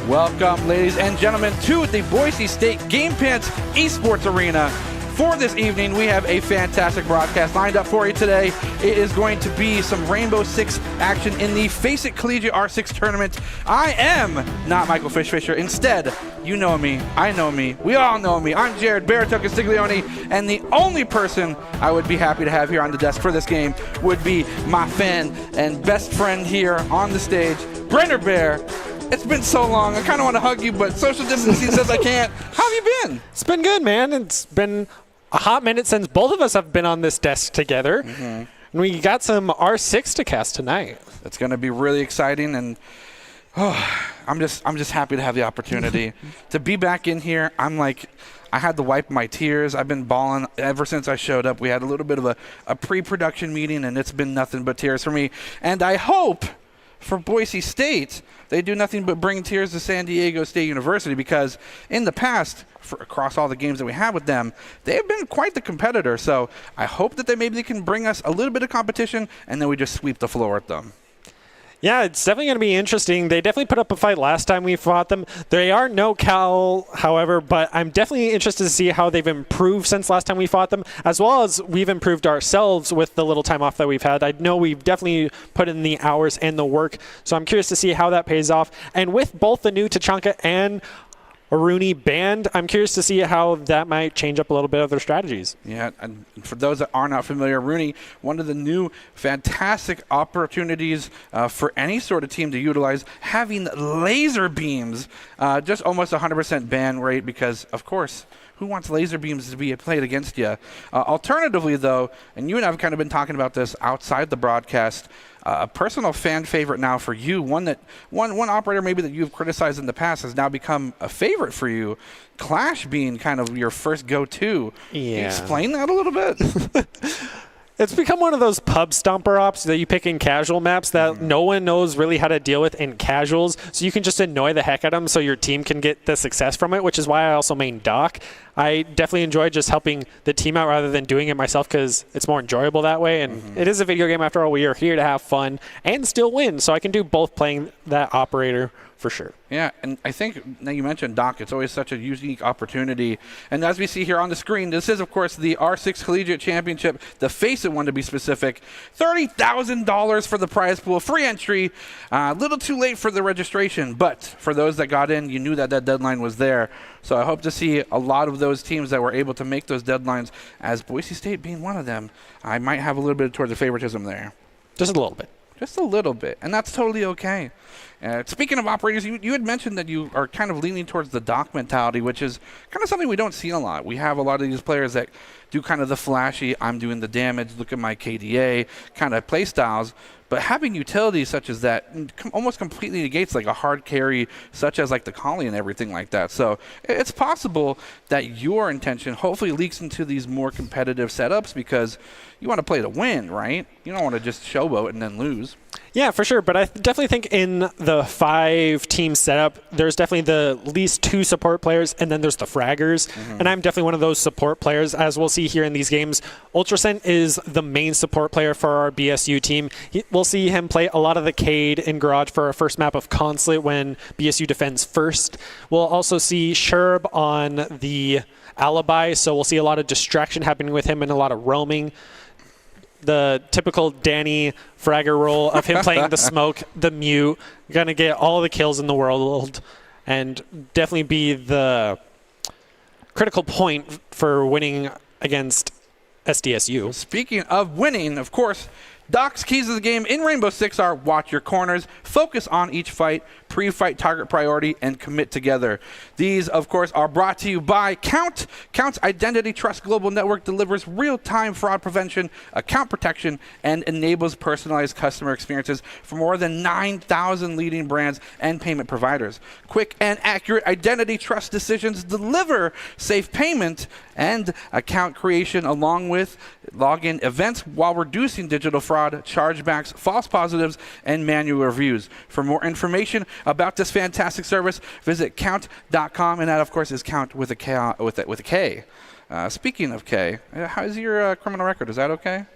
Welcome, ladies and gentlemen, to the Boise State Game Pants Esports Arena. For this evening, we have a fantastic broadcast lined up for you today. It is going to be some Rainbow Six action in the Faceit Collegiate R6 tournament. I am not Michael Fishfisher. Instead, you know me, I know me, we all know me. I'm Jared Barreto Castiglione, and the only person I would be happy to have here on the desk for this game would be my fan and best friend here on the stage, Brenner Bear. It's been so long. I kind of want to hug you, but social distancing says I can't. How have you been? It's been good, man. It's been a hot minute since both of us have been on this desk together. And we got some R6 to cast tonight. It's going to be really exciting, and I'm just happy to have the opportunity to be back in here. I had to wipe my tears. I've been bawling ever since I showed up. We had a little bit of a pre-production meeting, and it's been nothing but tears for me. And I hope for Boise State, they do nothing but bring tears to San Diego State University, because in the past, across all the games that we have with them, they have been quite the competitor. So I hope that maybe they can bring us a little bit of competition, and then we just sweep the floor with them. Yeah, it's definitely going to be interesting. They definitely put up a fight last time we fought them. They are no Cal, however, but I'm definitely interested to see how they've improved since last time we fought them, as well as we've improved ourselves with the little time off that we've had. I know we've definitely put in the hours and the work, so I'm curious to see how that pays off. And with both the new Tachanka and Aruni banned, I'm curious to see how that might change up a little bit of their strategies. Yeah, and for those that are not familiar, Aruni, one of the new fantastic opportunities for any sort of team to utilize, having laser beams, just almost 100% ban rate, because, of course, who wants laser beams to be played against you? Alternatively, though, and you and I have kind of been talking about this outside the broadcast, a personal fan favorite now for you, one operator maybe that you've criticized in the past has now become a favorite for you, Clash being kind of your first go-to. Yeah. Can you explain that a little bit? It's become one of those pub stomper ops that you pick in casual maps that no one knows really how to deal with in casuals, so you can just annoy the heck out of them so your team can get the success from it, which is why I also main Doc. I definitely enjoy just helping the team out rather than doing it myself, because it's more enjoyable that way, and it is a video game after all. We are here to have fun and still win, so I can do both playing that operator for sure. Yeah, and I think now you mentioned Doc, it's always such a unique opportunity. And as we see here on the screen, this is, of course, the R6 Collegiate Championship, the Faceit one to be specific. $30,000 for the prize pool, free entry. A little too late for the registration, but for those that got in, you knew that deadline was there. So I hope to see a lot of those teams that were able to make those deadlines, as Boise State being one of them. I might have a little bit towards the favoritism there. Just a little bit. Just a little bit, and that's totally okay. Speaking of operators, you had mentioned that you are kind of leaning towards the Doc mentality, which is kind of something we don't see a lot. We have a lot of these players that do kind of the flashy, I'm doing the damage, look at my KDA kind of play styles. But having utilities such as that almost completely negates like a hard carry, such as like the Collie and everything like that. So it's possible that your intention hopefully leaks into these more competitive setups, because you want to play to win, right? You don't want to just showboat and then lose. Yeah, for sure. But I definitely think in the 5-team setup, there's definitely the least 2 support players, and then there's the fraggers. And I'm definitely one of those support players, as we'll see here in these games. Ultracent is the main support player for our BSU team. We'll see him play a lot of the Cade in Garage for our first map of Consulate when BSU defends first. We'll also see Sherb on the Alibi, so we'll see a lot of distraction happening with him and a lot of roaming. The typical Danny fragger role of him playing the smoke, the mute, going to get all the kills in the world, and definitely be the critical point for winning against SDSU. Speaking of winning, of course, Doc's keys to the game in Rainbow Six are watch your corners, focus on each fight, pre-fight target priority, and commit together. These, of course, are brought to you by Count. Count's Identity Trust Global Network delivers real-time fraud prevention, account protection, and enables personalized customer experiences for more than 9,000 leading brands and payment providers. Quick and accurate identity trust decisions deliver safe payment and account creation, along with login events, while reducing digital fraud, chargebacks, false positives, and manual reviews. For more information about this fantastic service, visit count.com, and that, of course, is Count with a K. With a K. Speaking of K, how's your criminal record? Is that okay?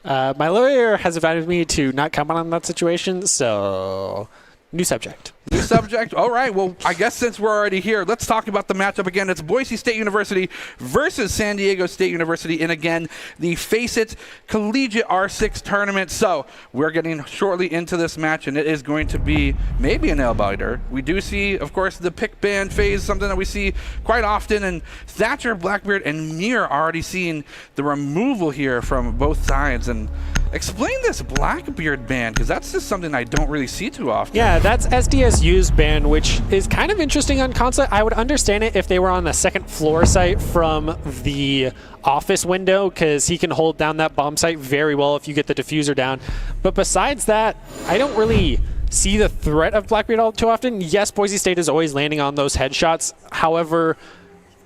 My lawyer has advised me to not comment on that situation, so New subject. New subject. All right. Well, I guess since we're already here, let's talk about the matchup again. It's Boise State University versus San Diego State University in, again, the Faceit Collegiate R6 tournament. So we're getting shortly into this match, and it is going to be maybe a nail-biter. We do see, of course, the pick ban phase, something that we see quite often, and Thatcher, Blackbeard, and Mir are already seeing the removal here from both sides. And explain this Blackbeard ban, because that's just something I don't really see too often. Yeah, that's SDSU's ban, which is kind of interesting on console. I would understand it if they were on the second floor site from the office window, because he can hold down that bomb site very well if you get the diffuser down. But besides that, I don't really see the threat of Blackbeard all too often. Yes, Boise State is always landing on those headshots. However,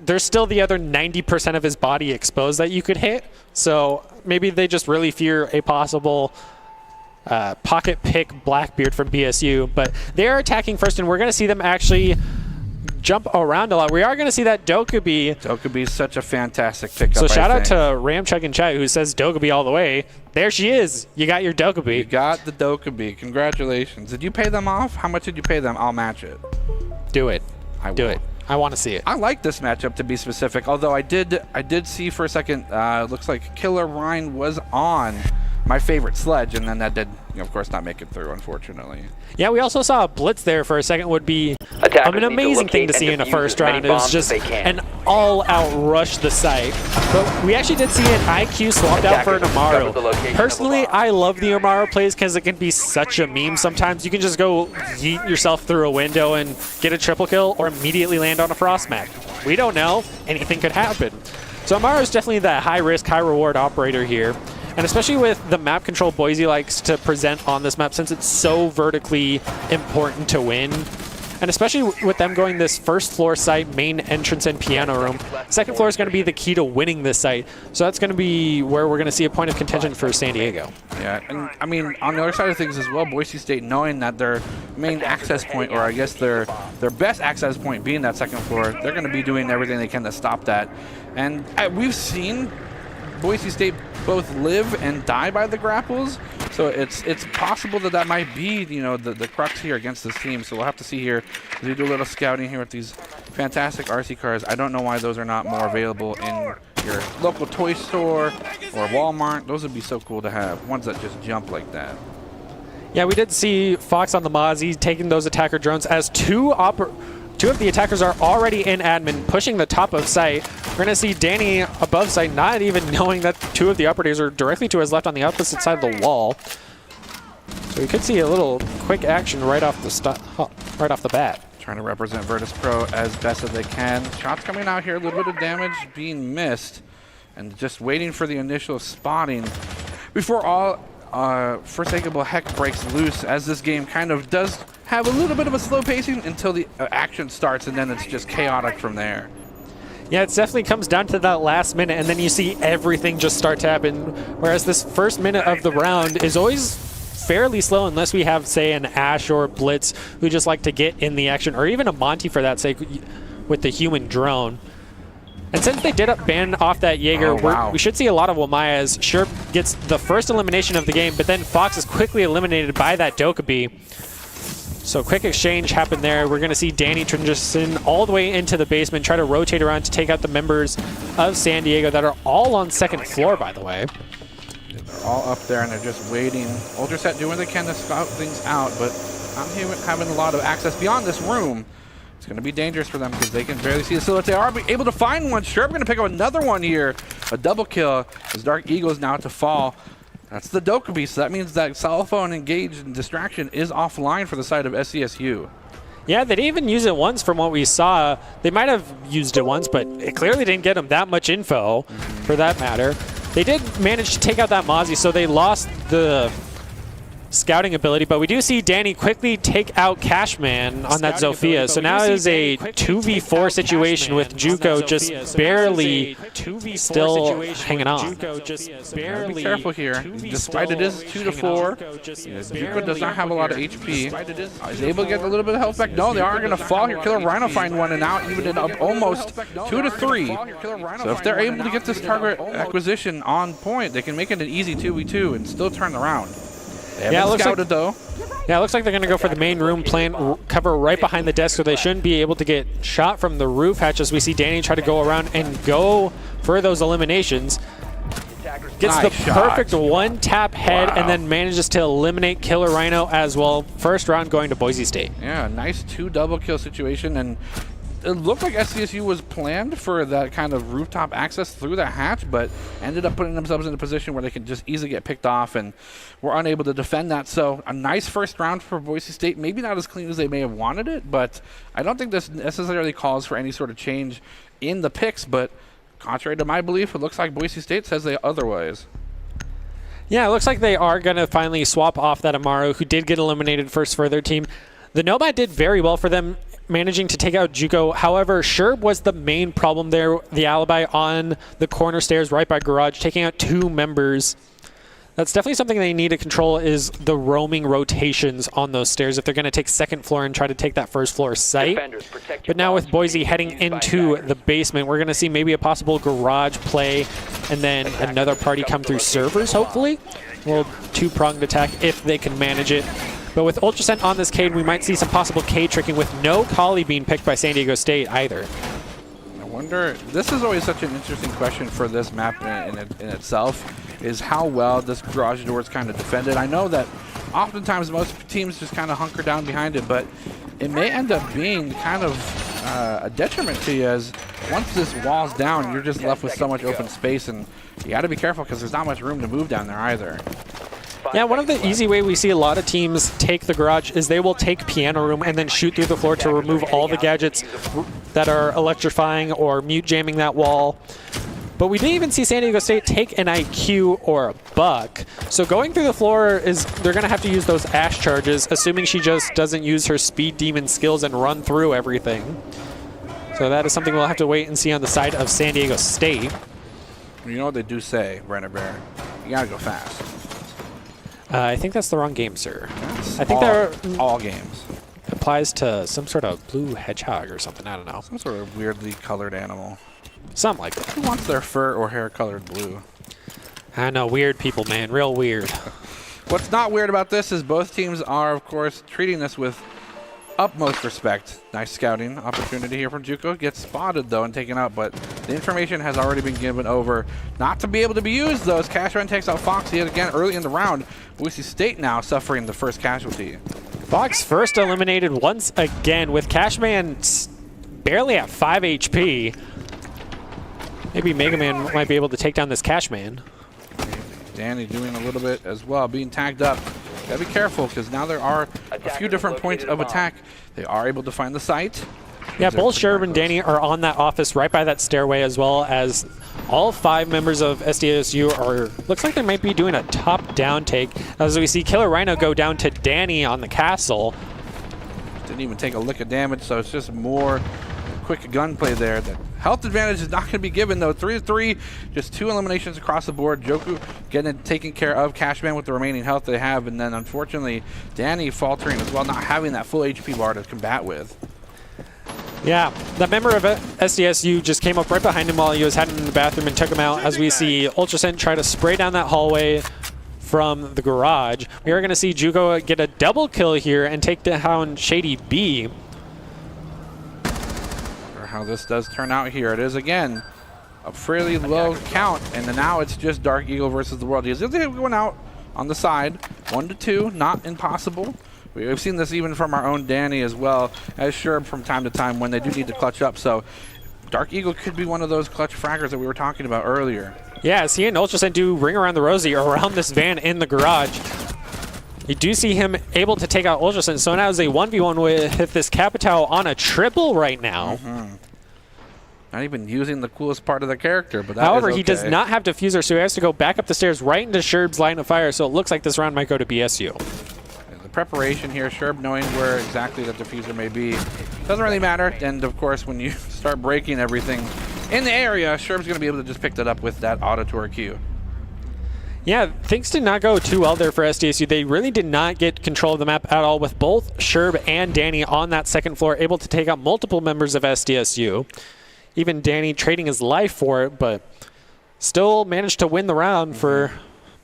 there's still the other 90% of his body exposed that you could hit. So maybe they just really fear a possible pocket pick Blackbeard from BSU. But they are attacking first, and we're going to see them actually jump around a lot. We are going to see that Dokkaebi. Dokkaebi is such a fantastic pickup. So shout out to Ramchuk in chat who says Dokkaebi all the way. There she is. You got your Dokkaebi. You got the Dokkaebi. Congratulations. Did you pay them off? How much did you pay them? I'll match it. Do it. Do it. I want to see it. I like this matchup, to be specific, although I did see for a second, looks like Killer Ryan was on my favorite sledge, and then that did, of course, not make it through, unfortunately. Yeah, we also saw a blitz there for a second. Would be an amazing thing to see in a first round. It was just an all-out rush the site. But we actually did see an IQ swapped out for an Amaru. Personally, I love the Amaru plays because it can be such a meme sometimes. You can just go yeet yourself through a window and get a triple kill or immediately land on a frost mag. We don't know. Anything could happen. So Amaru is definitely that high-risk, high-reward operator here. And especially with the map control Boise likes to present on this map, since it's so vertically important to win. And especially with them going this first floor site, main entrance and piano room. Second floor is going to be the key to winning this site. So that's going to be where we're going to see a point of contention for San Diego. Yeah, and I mean, on the other side of things as well, Boise State knowing that their main access point, or I guess their best access point being that second floor, they're going to be doing everything they can to stop that. And we've seen Boise State both live and die by the grapples, so it's possible that might be, the crux here against this team. So we'll have to see here as we do a little scouting here with these fantastic RC cars. I don't know why those are not more available in your local toy store or Walmart. Those would be so cool to have, ones that just jump like that. Yeah, we did see Fox on the Mozzie taking those attacker drones as two of the attackers are already in admin, pushing the top of site. We're going to see Danny above site, not even knowing that two of the operators are directly to his left on the opposite side of the wall. So we could see a little quick action right off the bat. Trying to represent Virtus Pro as best as they can. Shots coming out here, a little bit of damage being missed, and just waiting for the initial spotting before all Forsakable Heck breaks loose, as this game kind of does have a little bit of a slow pacing until the action starts, and then it's just chaotic from there. Yeah, it definitely comes down to that last minute, and then you see everything just start to happen, whereas this first minute of the round is always fairly slow unless we have, say, an Ash or Blitz who just like to get in the action, or even a Monty for that sake with the human drone. And since they did ban off that Jaeger, we should see a lot of Wamaya as Sherp gets the first elimination of the game, but then Fox is quickly eliminated by that Dokkaebi. So quick exchange happened there. We're going to see Danny transition all the way into the basement, try to rotate around to take out the members of San Diego that are all on second floor, by the way. They're all up there, and they're just waiting. Ultraset doing what they can to scout things out, but not having a lot of access beyond this room. It's going to be dangerous for them because they can barely see the silhouette. They are able to find one. Sherp going to pick up another one here. A double kill as Dark Eagle is now to fall. That's the Dokkaebi, so that means that cell phone engage and distraction is offline for the side of SCSU. Yeah, they didn't even use it once from what we saw. They might have used it once, but it clearly didn't get them that much info, for that matter. They did manage to take out that Mozzie, so they lost the scouting ability, but we do see Danny quickly take out Cashman on that Zofia. So now it is a 2v4 situation with Juco just barely still hanging on. Be careful here. Despite it is 2-4, Juco does not have a lot of HP. Is able to get a little bit of health back. No, they are going to fall here. Killer Rhino find one, and now even up almost 2-3. So if they're able to get this target acquisition on point, they can make it an easy 2v2 and still turn around. They haven't scouted, though. Yeah, it looks like they're going to go for the main room plan, cover right behind the desk, so they shouldn't be able to get shot from the roof hatch as we see Danny try to go around and go for those eliminations. Gets Nice the shot. perfect one-tap head and then manages to eliminate Killer Rhino as well. First round going to Boise State. Yeah, nice 2 double kill situation, and it looked like SDSU was planned for that kind of rooftop access through the hatch, but ended up putting themselves in a position where they could just easily get picked off and were unable to defend that. So a nice first round for Boise State. Maybe not as clean as they may have wanted it, but I don't think this necessarily calls for any sort of change in the picks, but contrary to my belief, it looks like Boise State says they otherwise. Yeah, it looks like they are going to finally swap off that Amaru, who did get eliminated first for their team. The Nomad did very well for them, managing to take out Juco. However, Sherb was the main problem there, the alibi on the corner stairs right by Garage, taking out 2 members. That's definitely something they need to control, is the roaming rotations on those stairs if they're going to take second floor and try to take that first floor site. But now with Boise heading into the basement, we're going to see maybe a possible Garage play and then another party come through servers, hopefully. A little 2-pronged attack if they can manage it. But with Ultrascent on this Cade, we might see some possible Cade tricking with no Collie being picked by San Diego State either. I wonder, this is always such an interesting question for this map in itself, is how well this garage door is kind of defended. I know that oftentimes most teams just kind of hunker down behind it, but it may end up being kind of a detriment to you, as once this wall's down, you're just left with so much open space, and you got to be careful because there's not much room to move down there either. Yeah, one of the easy way we see a lot of teams take the garage is they will take piano room and then shoot through the floor to remove all the gadgets that are electrifying or mute jamming that wall. But we didn't even see San Diego State take an IQ or a buck. So going through the floor is, they're going to have to use those Ash charges, assuming she just doesn't use her Speed Demon skills and run through everything. So that is something we'll have to wait and see on the side of San Diego State. You know what they do say, Brenner Bear, you got to go fast. I think that's the wrong game, sir. That's I think all games. Applies to some sort of blue hedgehog or something. I don't know. Some sort of weirdly colored animal. Something like that. Who wants their fur or hair colored blue? I know, weird people, man. Real weird. What's not weird about this is both teams are, of course, treating this with utmost respect. Nice scouting opportunity here from Juco. Gets spotted, though, and taken out, but the information has already been given over. Not to be able to be used, though, as Cashman takes out Fox yet again early in the round. Boise State now suffering the first casualty. Fox first eliminated once again with Cashman barely at 5 HP. Maybe Mega Man might be able to take down this Cashman. Danny doing a little bit as well, being tagged up. Gotta be careful, because now there are a few different points of attack. They are able to find the site. Yeah, both Sherb and Danny are on that office right by that stairway, as well as all 5 members of SDSU are, looks like they might be doing a top-down take, as we see Killer Rhino go down to Danny on the castle. Didn't even take a lick of damage, so it's just more quick gunplay there. The health advantage is not going to be given, though. 3-3, just 2 eliminations across the board. Joku getting it taken care of. Cashman with the remaining health they have, and then unfortunately Danny faltering as well, not having that full HP bar to combat with. Yeah, that member of SDSU just came up right behind him while he was heading in the bathroom and took him out, as we see Ultrascent try to spray down that hallway from the garage. We are going to see Juco get a double kill here and take down Shady B. How this does turn out here. It is, again, a fairly low count, and then now it's just Dark Eagle versus the World. He's going out on the side, 1-2, not impossible. We've seen this even from our own Danny as well as Sherb from time to time when they do need to clutch up. So Dark Eagle could be one of those clutch fraggers that we were talking about earlier. Yeah, see an Ultrascent do ring around the rosy around this van in the garage. You do see him able to take out Ultrascent, so now it's a 1v1 with this Capitao on a triple right now. Not even using the coolest part of the character, but that however, is okay. he does not have Diffuser, so he has to go back up the stairs right into Sherb's line of fire, so it looks like this round might go to BSU. The preparation here, Sherb knowing where exactly the diffuser may be, doesn't really matter. And of course, when you start breaking everything in the area, Sherb's going to be able to just pick that up with that auto-tour Q. Yeah, things did not go too well there for SDSU. They really did not get control of the map at all, with both Sherb and Danny on that second floor, able to take out multiple members of SDSU. Even Danny trading his life for it, but still managed to win the round for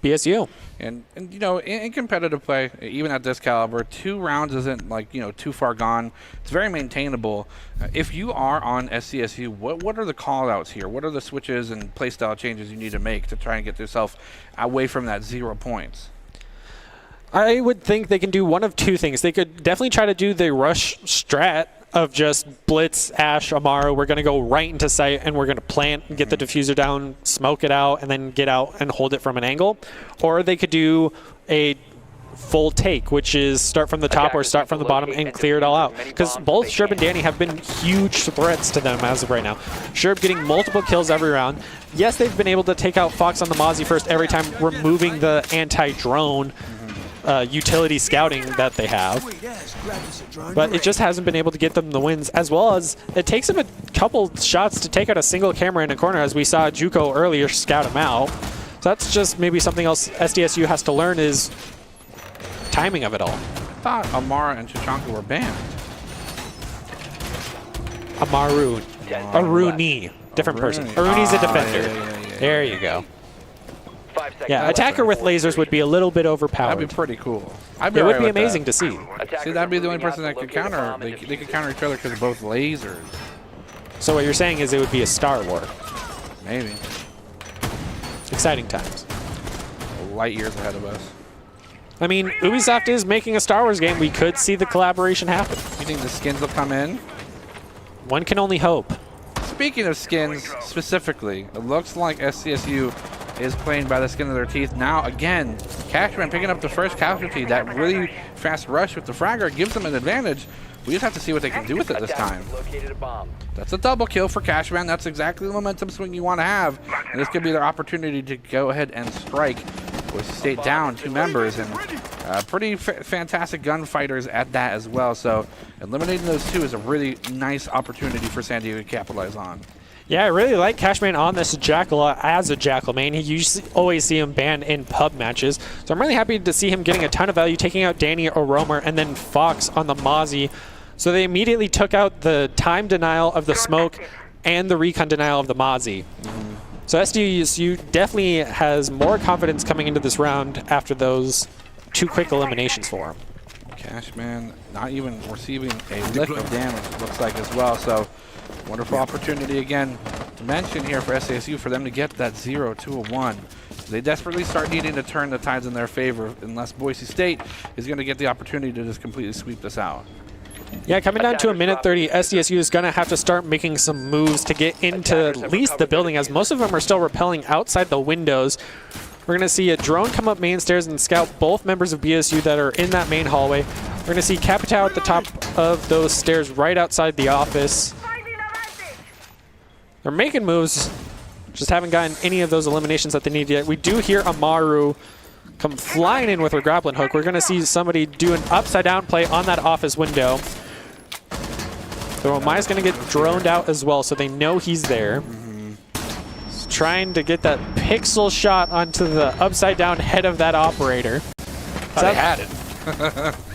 BSU. And you know, in competitive play, even at this caliber, 2 rounds isn't like, you know, too far gone. It's very maintainable. If you are on SCSU, what are the call-outs here? What are the switches and playstyle changes you need to make to try and get yourself away from that 0 points? I would think they can do one of 2 things. They could definitely try to do the rush strat of just blitz, Ash, Amaru. We're going to go right into sight, and we're going to plant and get the diffuser down, smoke it out, and then get out and hold it from an angle. Or they could do a full take, which is start from the top or start from the bottom and clear it all out. Because both Sherb and Danny have been huge threats to them as of right now. Sherb getting multiple kills every round. Yes, they've been able to take out Fox on the Mozzie first every time, removing the anti-drone utility scouting that they have, but it just hasn't been able to get them the wins, as well as it takes them a couple shots to take out a single camera in a corner, as we saw Juco earlier scout him out. So that's just maybe something else SDSU has to learn, is timing of it all. I thought Amara and Chachanka were banned. Amaru. Aruni. Different person. Aruni's a defender. Yeah. There you go. Yeah, attacker with lasers would be a little bit overpowered. That'd be pretty cool. It would be amazing to see. See, that'd be the only person that could counter. They could counter each other because of both lasers. So what you're saying is it would be a Star War. Maybe. Exciting times. Light years ahead of us. I mean, Ubisoft is making a Star Wars game. We could see the collaboration happen. You think the skins will come in? One can only hope. Speaking of skins specifically, it looks like SCSU is playing by the skin of their teeth. Now, again, Cashman picking up the first casualty. That really fast rush with the fragger gives them an advantage. We just have to see what they can do with it this time. That's a double kill for Cashman. That's exactly the momentum swing you want to have. And this could be their opportunity to go ahead and strike with State down 2 members. And pretty fantastic gunfighters at that as well. So eliminating those 2 is a really nice opportunity for San Diego to capitalize on. Yeah, I really like Cashman on this Jackal as a Jackal main. You usually always see him banned in pub matches. So I'm really happy to see him getting a ton of value, taking out Danny or Romer, and then Fox on the Mozzie. So they immediately took out the time denial of the smoke and the recon denial of the Mozzie. So SDSU definitely has more confidence coming into this round after those 2 quick eliminations for him. Cashman not even receiving a lick of damage, it looks like, as well. So wonderful opportunity again to mention here for SASU for them to get that 0 to a 1. They desperately start needing to turn the tides in their favor unless Boise State is going to get the opportunity to just completely sweep this out. Yeah, coming down to a minute 30, SDSU is going to have to start making some moves to get into at least the building, as most of them are still rappelling outside the windows. We're going to see a drone come up main stairs and scout both members of BSU that are in that main hallway. We're going to see Capitao at the top of those stairs right outside the office. They're making moves, just haven't gotten any of those eliminations that they need yet. We do hear Amaru come flying in with her grappling hook. We're going to see somebody do an upside-down play on that office window. So Amaya's going to get droned out as well, so they know he's there. He's trying to get that pixel shot onto the upside-down head of that operator. Thought he had it.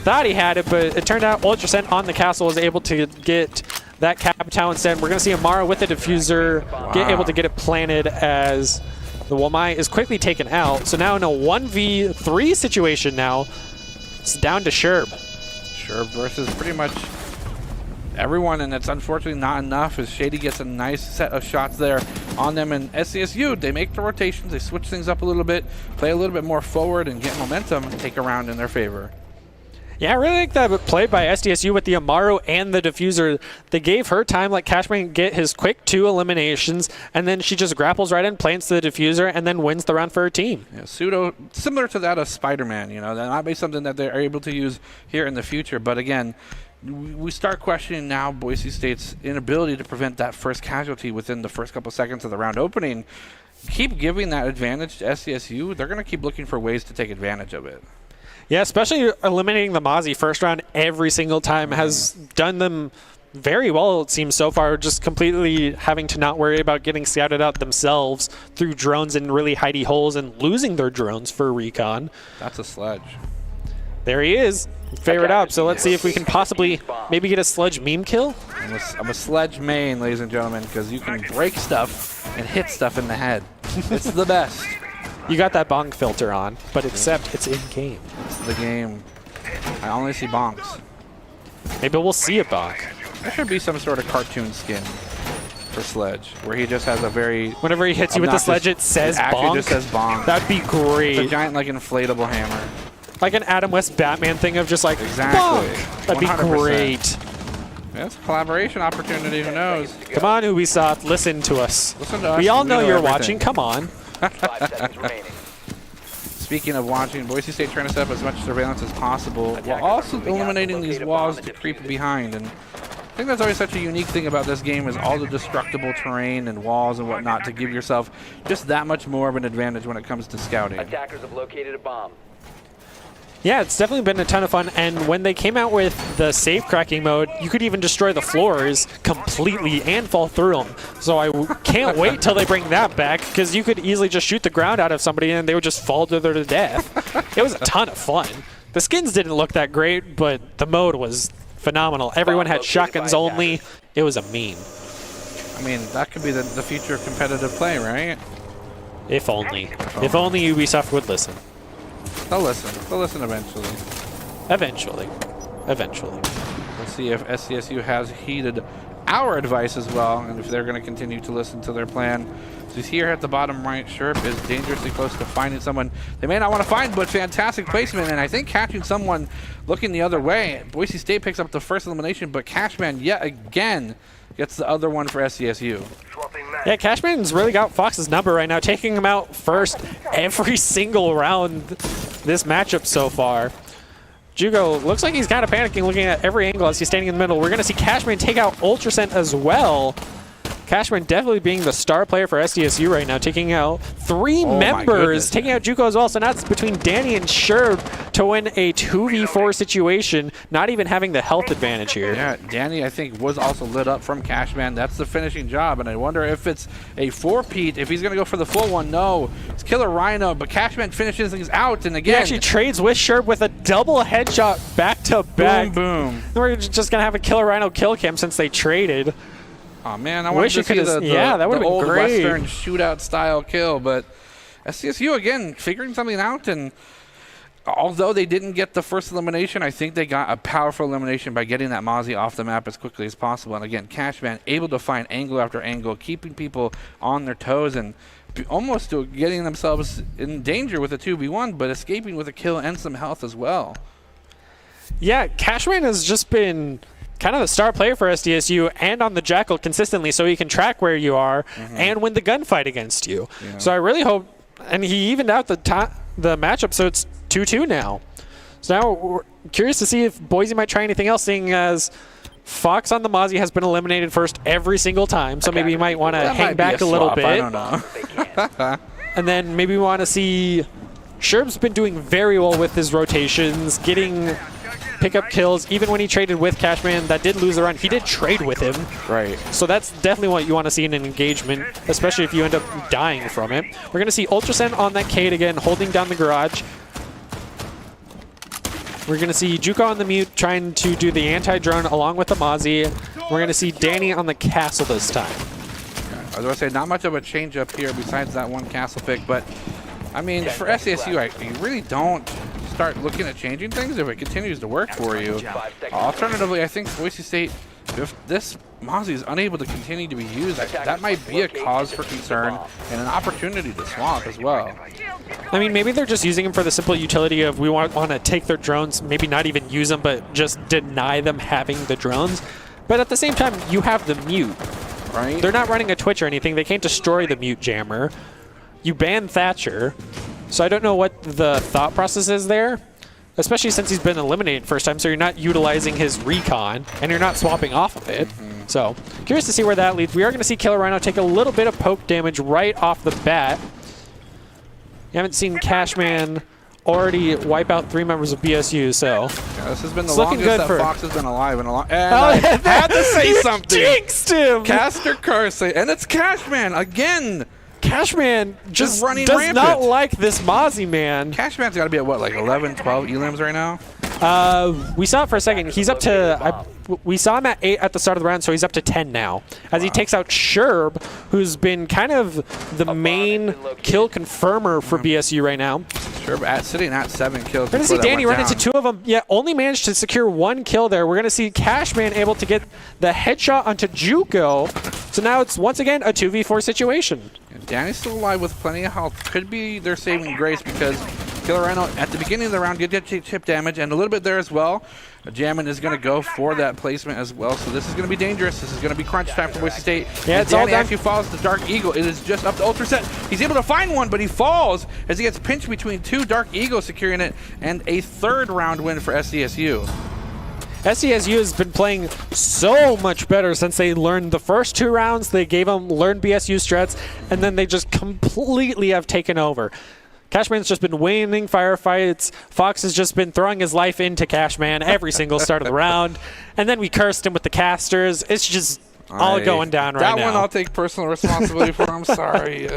Thought he had it, but it turned out Ultrascent on the castle was able to get that Capitao instead. We're going to see Amara with the diffuser get able to get it planted as the Wamai is quickly taken out. So now in a 1v3 situation now, it's down to Sherb. Sherb versus pretty much everyone, and it's unfortunately not enough as Shady gets a nice set of shots there on them. And SCSU, they make the rotations, they switch things up a little bit, play a little bit more forward and get momentum and take a round in their favor. Yeah, I really like that play by SDSU with the Amaru and the diffuser. They gave her time, let Cashman get his quick 2 eliminations, and then she just grapples right in, plants the diffuser, and then wins the round for her team. Yeah, pseudo, similar to that of Spider-Man, you know, that might be something that they're able to use here in the future. But again, we start questioning now Boise State's inability to prevent that first casualty within the first couple seconds of the round opening. Keep giving that advantage to SCSU, they're going to keep looking for ways to take advantage of it. Yeah, especially eliminating the Mozzie first round every single time has done them very well, it seems, so far. Just completely having to not worry about getting scouted out themselves through drones in really hidey holes and losing their drones for recon. That's a sledge. There he is, favored up. So let's see if we can possibly maybe get a sledge meme kill. I'm a sledge main, ladies and gentlemen, because you can break stuff and hit stuff in the head. It's the best. You got that bonk filter on, but except it's in-game. It's the game. I only see bonks. Maybe we'll see a bonk. There should be some sort of cartoon skin for Sledge, where he just has a very... Whenever he hits you with the Sledge, it says bonk. Actually just says bonk. That'd be great. It's a giant, like, inflatable hammer. Like an Adam West Batman thing of just like, exactly. bonk. That'd 100%. be great. Yeah, it's a collaboration opportunity, who knows? Come on, Ubisoft, listen to us. Listen to us. We all know you're everything. watching, come on. 5 seconds remaining. Speaking of watching, Boise State trying to set up as much surveillance as possible while also eliminating these walls to creep behind. And I think that's always such a unique thing about this game is all the destructible terrain and walls and whatnot to give yourself just that much more of an advantage when it comes to scouting. Attackers have located a bomb. Yeah, it's definitely been a ton of fun, and when they came out with the safe cracking mode, you could even destroy the floors completely and fall through them. So I can't wait till they bring that back, because you could easily just shoot the ground out of somebody and they would just fall to their death. It was a ton of fun. The skins didn't look that great, but the mode was phenomenal. Everyone had shotguns only. It was a meme. I mean, that could be the future of competitive play, right? If only. If only Ubisoft would listen. They'll listen. They'll listen eventually. Eventually. Eventually. Let's see if SCSU has heeded our advice as well, and if they're going to continue to listen to their plan. So here at the bottom right, Sherp is dangerously close to finding someone they may not want to find, but fantastic placement, and I think catching someone looking the other way. Boise State picks up the first elimination, but Cashman yet again gets the other one for SCSU. Yeah, Cashman's really got Fox's number right now, taking him out first every single round this matchup so far. Jugo looks like he's kind of panicking, looking at every angle as he's standing in the middle. We're going to see Cashman take out Ultrascent as well. Cashman definitely being the star player for SDSU right now, taking out three members, taking out Juco as well. So now it's between Danny and Sherb to win a 2v4 situation, not even having the health advantage here. Yeah, Danny, I think, was also lit up from Cashman. That's the finishing job, and I wonder if it's a four-peat, if he's going to go for the full one. No, it's Killer Rhino, but Cashman finishes things out, and again... He actually trades with Sherb with a double headshot back-to-back. Boom, boom. We're just going to have a Killer Rhino kill cam since they traded. Oh man, I wanted to see the old great Western shootout style kill, but SCSU again figuring something out, and although they didn't get the first elimination, I think they got a powerful elimination by getting that Mozzie off the map as quickly as possible. And again, Cashman able to find angle after angle, keeping people on their toes and almost getting themselves in danger with a 2v1, but escaping with a kill and some health as well. Yeah, Cashman has just been kind of the star player for SDSU and on the Jackal consistently, so he can track where you are and win the gunfight against you. Yeah. So I really hope, and he evened out the matchup, so it's 2-2 now. So now we're curious to see if Boise might try anything else, seeing as Fox on the Mozzie has been eliminated first every single time, so maybe you might want to hang back a little bit. I don't know. And then maybe we want to see Sherb's been doing very well with his rotations, getting pick-up kills. Even when he traded with Cashman, that did lose the run. He did trade with him. Right. So that's definitely what you want to see in an engagement, especially if you end up dying from it. We're going to see Ultrascent on that Cade again, holding down the garage. We're going to see Juco on the mute trying to do the anti-drone along with the Mozzie. We're going to see Danny on the castle this time. Yeah, I was going to say, not much of a change up here besides that one castle pick, but I mean, for SCSU, you really don't start looking at changing things if it continues to work for you. Alternatively, I think Boise State, if this Mozzie is unable to continue to be used, that might be a cause for concern and an opportunity to swamp as well. I mean, maybe they're just using them for the simple utility of we want to take their drones, maybe not even use them, but just deny them having the drones. But at the same time, you have the mute. Right? They're not running a Twitch or anything. They can't destroy the mute jammer. You ban Thatcher. So I don't know what the thought process is there, especially since he's been eliminated first time, so you're not utilizing his recon, and you're not swapping off of it. So curious to see where that leads. We are going to see Killer Rhino take a little bit of poke damage right off the bat. You haven't seen Cashman already wipe out 3 members of BSU, so yeah, this has been the longest that Fox has been alive in a long. And I had to say something. Jinxed him. Caster Curse, and it's Cashman again. Cashman just running does rampant. not like this Mozzie, man. Cashman's got to be at what, like 11, 12 elims right now? We saw it for a second. He's up to. We saw him at 8 at the start of the round, so he's up to 10 now. As he takes out Sherb, who's been kind of the main kill confirmer for BSU right now. Sherb sitting at 7 kills. We're going to see Danny run into 2 of them. Yeah, only managed to secure 1 kill there. We're going to see Cashman able to get the headshot onto Juco. So now it's once again a 2v4 situation. And Danny's still alive with plenty of health. Could be their saving grace because Killer Rhino at the beginning of the round did get chip damage and a little bit there as well. Jammin is going to go for that placement as well. So this is going to be dangerous. This is going to be crunch time for Boise State. Yeah, it's Danny all done. actually falls to Dark Eagle. It is just up to Ultra Set. He's able to find one, but he falls as he gets pinched between 2 Dark Eagles, securing it, and a 3rd round win for SDSU. SDSU has been playing so much better since they learned the first 2 rounds. They learned BSU strats, and then they just completely have taken over. Cashman's just been winning firefights. Fox has just been throwing his life into Cashman every single start of the round. And then we cursed him with the casters. It's just all going down right now. That one I'll take personal responsibility for. I'm sorry.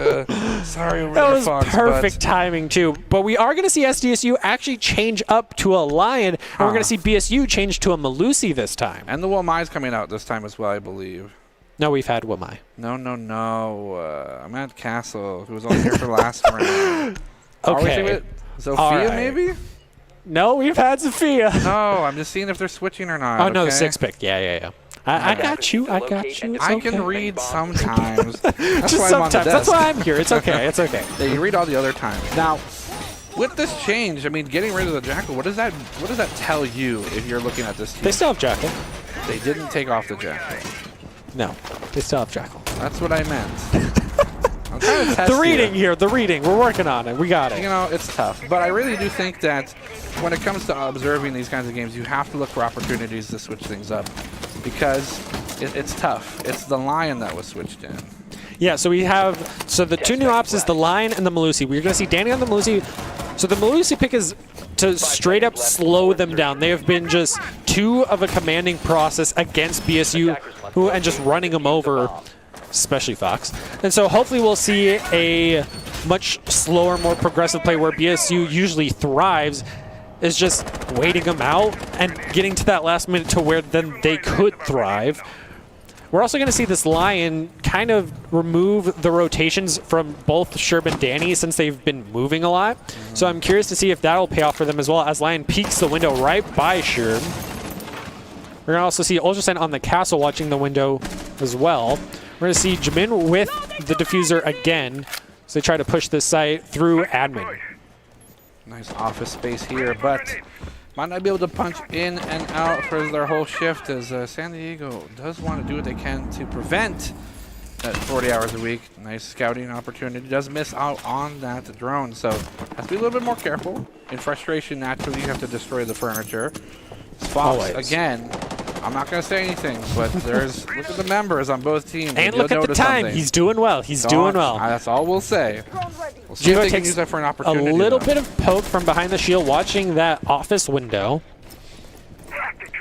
Sorry, that was Fox, perfect timing, too. But we are going to see SDSU actually change up to a Lion, and we're going to see BSU change to a Malusi this time. And the Wamai's coming out this time as well, I believe. No, we've had Wamai. No. I'm at Castle, who was only here for the last round. Okay. Sophia, maybe? No, we've had Sophia. No, I'm just seeing if they're switching or not. Oh, no, the okay? 6th pick. Yeah. I got you. I got you. It's I okay. can read sometimes. That's Just why I'm on the sometimes. That's desk. why I'm here. It's okay. It's okay. Yeah, you read all the other times. Now, with this change, I mean, getting rid of the Jackal, what does that tell you if you're looking at this team? They still have Jackal. They didn't take off the Jackal. No, they still have Jackal. That's what I meant. I'm trying to test The reading you. here, the reading. We're working on it. We got it. You know, it's tough. But I really do think that when it comes to observing these kinds of games, you have to look for opportunities to switch things up because it's tough. It's the Lion that was switched in. Yeah, so we have, the 2 new ops is the Lion and the Malusi. We're going to see Danny on the Malusi. So the Malusi pick is to straight up slow them down. They have been just too of a commanding process against BSU and just running them over, especially Fox. And so hopefully we'll see a much slower, more progressive play where BSU usually thrives, is just waiting them out and getting to that last minute to where then they could thrive. We're also going to see this Lion kind of remove the rotations from both Sherb and Danny since they've been moving a lot. So I'm curious to see if that'll pay off for them as well as Lion peeks the window right by Sherb. We're going to also see Ultrasen on the castle watching the window as well. We're going to see Jamin with the diffuser again. So they try to push this site through admin. Nice office space here, but might not be able to punch in and out for their whole shift as San Diego does want to do what they can to prevent that 40 hours a week. Nice scouting opportunity. Does miss out on that drone, so has to be a little bit more careful. In frustration, naturally, you have to destroy the furniture. Fox, again, I'm not going to say anything, but there's look at the members on both teams. And look at the time. He's doing well. He's doing well. That's all we'll say. We'll see if they can use that for an opportunity. A little bit of poke from behind the shield, watching that office window.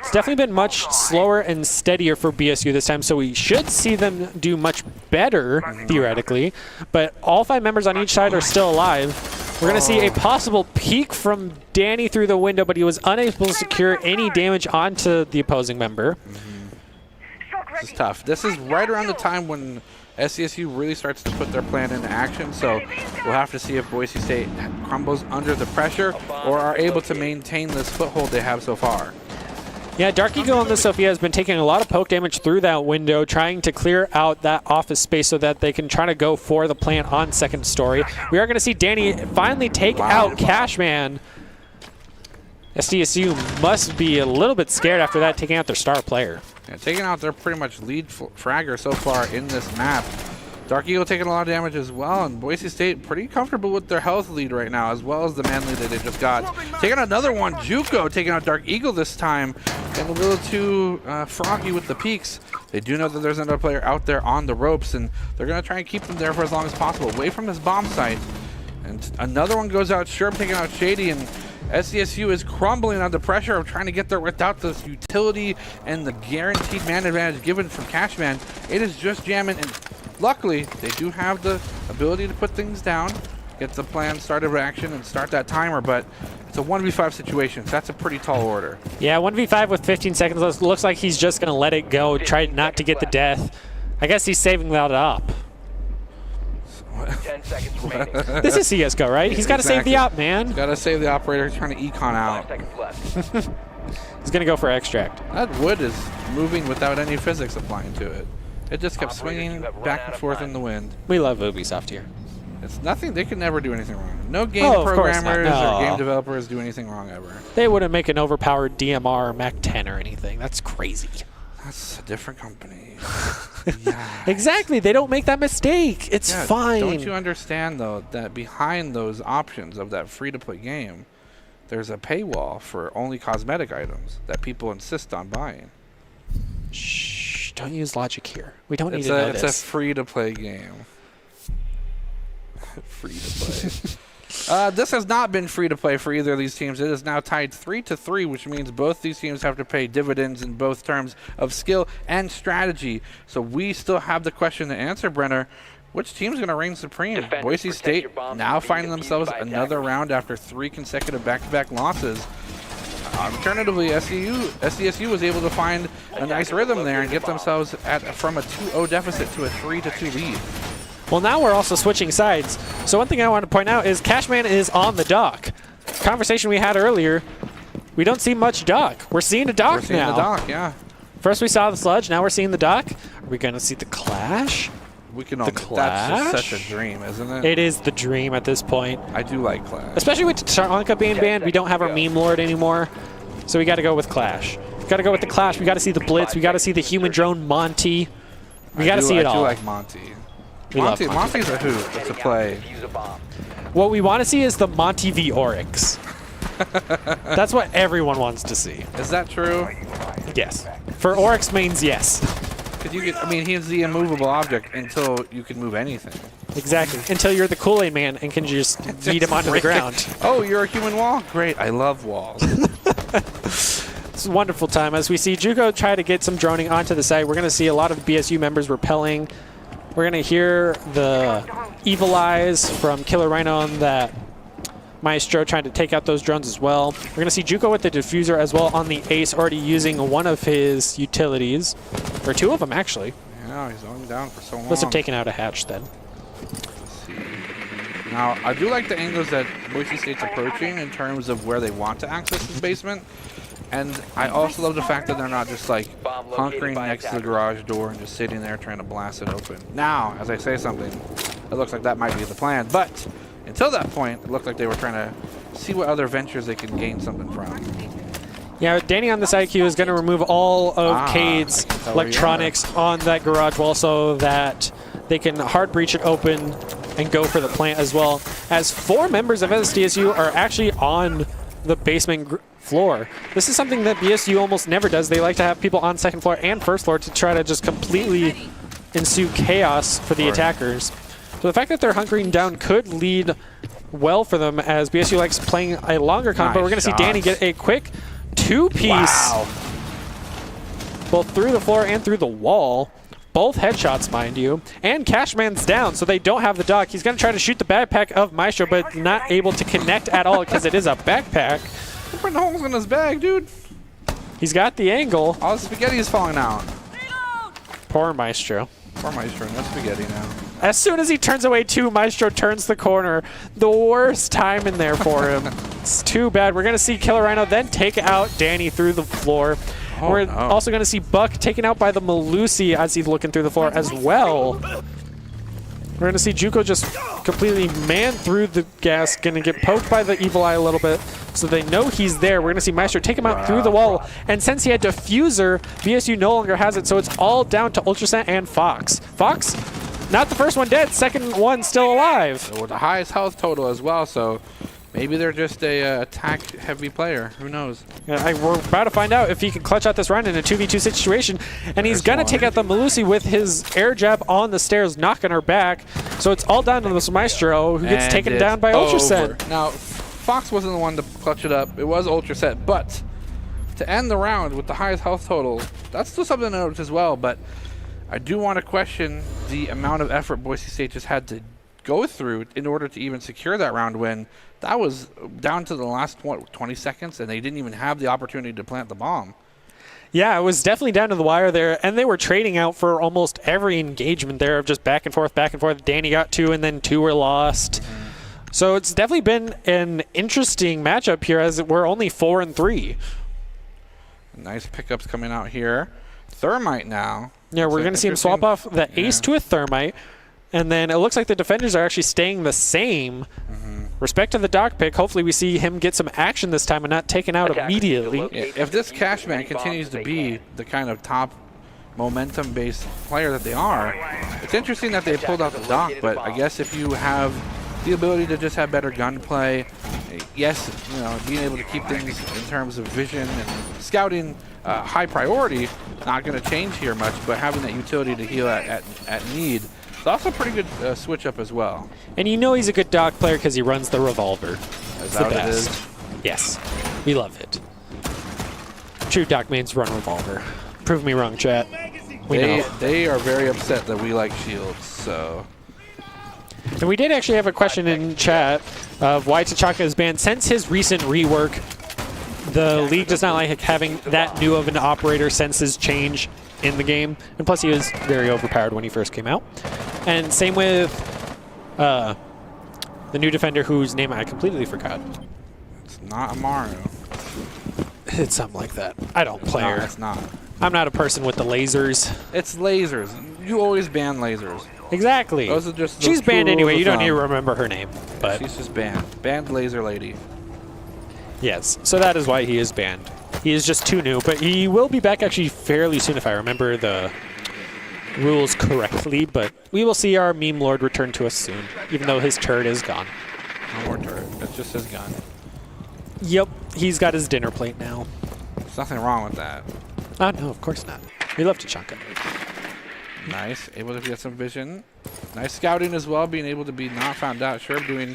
It's definitely been much slower and steadier for BSU this time, so we should see them do much better, theoretically. But all 5 members on each side are still alive. We're going to see a possible peek from Danny through the window, but he was unable to secure any damage onto the opposing member. This is tough. This is right around the time when SDSU really starts to put their plan into action, so we'll have to see if Boise State crumbles under the pressure or are able to maintain this foothold they have so far. Yeah, Dark Eagle on the Sophia has been taking a lot of poke damage through that window, trying to clear out that office space so that they can try to go for the plant on 2nd story. We are going to see Danny finally take out Cashman. SDSU must be a little bit scared after that, taking out their star player. Yeah, taking out their pretty much lead fragger so far in this map. Dark Eagle taking a lot of damage as well, and Boise State pretty comfortable with their health lead right now, as well as the man lead that they just got. Taking out another one, Juco taking out Dark Eagle this time, and a little too froggy with the peaks. They do know that there's another player out there on the ropes, and they're going to try and keep them there for as long as possible, away from this bomb site. And another one goes out, Sherb taking out Shady, and SDSU is crumbling under pressure of trying to get there without this utility and the guaranteed man advantage given from Cashman. It is just jamming, and luckily they do have the ability to put things down. get the plan start of action and start that timer, but it's a 1v5 situation. So that's a pretty tall order. Yeah, 1v5 with 15 seconds left. Looks like he's just going to let it go, try not to get the death. I guess he's saving that up. 10 seconds remaining. This is CSGO, right? He's got to save the op, man. Got to save the operator. He's trying to econ 5 out. seconds left. He's going to go for extract. That wood is moving without any physics applying to it. It just kept Operator, swinging you have run back out and of forth time. in the wind. We love Ubisoft here. It's nothing. They can never do anything wrong. No game Oh, of course not. programmers No. or game developers do anything wrong ever. They wouldn't make an overpowered DMR or Mac 10 or anything. That's crazy. That's a different company. Exactly. They don't make that mistake. It's Yeah, fine. Don't you understand, though, that behind those options of that free-to-play game, there's a paywall for only cosmetic items that people insist on buying. Shh. Don't use logic here. We don't need It's to know a this. free-to-play game. Free-to-play. This has not been free-to-play for either of these teams. It is now tied 3-3, which means both these teams have to pay dividends in both terms of skill and strategy. So we still have the question to answer, Brenner. Which team's going to reign supreme? Defenders, Boise protect State your bombs now from being finding themselves defused by another attackers. round after 3 consecutive back-to-back losses. Alternatively, SDSU was able to find a nice rhythm there and get themselves from a 2-0 deficit to a 3-2 lead. Well, now we're also switching sides. So one thing I want to point out is Cashman is on the dock. Conversation we had earlier, we don't see much dock. We're seeing a dock We're seeing now. the dock, yeah. First we saw the sludge, now we're seeing the dock. Are we going to see the clash? We can all. That's Clash? just such a dream, isn't it? It is the dream at this point. I do like Clash. Especially with Taranka being banned, we don't have our meme lord anymore. So we got to go with Clash. We got to go with the Clash. We got to see the Blitz. We got to see the human drone Monty. We got to see it I do all. like Monty. We love Monty. Monty's a hoot. It's a play. Defuse a bomb. What we want to see is the Monty v Oryx. That's what everyone wants to see. Is that true? Yes. For Oryx mains, yes. Because you get, I mean, he's the immovable object until you can move anything. Exactly. Until you're the Kool-Aid man and can just beat him onto the ground. Oh, you're a human wall? Great. I love walls. It's a wonderful time. As we see Juco try to get some droning onto the site, we're going to see a lot of BSU members repelling. We're going to hear the evil eyes from Killer Rhino on that Maestro trying to take out those drones as well. We're going to see Juco with the diffuser as well on the Ace, already using one of his utilities. Or 2 of them, actually. Yeah, he's only down for so long. Must have taken out a hatch then. Let's see. Now, I do like the angles that Boise State's approaching in terms of where they want to access this basement. And I also love the fact that they're not just like hunkering next to the garage door and just sitting there trying to blast it open. Now, as I say something, it looks like that might be the plan. But until that point, it looked like they were trying to see what other ventures they can gain something from. Yeah, Danny on this IQ is going to remove all of Cade's I can tell where you electronics on that garage wall so that they can hard breach it open and go for the plant as well. As 4 members of SDSU are actually on the basement floor. This is something that BSU almost never does. They like to have people on second floor and first floor to try to just completely ensue chaos for the attackers. So the fact that they're hunkering down could lead well for them as BSU likes playing a longer comp, but we're going to see Danny get a quick 2-piece. Wow. Both through the floor and through the wall. Both headshots, mind you. And Cashman's down, so they don't have the dock. He's going to try to shoot the backpack of Maestro, but not able to connect at all because it is a backpack. Putting holes in his bag, dude. He's got the angle. All the spaghetti is falling out. Poor Maestro. Poor Maestro, no spaghetti now. As soon as he turns away too, Maestro turns the corner. The worst time in there for him. It's too bad. We're going to see Killer Rhino then take out Danny through the floor. Oh, We're no. also going to see Buck taken out by the Malusi as he's looking through the floor as well. We're going to see Juco just completely man through the gas, going to get poked by the evil eye a little bit, so they know he's there. We're going to see Maestro take him out through the wall, and since he had Diffuser, BSU no longer has it, so it's all down to Ultrascent and Fox. Fox, not the first one dead, second one still alive. With the highest health total as well, so maybe they're just a attack-heavy player. Who knows? We're about to find out if he can clutch out this run in a 2v2 situation. And he's going to take out the Malusi with his air jab on the stairs, knocking her back. So it's all down to this Maestro, who gets And taken it's down by Ultrascent. over. Now, Fox wasn't the one to clutch it up. It was Ultrascent. But to end the round with the highest health total, that's still something to note as well. But I do want to question the amount of effort Boise State just had to go through in order to even secure that round win. That was down to the last 20 seconds, and they didn't even have the opportunity to plant the bomb. Yeah, it was definitely down to the wire there, and they were trading out for almost every engagement there of just back and forth, back and forth. Danny got 2, and then 2 were lost. So it's definitely been an interesting matchup here, as we're only 4-3. Nice pickups coming out here. Thermite now. Yeah, we're going to see him swap off the ace to a Thermite, and then it looks like the defenders are actually staying the same. Respect to the Doc pick. Hopefully we see him get some action this time and not taken out immediately. Yeah, if this Cashman continues to be the kind of top momentum-based player that they are, it's interesting that they pulled out the Doc, but I guess if you have the ability to just have better gunplay, yes, you know, being able to keep things in terms of vision and scouting high priority, not going to change here much, but having that utility to heal at need, it's also a pretty good switch up as well. And you know he's a good Doc player because he runs the revolver. Is that what it is? Yes, we love it. True Doc mains run revolver. Prove me wrong, chat. We know. They are very upset that we like shields, so... And we did actually have a question in chat of why T'Chaka is banned. Since his recent rework, the league does not like having that new of an operator since his change in the game. And plus he was very overpowered when he first came out. And same with the new defender whose name I completely forgot. It's not Amaru. It's something like that. I don't play her. No, it's not. I'm not a person with the lasers. It's lasers. You always ban lasers. Exactly. Those are just She's banned anyway. You don't need to thumb. remember her name. But She's just banned. Banned laser lady. yes, so that is why he is banned. He is just too new, but he will be back actually fairly soon if I remember the rules correctly. But we will see our meme lord return to us soon, even though his turret is gone. No more turret. That's just his gun. Yep, he's got his dinner plate now. There's nothing wrong with that. Oh, no, of course not. We love T'Chaka. Nice. Able to get some vision. Nice scouting as well, being able to be not found out. Sherb doing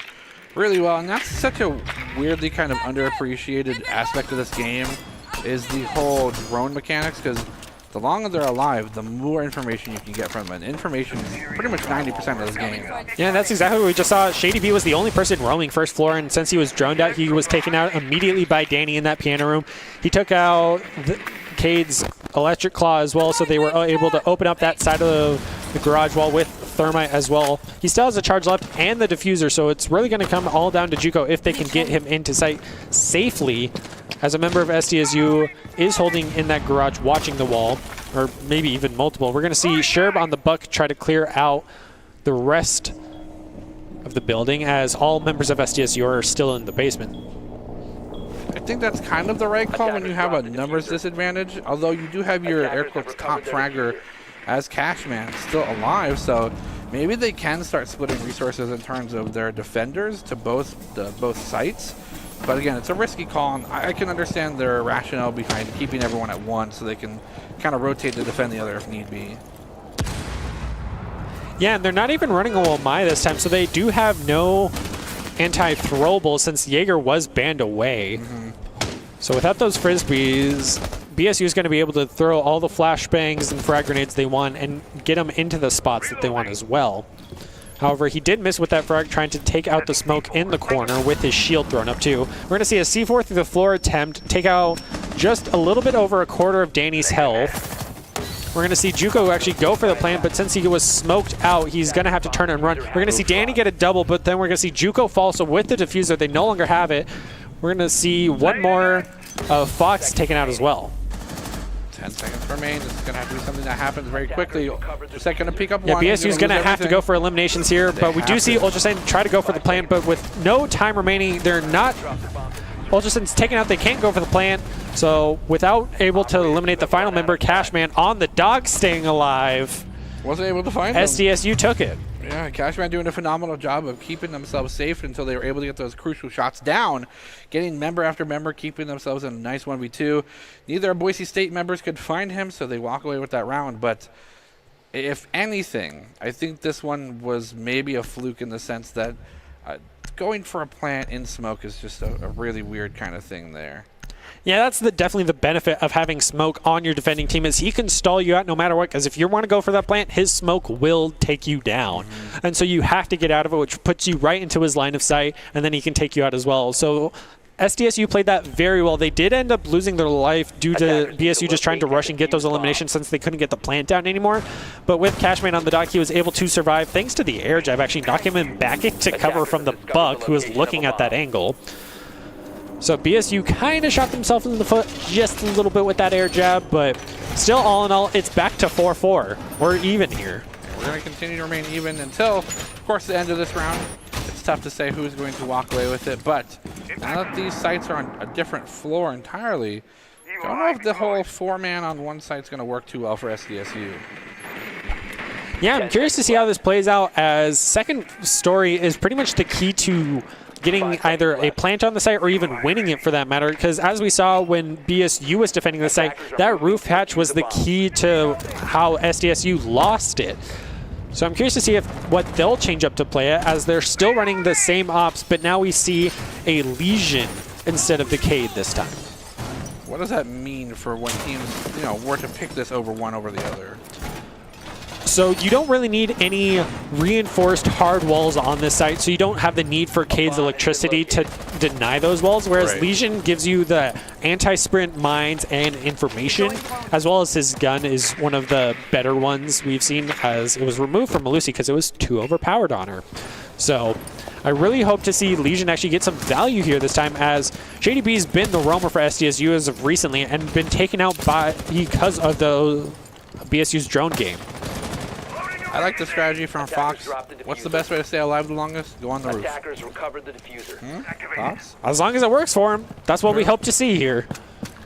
really well. And that's such a weirdly kind of underappreciated aspect of this game is the whole drone mechanics, because the longer they're alive, the more information you can get from them. And information is pretty much 90% of this game. Yeah, that's exactly what we just saw. Shady V was the only person roaming first floor, and since he was droned out, he was taken out immediately by Danny in that piano room. He took out Cade's electric claw as well, so they were able to open up that side of the garage wall with Thermite as well. He still has a charge left and the diffuser, so it's really going to come all down to Juco if they can get him into sight safely, as a member of SDSU is holding in that garage watching the wall, or maybe even multiple. We're going to see Sherb on the buck try to clear out the rest of the building, as all members of SDSU are still in the basement. I think that's kind of the right call when you have a numbers disadvantage, although you do have your air quotes top fragger as Cashman still alive, so maybe they can start splitting resources in terms of their defenders to both sites. But again, it's a risky call, and I can understand their rationale behind keeping everyone at one so they can kind of rotate to defend the other if need be. Yeah, and they're not even running a Womai this time, so they do have no anti-throwable since Jaeger was banned away. So without those Frisbees, BSU is going to be able to throw all the flashbangs and frag grenades they want and get them into the spots that they want as well. However, he did miss with that frag, trying to take out the smoke in the corner with his shield thrown up too. We're going to see a C4 through the floor attempt, take out just a little bit over a quarter of Danny's health. We're going to see Juco actually go for the plant, but since he was smoked out, he's going to have to turn and run. We're going to see Danny get a double, but then we're going to see Juco fall, so with the diffuser, they no longer have it. We're going to see one more Fox taken out as well. 10 seconds remain. This is going to have to be something that happens very quickly. Just going to pick up Yeah, one. BSU is going to have to go for eliminations here, but we do see Ultrasen try to go for the plant, but with no time remaining, they're not... Ultrasen's taken out, they can't go for the plant, so without able to eliminate the final member, Cashman on the dog staying alive. Wasn't able to find him. SDSU took it. Yeah, Cashman doing a phenomenal job of keeping themselves safe until they were able to get those crucial shots down, getting member after member, keeping themselves in a nice 1v2. Neither Boise State members could find him, so they walk away with that round. But if anything, I think this one was maybe a fluke in the sense that going for a plant in smoke is just a really weird kind of thing there. Yeah, that's definitely the benefit of having smoke on your defending team is he can stall you out no matter what, because if you want to go for that plant, his smoke will take you down. And so you have to get out of it, which puts you right into his line of sight, and then he can take you out as well. So SDSU played that very well. They did end up losing their life due to BSU just trying to rush and get those eliminations since they couldn't get the plant down anymore. But with Cashman on the dock, he was able to survive thanks to the air jab, actually knocking him back into cover from the Buck, who was looking at that angle. So BSU kind of shot themselves in the foot just a little bit with that air jab, but still, all in all, it's back to 4-4. We're even here. We're going to continue to remain even until, of course, the end of this round. It's tough to say who's going to walk away with it, but now that these sites are on a different floor entirely, I don't know if the whole 4-man on one site is going to work too well for SDSU. Yeah, I'm curious to see how this plays out, as second story is pretty much the key to getting either a plant on the site or even winning it for that matter, because as we saw when BSU was defending the site, that roof hatch was the key to how SDSU lost it. So I'm curious to see if what they'll change up to play it, as they're still running the same ops, but now we see a Legion instead of the Cade this time. What does that mean for when teams, were to pick this over one over the other? So you don't really need any reinforced hard walls on this site, so you don't have the need for Cade's electricity to deny those walls, whereas Right. Legion gives you the anti-sprint mines and information, as well as his gun is one of the better ones we've seen, as it was removed from Malusi because it was too overpowered on her. So I really hope to see Legion actually get some value here this time, as Shady B's been the roamer for SDSU as of recently and been taken out because of the BSU's drone game. I like the strategy from Fox. What's the best way to stay alive the longest? Go on the roof. Attackers recovered the diffuser. Fox? As long as it works for him, that's what we hope to see here.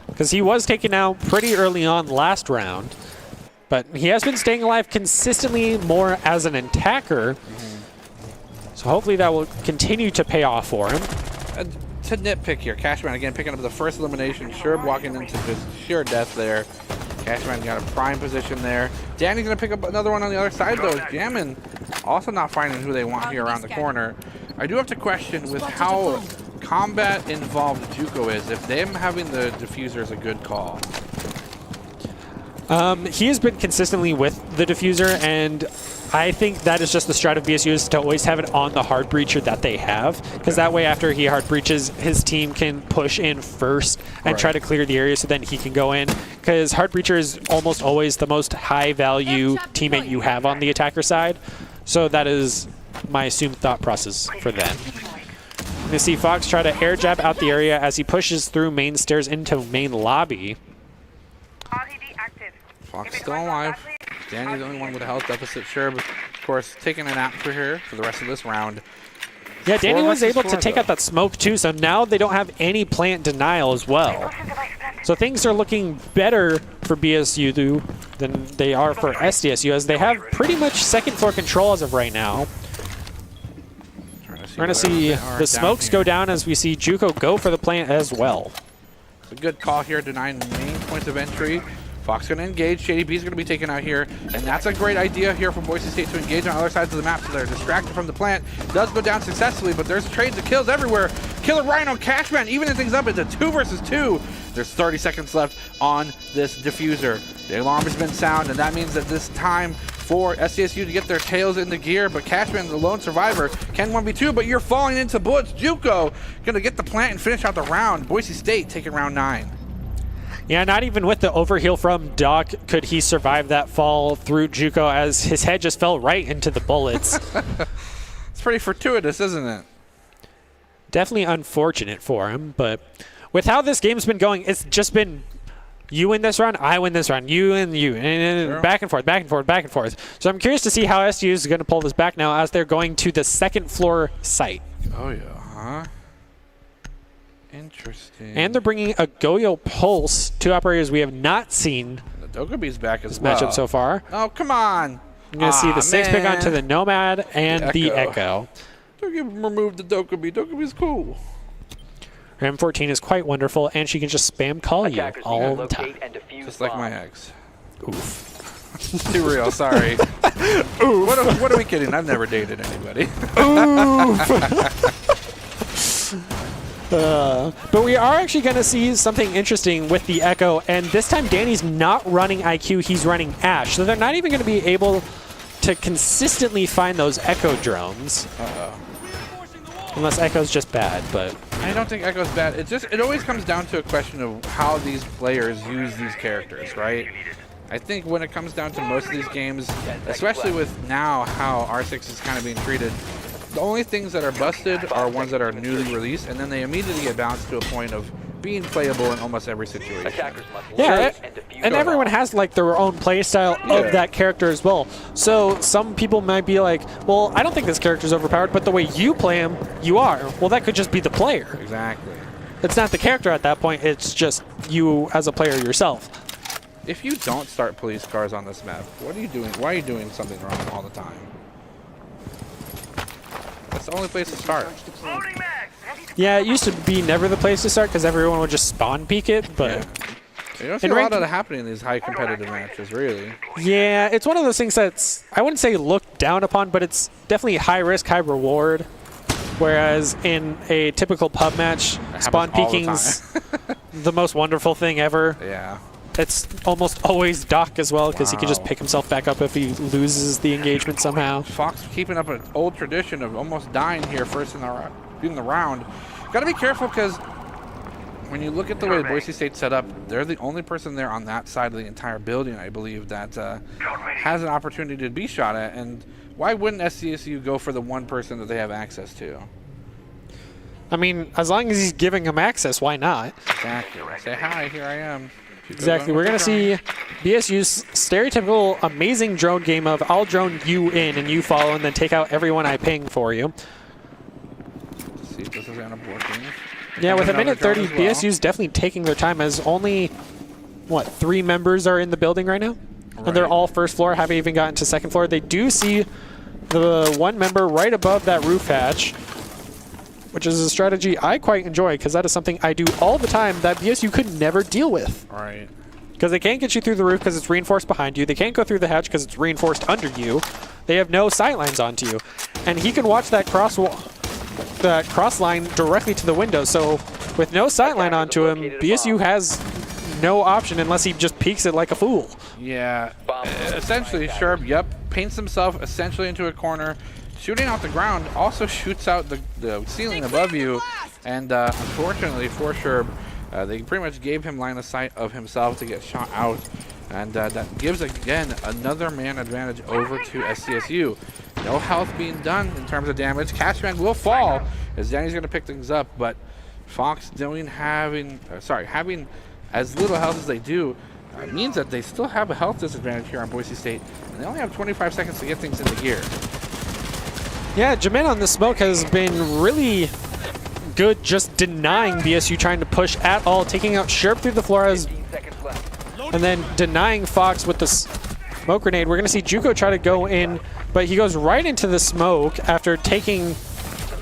Because he was taken out pretty early on last round. But he has been staying alive consistently more as an attacker. So hopefully that will continue to pay off for him. To nitpick here, Cashman again picking up the first elimination. Sherb walking into just sheer death there. Cashman got a prime position there. Danny's going to pick up another one on the other side, though. Jammin also not finding who they want here around the corner. I do have to question with how combat involved JUCO is, if them having the diffuser is a good call. He has been consistently with the diffuser, and I think that is just the strat of BSU, is to always have it on the hard breacher that they have, because that way after he hard breaches, his team can push in first and try to clear the area so then he can go in, because hard breacher is almost always the most high value teammate you have on the attacker side. So that is my assumed thought process for them. We're going to see Fox try to air jab out the area as he pushes through main stairs into main lobby. Fox still alive. Danny's the only one with a health deficit. Sherb, of course, taking a nap for here for the rest of this round. Yeah, Danny was able to 4 take out that smoke too, so now they don't have any plant denial as well. So things are looking better for BSU than they are for SDSU, as they have pretty much second floor control as of right now. We're going to see the smokes go down as we see JUCO go for the plant as well. It's a good call here, denying main points of entry. Fox going to engage. Shady B's going to be taken out here. And that's a great idea here from Boise State to engage on other sides of the map so they're distracted from the plant. Does go down successfully, but there's trades of kills everywhere. Killer Rhino, Cashman, evening things up. It's a 2 versus 2. There's 30 seconds left on this diffuser. The alarm has been sound, and that means that this time for SDSU to get their tails into gear, but Cashman, the lone survivor, can 1v2, but you're falling into bullets. JUCO going to get the plant and finish out the round. Boise State taking round 9. Yeah, not even with the overheal from Doc could he survive that fall through JUCO, as his head just fell right into the bullets. It's pretty fortuitous, isn't it? Definitely unfortunate for him, but with how this game's been going, it's just been you win this round, I win this round, you and you, and Sure. back and forth, back and forth, back and forth. So I'm curious to see how SDU is going to pull this back now as they're going to the second floor site. Oh, yeah, huh? Interesting. And they're bringing a Goyo Pulse, 2 operators we have not seen The Dokobe's back as this well. matchup so far. Oh, come on. I'm going to see the 6 pick man. onto the Nomad and the Echo. Don't remove the Dokkaebi. Dokkaebi's cool. M14 is quite wonderful, and she can just spam call you Attackers all need to the time. locate and defuse Just like my bombs. ex. Oof. Too real, sorry. What are we kidding? I've never dated anybody. But we are actually going to see something interesting with the Echo, and this time Danny's not running IQ, he's running Ash. So they're not even going to be able to consistently find those Echo drones. Unless Echo's just bad, but... I don't think Echo's bad. It always comes down to a question of how these players use these characters, right? I think when it comes down to most of these games, especially with now how R6 is kind of being treated, the only things that are busted are ones that are newly released, and then they immediately get bounced to a point of being playable in almost every situation. Yeah, and everyone has like their own play style of that character as well. So some people might be like, well, I don't think this character's overpowered, but the way you play him, you are. Well, that could just be the player. Exactly. It's not the character at that point, it's just you as a player yourself. If you don't start police cars on this map, what are you doing? Why are you doing something wrong all the time? That's the only place to start. Yeah, it used to be never the place to start because everyone would just spawn peek it, but... Yeah. You don't see a lot of that happening in these high competitive matches, really. Yeah, it's one of those things that's, I wouldn't say looked down upon, but it's definitely high risk, high reward. Whereas in a typical pub match, spawn peeking's the most wonderful thing ever. Yeah. It's almost always Doc as well, because he can just pick himself back up if he loses the engagement somehow. Fox keeping up an old tradition of almost dying here first in the round. Got to be careful, because when you look at the way Boise State's set up, they're the only person there on that side of the entire building, I believe, that has an opportunity to be shot at. And why wouldn't SDSU go for the one person that they have access to? I mean, as long as he's giving him access, why not? Exactly. Say hi, here I am. Exactly. We're going to see BSU's stereotypical amazing drone game of I'll drone you in and you follow and then take out everyone I ping for you. Let's see if this is end up working. Yeah, with a minute 30, BSU's definitely taking their time as only, what, 3 members are in the building right now? Right. And they're all first floor, haven't even gotten to second floor. They do see the one member right above that roof hatch, which is a strategy I quite enjoy because that is something I do all the time that BSU could never deal with. Right. Because they can't get you through the roof because it's reinforced behind you. They can't go through the hatch because it's reinforced under you. They have no sight lines onto you. And he can watch that cross line directly to the window. So with no sight line onto him, BSU has no option unless he just peeks it like a fool. Yeah. Essentially, Sherb, paints himself essentially into a corner. Shooting out the ground also shoots out the ceiling above you, and unfortunately for Sherb, they pretty much gave him line of sight of himself to get shot out, and that gives, again, another man advantage over to SCSU. No health being done in terms of damage. Cashman will fall as Danny's going to pick things up, but Fox having as little health as they do means that they still have a health disadvantage here on Boise State, and they only have 25 seconds to get things into gear. Yeah, Jamin on the smoke has been really good just denying BSU trying to push at all, taking out Sherp through the floor and then denying Fox with the smoke grenade. We're going to see Juco try to go in, but he goes right into the smoke after taking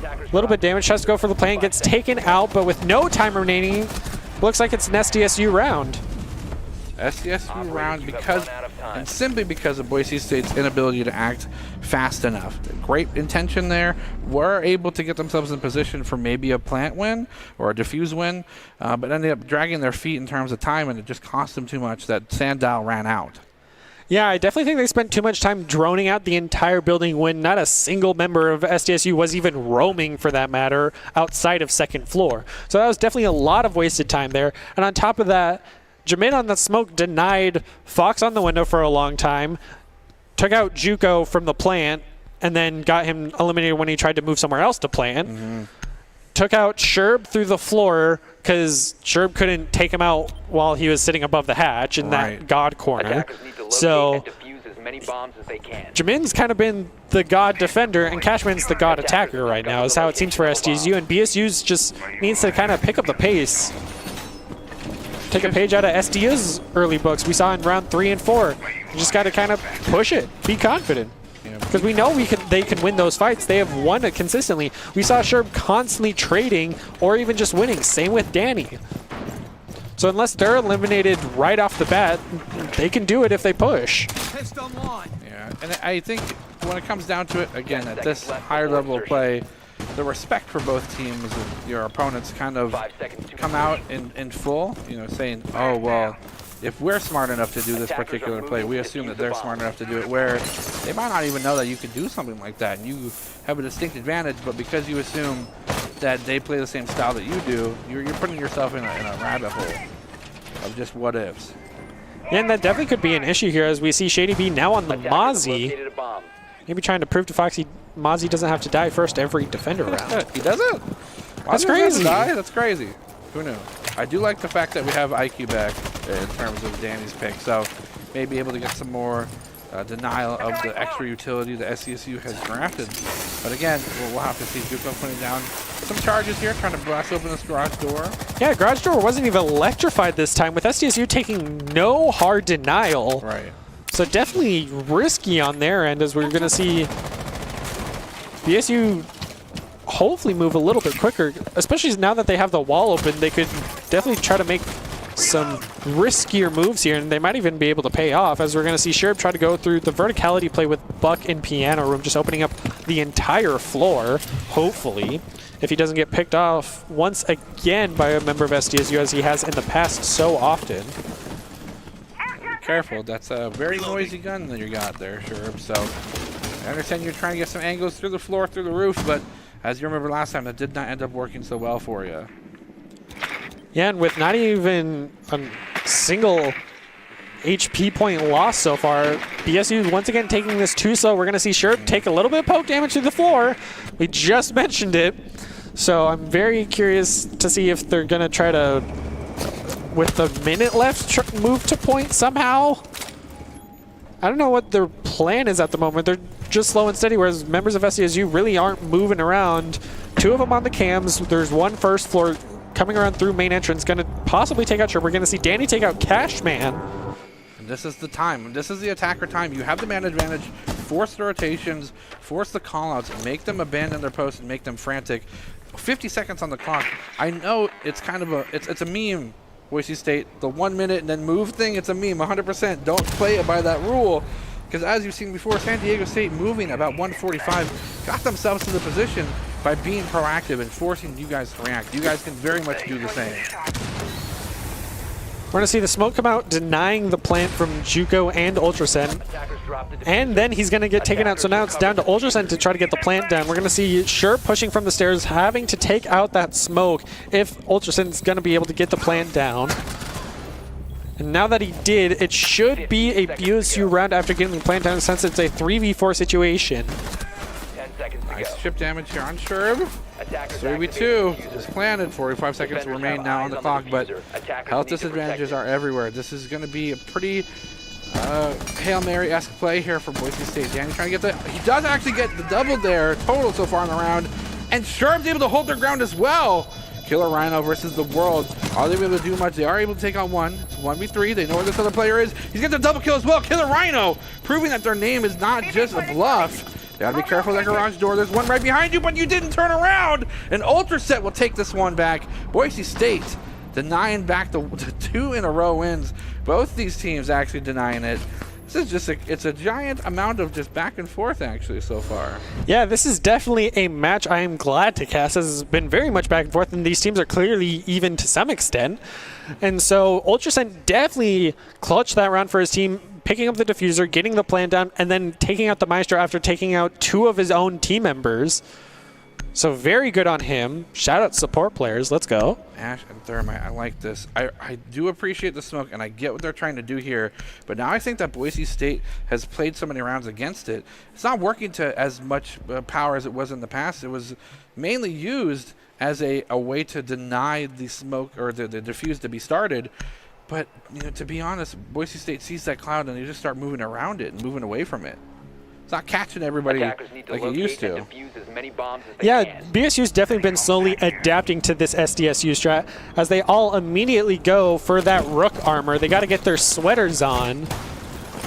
a little bit of damage. Tries to go for the plant, gets taken out, but with no time remaining, looks like it's an SDSU round. SDSU round and simply because of Boise State's inability to act fast enough. Great intention there. Were able to get themselves in position for maybe a plant win or a defuse win, but ended up dragging their feet in terms of time, and it just cost them too much that Sandal ran out. Yeah, I definitely think they spent too much time droning out the entire building when not a single member of SDSU was even roaming, for that matter, outside of second floor. So that was definitely a lot of wasted time there. And on top of that, Jamin on the smoke denied Fox on the window for a long time, took out Juco from the plant, and then got him eliminated when he tried to move somewhere else to plant. Took out Sherb through the floor because Sherb couldn't take him out while he was sitting above the hatch in that God corner. So Jamin's kind of been the God defender, and Cashman's the God attacker right now, is how it seems for SDSU, and BSU's just needs to kind of pick up the pace. Take a page out of SDU's early books we saw in round 3 and 4. You just got to kind of push it, be confident. Because we know they can win those fights. They have won it consistently. We saw Sherb constantly trading or even just winning. Same with Danny. So unless they're eliminated right off the bat, they can do it if they push. Yeah, and I think when it comes down to it, again, at this higher level of play, the respect for both teams and your opponents kind of 5 seconds to come out in full, you know, saying, oh, well, if we're smart enough to do this particular play, we assume that they're smart enough to do it, where they might not even know that you could do something like that, and you have a distinct advantage, but because you assume that they play the same style that you do, you're putting yourself in a rabbit hole of just what ifs. Yeah, and that definitely could be an issue here as we see Shady B now on the Attackers have Mozzie. located a bomb. Maybe trying to prove to Foxy Mozzie doesn't have to die first every defender round. He doesn't? That's Mozzie doesn't crazy. die? That's crazy. Who knew? I do like the fact that we have IQ back in terms of Danny's pick, so maybe able to get some more denial of the extra utility that SDSU has drafted. But again, we'll have to see Juco putting down some charges here, trying to blast open this garage door. Yeah, garage door wasn't even electrified this time, with SDSU taking no hard denial. Right. So definitely risky on their end, as we're going to see BSU hopefully move a little bit quicker, especially now that they have the wall open. They could definitely try to make some riskier moves here, and they might even be able to pay off, as we're going to see Sherb try to go through the verticality play with Buck in piano room, just opening up the entire floor, hopefully, if he doesn't get picked off once again by a member of SDSU, as he has in the past so often. Careful, that's a very noisy gun that you got there, Sherb. So I understand you're trying to get some angles through the floor, through the roof, but as you remember last time, that did not end up working so well for you. Yeah, and with not even a single HP point loss so far, BSU once again taking this too slow. We're going to see Sherb take a little bit of poke damage to the floor. We just mentioned it. So I'm very curious to see if they're going to try to, with the minute left, move to point somehow. I don't know what their plan is at the moment. They're just slow and steady, whereas members of SDSU really aren't moving around. Two of them on the cams. There's one first floor coming around through main entrance, going to possibly take out Sherb. We're going to see Danny take out Cashman. And this is the time. This is the attacker time. You have the man advantage. Force the rotations, force the callouts, make them abandon their post and make them frantic. 50 seconds on the clock. I know it's kind of it's a meme, Boise State, the 1 minute and then move thing. It's a meme, 100%. Don't play it by that rule, because as you've seen before, San Diego State moving about 145 got themselves to the position by being proactive and forcing you guys to react. You guys can very much do the same. We're going to see the smoke come out, denying the plant from Juco and Ultrasen. Attackers dropped the diffuser. And then he's going to get taken out. So now it's down to Ultrasen to try to get the plant down. We're going to see Sherb pushing from the stairs, having to take out that smoke if Ultrasen's going to be able to get the plant down. And now that he did, it should be a BSU round after getting the plant down, since it's a 3v4 situation. 10 seconds to Nice go. chip damage here on Sherb. Attackers 3v2 activated is diffuser. planted. 45 seconds Defenders remain have now eyes on the on clock, the but diffuser. Attackers health need to protect disadvantages it. are everywhere. This is going to be a pretty Hail Mary-esque play here for Boise State. Danny trying to get he does actually get the double there total so far in the round, and Sherb's able to hold their ground as well. Killer Rhino versus the World. Are they able to do much? They are able to take on one. It's 1v3. They know where this other player is. He's got the double kill as well. Killer Rhino, proving that their name is not just a bluff. You gotta be careful of that garage door. There's one right behind you, but you didn't turn around. And Ultraset will take this one back. Boise State denying back the 2 in a row wins. Both these teams actually denying it. This is just it's a giant amount of just back and forth actually so far. Yeah, this is definitely a match I am glad to cast, as it's been very much back and forth, and these teams are clearly even to some extent. And so Ultrasen definitely clutched that round for his team, picking up the diffuser, getting the plant down, and then taking out the Maestro after taking out 2 of his own team members. So very good on him. Shout out support players. Let's go. Ash and Thermite, I like this. I do appreciate the smoke, and I get what they're trying to do here. But now I think that Boise State has played so many rounds against it. It's not working to as much power as it was in the past. It was mainly used as a way to deny the smoke or the diffuse to be started. But you know, to be honest, Boise State sees that cloud and they just start moving around it and moving away from it. It's not catching everybody Attackers need to like it locate used and to. defuse as many bombs as they Yeah, can. BSU's definitely been slowly adapting to this SDSU strat, as they all immediately go for that Rook armor. They got to get their sweaters on.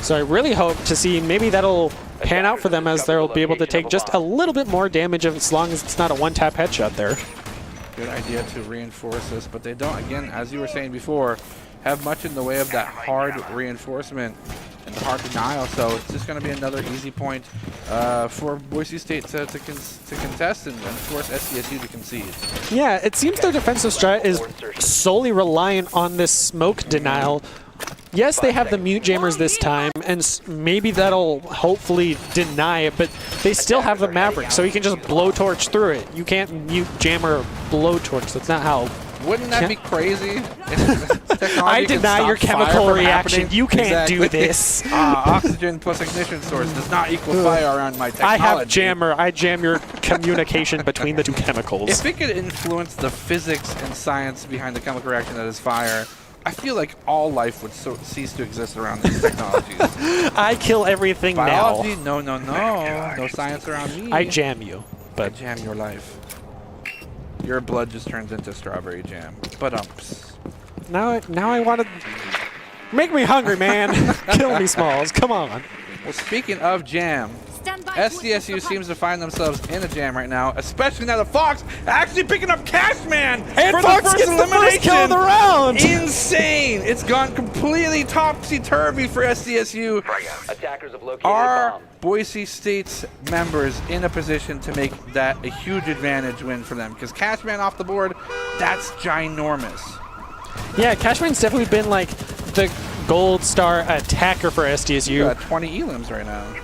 So I really hope to see maybe that'll pan out for them, as they'll be able to take just a little bit more damage as long as it's not a one-tap headshot there. Good idea to reinforce this, but they don't. Again, as you were saying before, have much in the way of that hard reinforcement and the hard denial. So it's just going to be another easy point for Boise State to contest and force SDSU to concede. Yeah, it seems their defensive strat is solely reliant on this smoke denial. Yes, they have the mute jammers this time, and maybe that'll hopefully deny it, but they still have the Maverick, so you can just blowtorch through it. You can't mute jammer blowtorch. That's not how. Wouldn't that be crazy? I deny your chemical reaction. You can't do this. Oxygen plus ignition source does not equal fire around my technology. I have jammer. I jam your communication between the two chemicals. If it could influence the physics and science behind the chemical reaction that is fire, I feel like all life would cease to exist around these technologies. I kill everything Biology? now. No. No science around me. I jam you. I But jam your life. Your blood just turns into strawberry jam. But now I want to make me hungry, man. Kill me, Smalls. Come on. Well, speaking of jam, SDSU seems to find themselves in a jam right now, especially now that Fox actually picking up Cashman And for Fox the first gets the elimination. first kill of the round. Insane! It's gone completely topsy-turvy for SDSU. Attackers have located Are a bomb. Boise State's members in a position to make that a huge advantage win for them? Because Cashman off the board, that's ginormous. Yeah, Cashman's definitely been like the gold star attacker for You SDSU. got 20 elims right now.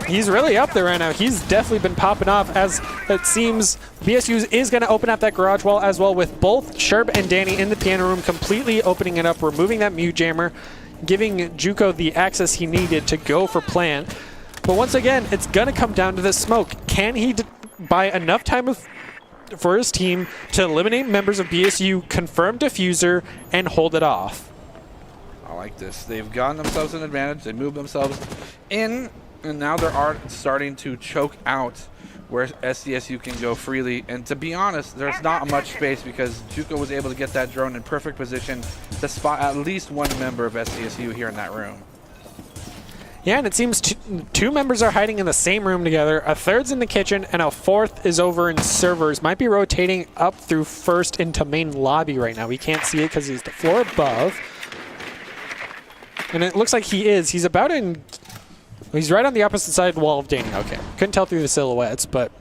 He's really up there right now. He's definitely been popping off, as it seems BSU is going to open up that garage wall as well, with both Sherb and Danny in the piano room, completely opening it up, removing that mute jammer, giving Juco the access he needed to go for plan. But once again, it's going to come down to the smoke. Can he buy enough time for his team to eliminate members of BSU, confirm diffuser, and hold it off? I like this. They've gotten themselves an advantage. They moved themselves in, and now they're starting to choke out where SDSU can go freely. And to be honest, there's not much space because Juco was able to get that drone in perfect position to spot at least one member of SDSU here in that room. Yeah, and it seems two members are hiding in the same room together. A third's in the kitchen, and a fourth is over in servers. Might be rotating up through first into main lobby right now. We can't see it because he's the floor above. And it looks like he is. He's about in... He's right on the opposite side wall of Danny. Okay, couldn't tell through the silhouettes, but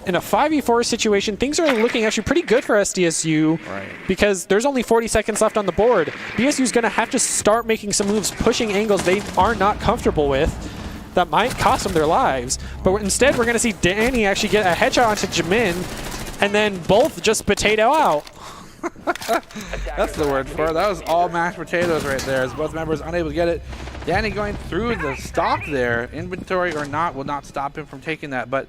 in a 5v4 situation, things are looking actually pretty good for SDSU, Right. because there's only 40 seconds left on the board. BSU's going to have to start making some moves, pushing angles they are not comfortable with. That might cost them their lives. But instead, we're going to see Danny actually get a headshot onto Jamin, and then both just potato out. That's the word for it. That was all mashed potatoes right there, as both members unable to get it. Danny going through the stock there. Inventory or not will not stop him from taking that, but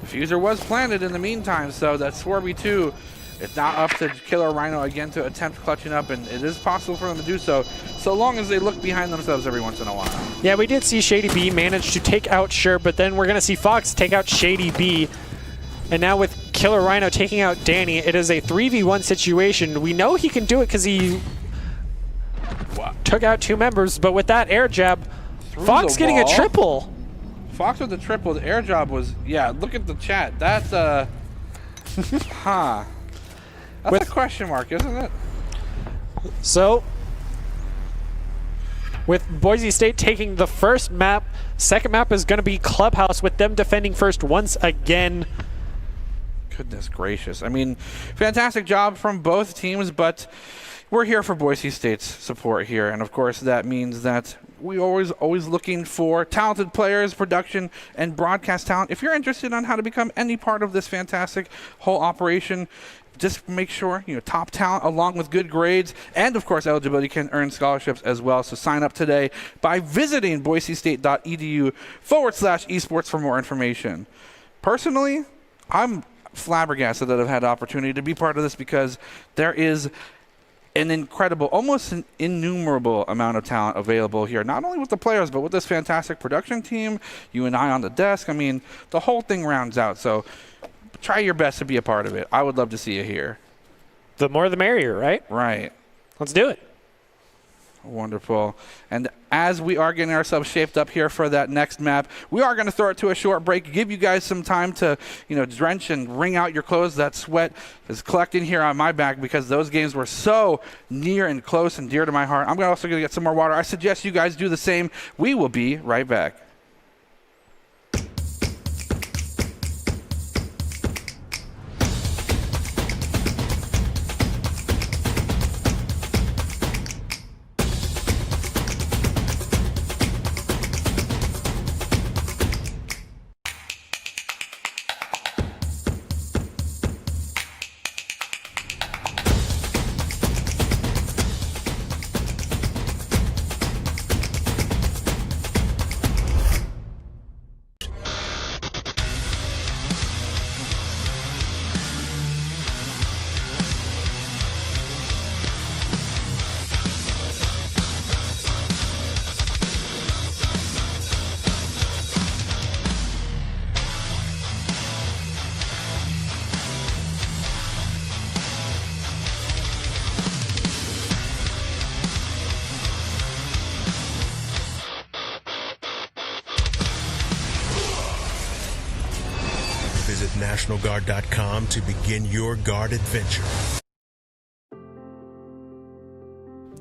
diffuser was planted in the meantime, so that Swarby 2, it's not up to Killer Rhino again to attempt clutching up, and it is possible for them to do so long as they look behind themselves every once in a while. Yeah, we did see Shady B manage to take out Sure, but then we're going to see Fox take out Shady B. And now with Killer Rhino taking out Danny, it is a 3v1 situation. We know he can do it because he took out two members, but with that air jab, Fox getting a triple. Fox with the triple. The air job was, yeah, look at the chat. That's, huh. That's a question mark, isn't it? So, with Boise State taking the first map, second map is going to be Clubhouse, with them defending first once again. Goodness gracious. I mean, fantastic job from both teams, but we're here for Boise State's support here. And of course, that means that we always looking for talented players, production, and broadcast talent. If you're interested on how to become any part of this fantastic whole operation, just make sure, top talent along with good grades, and of course eligibility can earn scholarships as well. So sign up today by visiting boisestate.edu/esports for more information. Personally, I'm flabbergasted that I've had the opportunity to be part of this, because there is an incredible, almost an innumerable amount of talent available here, not only with the players, but with this fantastic production team, you and I on the desk. I mean, the whole thing rounds out. So try your best to be a part of it. I would love to see you here. The more the merrier, right? Right. Let's do it. Wonderful. And as we are getting ourselves shaped up here for that next map, we are going to throw it to a short break, give you guys some time to, drench and wring out your clothes. That sweat is collecting here on my back because those games were so near and close and dear to my heart. I'm also going to get some more water. I suggest you guys do the same. We will be right back. Visit NationalGuard.com to begin your Guard adventure.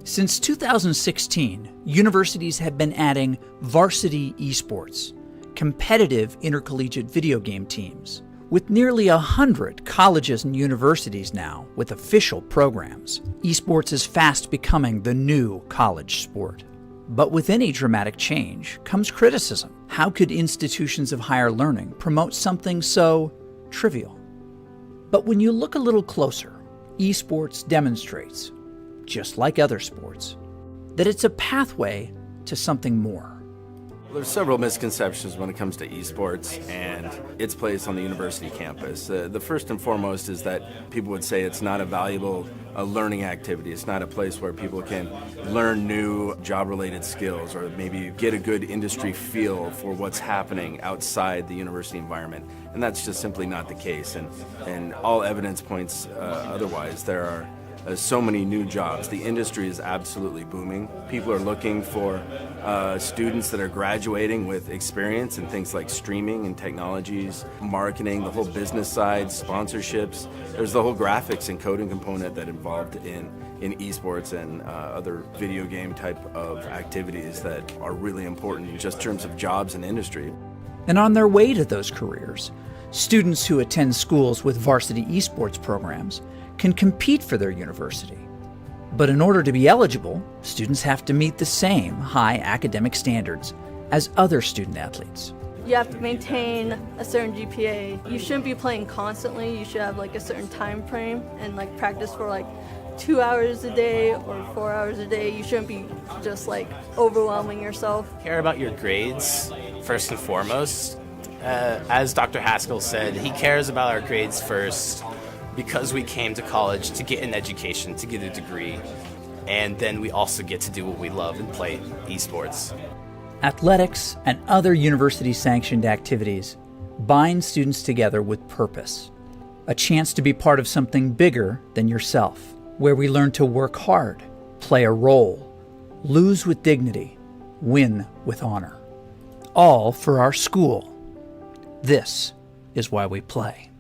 Since 2016, universities have been adding varsity esports, competitive intercollegiate video game teams, with nearly 100 colleges and universities now with official programs. Esports is fast becoming the new college sport. But with any dramatic change comes criticism. How could institutions of higher learning promote something so trivial? But when you look a little closer, esports demonstrates, just like other sports, that it's a pathway to something more. There's several misconceptions when it comes to esports and its place on the university campus. The first and foremost is that people would say it's not a valuable learning activity. It's not a place where people can learn new job-related skills or maybe get a good industry feel for what's happening outside the university environment. And that's just simply not the case. And all evidence points otherwise. There are so many new jobs. The industry is absolutely booming. People are looking for students that are graduating with experience in things like streaming and technologies, marketing, the whole business side, sponsorships. There's the whole graphics and coding component that involved in esports and other video game type of activities that are really important in just terms of jobs and industry. And on their way to those careers, students who attend schools with varsity esports programs can compete for their university. But in order to be eligible, students have to meet the same high academic standards as other student athletes. You have to maintain a certain GPA. You shouldn't be playing constantly. You should have like a certain time frame and like practice for like 2 hours a day or 4 hours a day. You shouldn't be just like overwhelming yourself. Care about your grades first and foremost. As Dr. Haskell said, he cares about our grades first because we came to college to get an education, to get a degree, and then we also get to do what we love and play esports. Athletics and other university-sanctioned activities bind students together with purpose, a chance to be part of something bigger than yourself, where we learn to work hard, play a role, lose with dignity, win with honor, all for our school. This is why we play.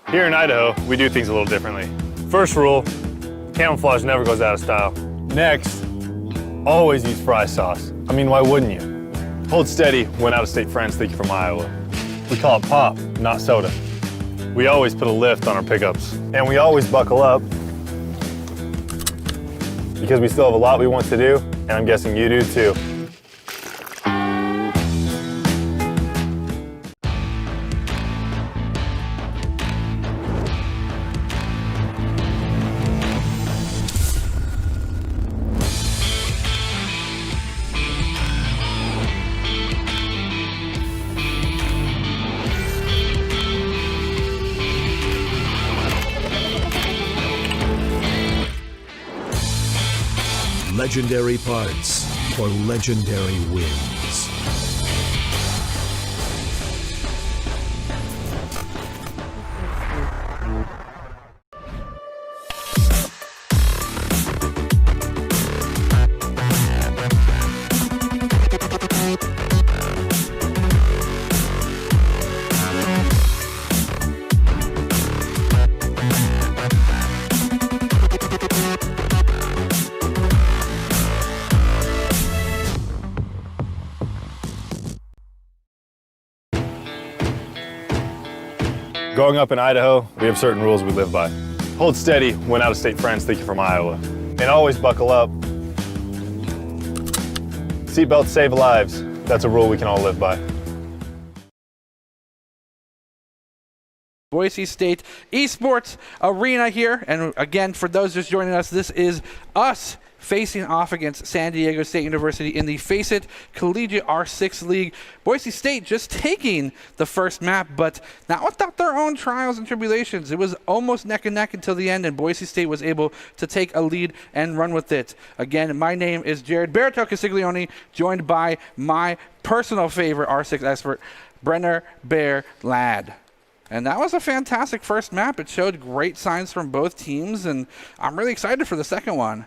Here in Idaho, we do things a little differently. First rule, camouflage never goes out of style. Next, always use fry sauce. I mean, why wouldn't you? Hold steady when out-of-state friends think you're from Iowa. We call it pop, not soda. We always put a lift on our pickups. And we always buckle up because we still have a lot we want to do, and I'm guessing you do too. Legendary parts for legendary wins. Growing up in Idaho, we have certain rules we live by. Hold steady when out-of-state friends think you're from Iowa. And always buckle up. Seatbelts save lives. That's a rule we can all live by. Boise State Esports Arena here. And again, for those just joining us, this is us facing off against San Diego State University in the Faceit Collegiate R6 League. Boise State just taking the first map, but not without their own trials and tribulations. It was almost neck and neck until the end, and Boise State was able to take a lead and run with it. Again, my name is Jared Berto Casiglione, joined by my personal favorite R6 expert, Brenner Bear Ladd. And that was a fantastic first map. It showed great signs from both teams, and I'm really excited for the second one.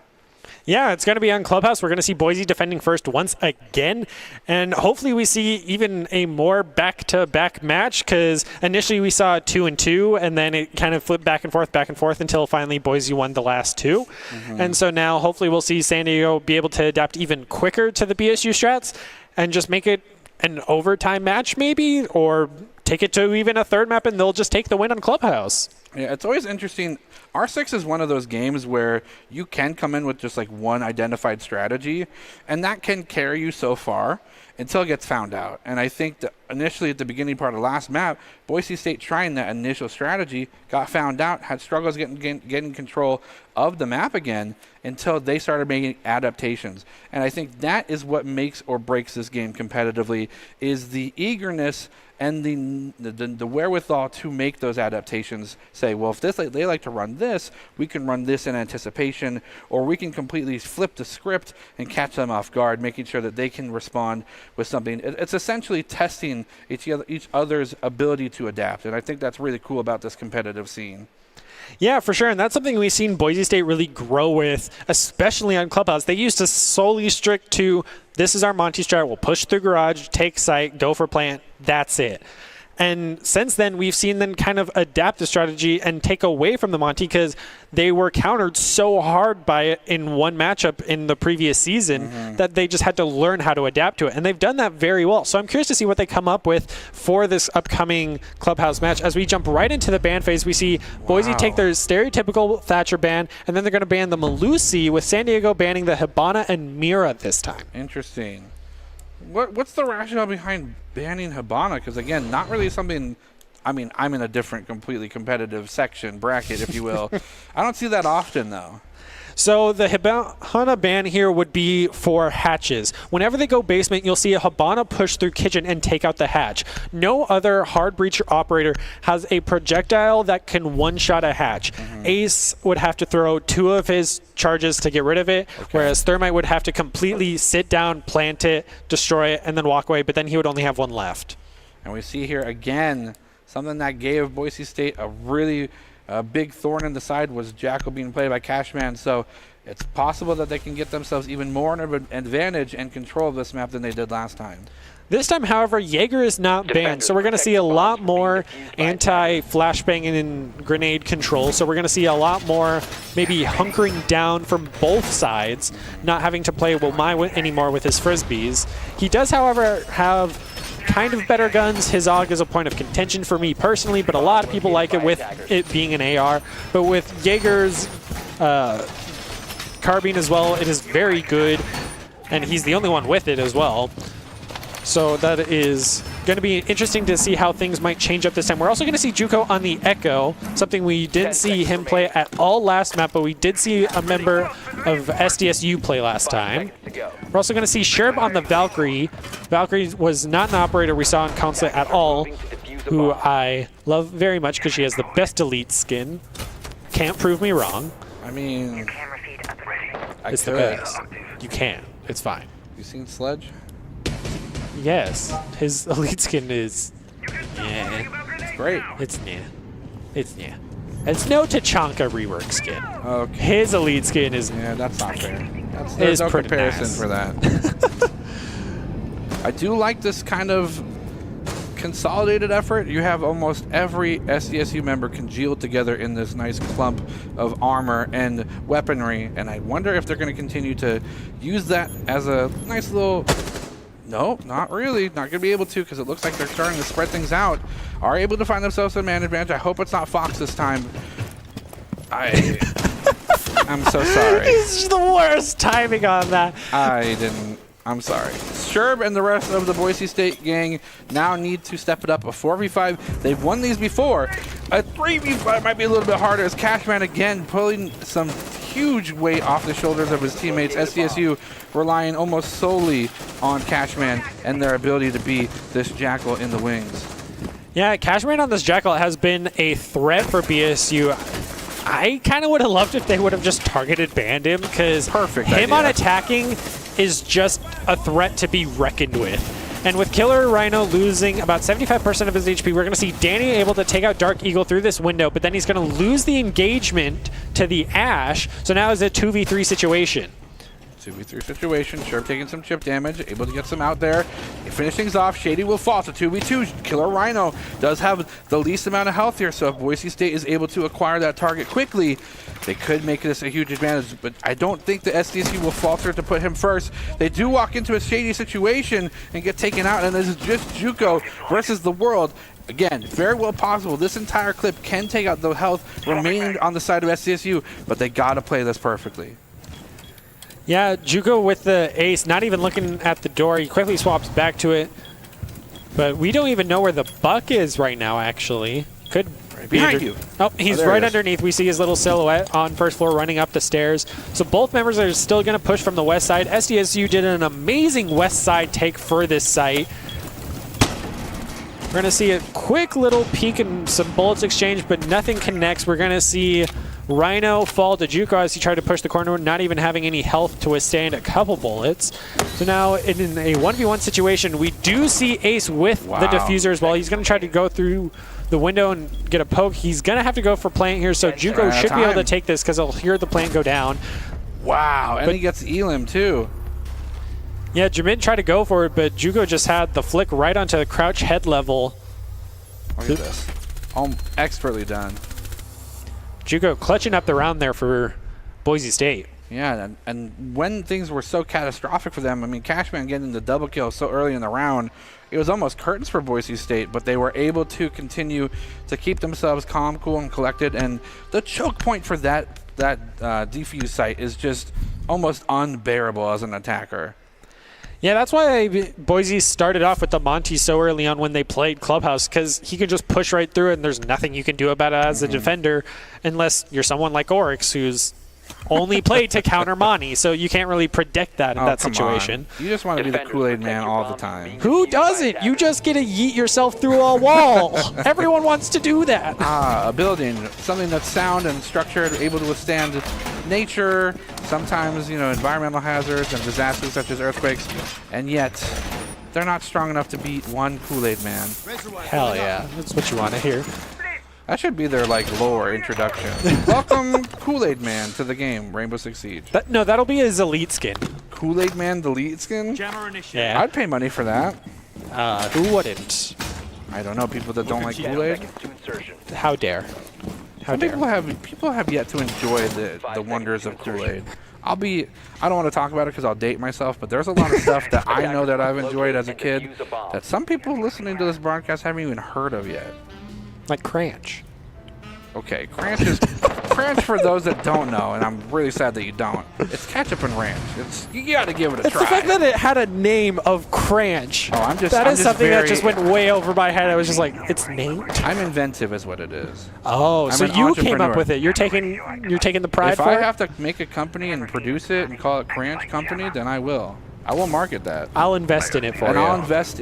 Yeah, it's going to be on Clubhouse. We're going to see Boise defending first once again. And hopefully we see even a more back-to-back match, because initially we saw 2-2, and then it kind of flipped back and forth until finally Boise won the last two. And so now hopefully we'll see San Diego be able to adapt even quicker to the BSU strats and just make it an overtime match maybe, or take it to even a third map and they'll just take the win on Clubhouse. Yeah, it's always interesting. R6 is one of those games where you can come in with just like one identified strategy, and that can carry you so far until it gets found out. And I think that initially at the beginning part of the last map, Boise State trying that initial strategy got found out, had struggles getting control of the map again until they started making adaptations. And I think that is what makes or breaks this game competitively, is the eagerness and the wherewithal to make those adaptations. Say, well, if they like to run this, we can run this in anticipation, or we can completely flip the script and catch them off guard, making sure that they can respond with something. It's essentially testing each other's ability to adapt, and I think that's really cool about this competitive scene. Yeah, for sure, and that's something we've seen Boise State really grow with, especially on Clubhouse. They used to solely strict to, this is our Monty strat, we'll push through garage, take site, go for plant, that's it. And since then, we've seen them kind of adapt the strategy and take away from the Monty, because they were countered so hard by it in one matchup in the previous season that they just had to learn how to adapt to it. And they've done that very well. So I'm curious to see what they come up with for this upcoming Clubhouse match. As we jump right into the ban phase, we see Boise take their stereotypical Thatcher ban, and then they're going to ban the Malusi, with San Diego banning the Hibana and Mira this time. Interesting. What's the rationale behind banning Hibana? Because, again, not really something... I mean, I'm in a different, completely competitive section, bracket, if you will. I don't see that often, though. So the Hibana ban here would be for hatches. Whenever they go basement, you'll see a Hibana push through kitchen and take out the hatch. No other hard breacher operator has a projectile that can one-shot a hatch. Ace would have to throw 2 of his charges to get rid of it, whereas Thermite would have to completely sit down, plant it, destroy it, and then walk away, but then he would only have 1 left. And we see here, again, something that gave Boise State a really big thorn in the side was Jackal being played by Cashman. So it's possible that they can get themselves even more of an advantage and control of this map than they did last time. This time, however, Jaeger is not banned, so we're going to see a lot more anti-flashbang and grenade control. So we're going to see a lot more maybe hunkering down from both sides, not having to play anymore with his Frisbees. He does, however, have kind of better guns. His AUG is a point of contention for me personally, but a lot of people like it with it being an AR. But with Jaeger's carbine as well, it is very good, and he's the only one with it as well. So that is going to be interesting to see how things might change up this time. We're also going to see Juco on the Echo, something we didn't see him play at all last map, but we did see a member of SDSU play last time. We're also going to see Sherb on the Valkyrie. Valkyrie was not an operator we saw in Consulate at all, who I love very much because she has the best elite skin. Can't prove me wrong. I mean, it's the best. You can. It's fine. You seen Sledge? Yes, his elite skin is It's great. It's It's It's no Tachanka rework skin. Okay. His elite skin is that's not fair. There's no comparison for that. I do like this kind of consolidated effort. You have almost every SDSU member congealed together in this nice clump of armor and weaponry, and I wonder if they're going to continue to use that as a nice little Nope, not really. Not going to be able to because it looks like they're starting to spread things out. Are able to find themselves a man advantage. I hope it's not Fox this time. I'm so sorry. It's the worst timing on that. I'm sorry. Sherb and the rest of the Boise State gang now need to step it up. A 4v5. They've won these before. A 3v5 might be a little bit harder as Cashman again pulling some huge weight off the shoulders of his teammates. SDSU relying almost solely on Cashman and their ability to be this Jackal in the wings. Yeah, Cashman on this Jackal has been a threat for BSU. I kind of would have loved if they would have just targeted banned him, because him on attacking is just a threat to be reckoned with. And with Killer Rhino losing about 75% of his HP, we're going to see Danny able to take out Dark Eagle through this window, but then he's going to lose the engagement to the Ash, so now it's a 2v3 situation. 2v3 situation. Sherb taking some chip damage, able to get some out there. They finish things off. Shady will fall to 2v2. Killer Rhino does have the least amount of health here, so if Boise State is able to acquire that target quickly, they could make this a huge advantage, but I don't think the SDSU will falter to put him first. They do walk into a Shady situation and get taken out, and this is just Juco versus the world. Again, very well possible. This entire clip can take out the health remaining on the side of SDSU, but they got to play this perfectly. Yeah, Juco with the ace, not even looking at the door. He quickly swaps back to it. But we don't even know where the Buck is right now, actually. Could be behind you. Oh, he's right underneath. We see his little silhouette on first floor running up the stairs. So both members are still going to push from the west side. SDSU did an amazing west side take for this site. We're going to see a quick little peek and some bullets exchange, but nothing connects. We're going to see Rhino fall to Juco as he tried to push the corner, not even having any health to withstand a couple bullets. So now in a 1v1 situation, we do see Ace with the diffuser as well. He's going to try to go through the window and get a poke. He's going to have to go for plant here, so Juco should be able to take this because he'll hear the plant go down. Wow, and he gets Elim too. Yeah, Jamin tried to go for it, but Juco just had the flick right onto the crouch head level. Look at this. Expertly done. Juco clutching up the round there for Boise State. Yeah, and when things were so catastrophic for them, I mean, Cashman getting the double kill so early in the round, it was almost curtains for Boise State, but they were able to continue to keep themselves calm, cool, and collected. And the choke point for that defuse site is just almost unbearable as an attacker. Yeah, that's why Boise started off with the Monty so early on when they played Clubhouse, because he could just push right through it and there's nothing you can do about it as a defender unless you're someone like Oryx who's only played to counter Monty, so you can't really predict that in that situation. You just want to be the Kool-Aid man all the time. Who doesn't? You just get to yeet yourself through a wall. Everyone wants to do that. A building, something that's sound and structured, able to withstand nature, sometimes, environmental hazards and disasters such as earthquakes, and yet they're not strong enough to beat one Kool-Aid man. Hell yeah, that's what you want to hear. That should be their lore introduction. Welcome Kool-Aid Man to the game, Rainbow Six Siege. No, that'll be his elite skin. Kool-Aid Man, the elite skin? Yeah. I'd pay money for that. Who wouldn't? I don't know, people that don't like Kool-Aid. How dare? How dare? People have yet to enjoy the wonders of Kool-Aid. I don't want to talk about it because I'll date myself, but there's a lot of stuff that I know that I've enjoyed as a kid that some people listening to this broadcast haven't even heard of yet. Like Cranch. Okay, Cranch is Cranch for those that don't know, and I'm really sad that you don't. It's ketchup and ranch. You got to give it a try. The fact that it had a name of Cranch. Oh, that is something that just went way over my head. I was just like, it's named. I'm inventive, is what it is. Oh, so you came up with it. You're taking the pride for it. If I have to make a company and produce it and call it Cranch Company, then I will. I will market that. I'll invest in it for you.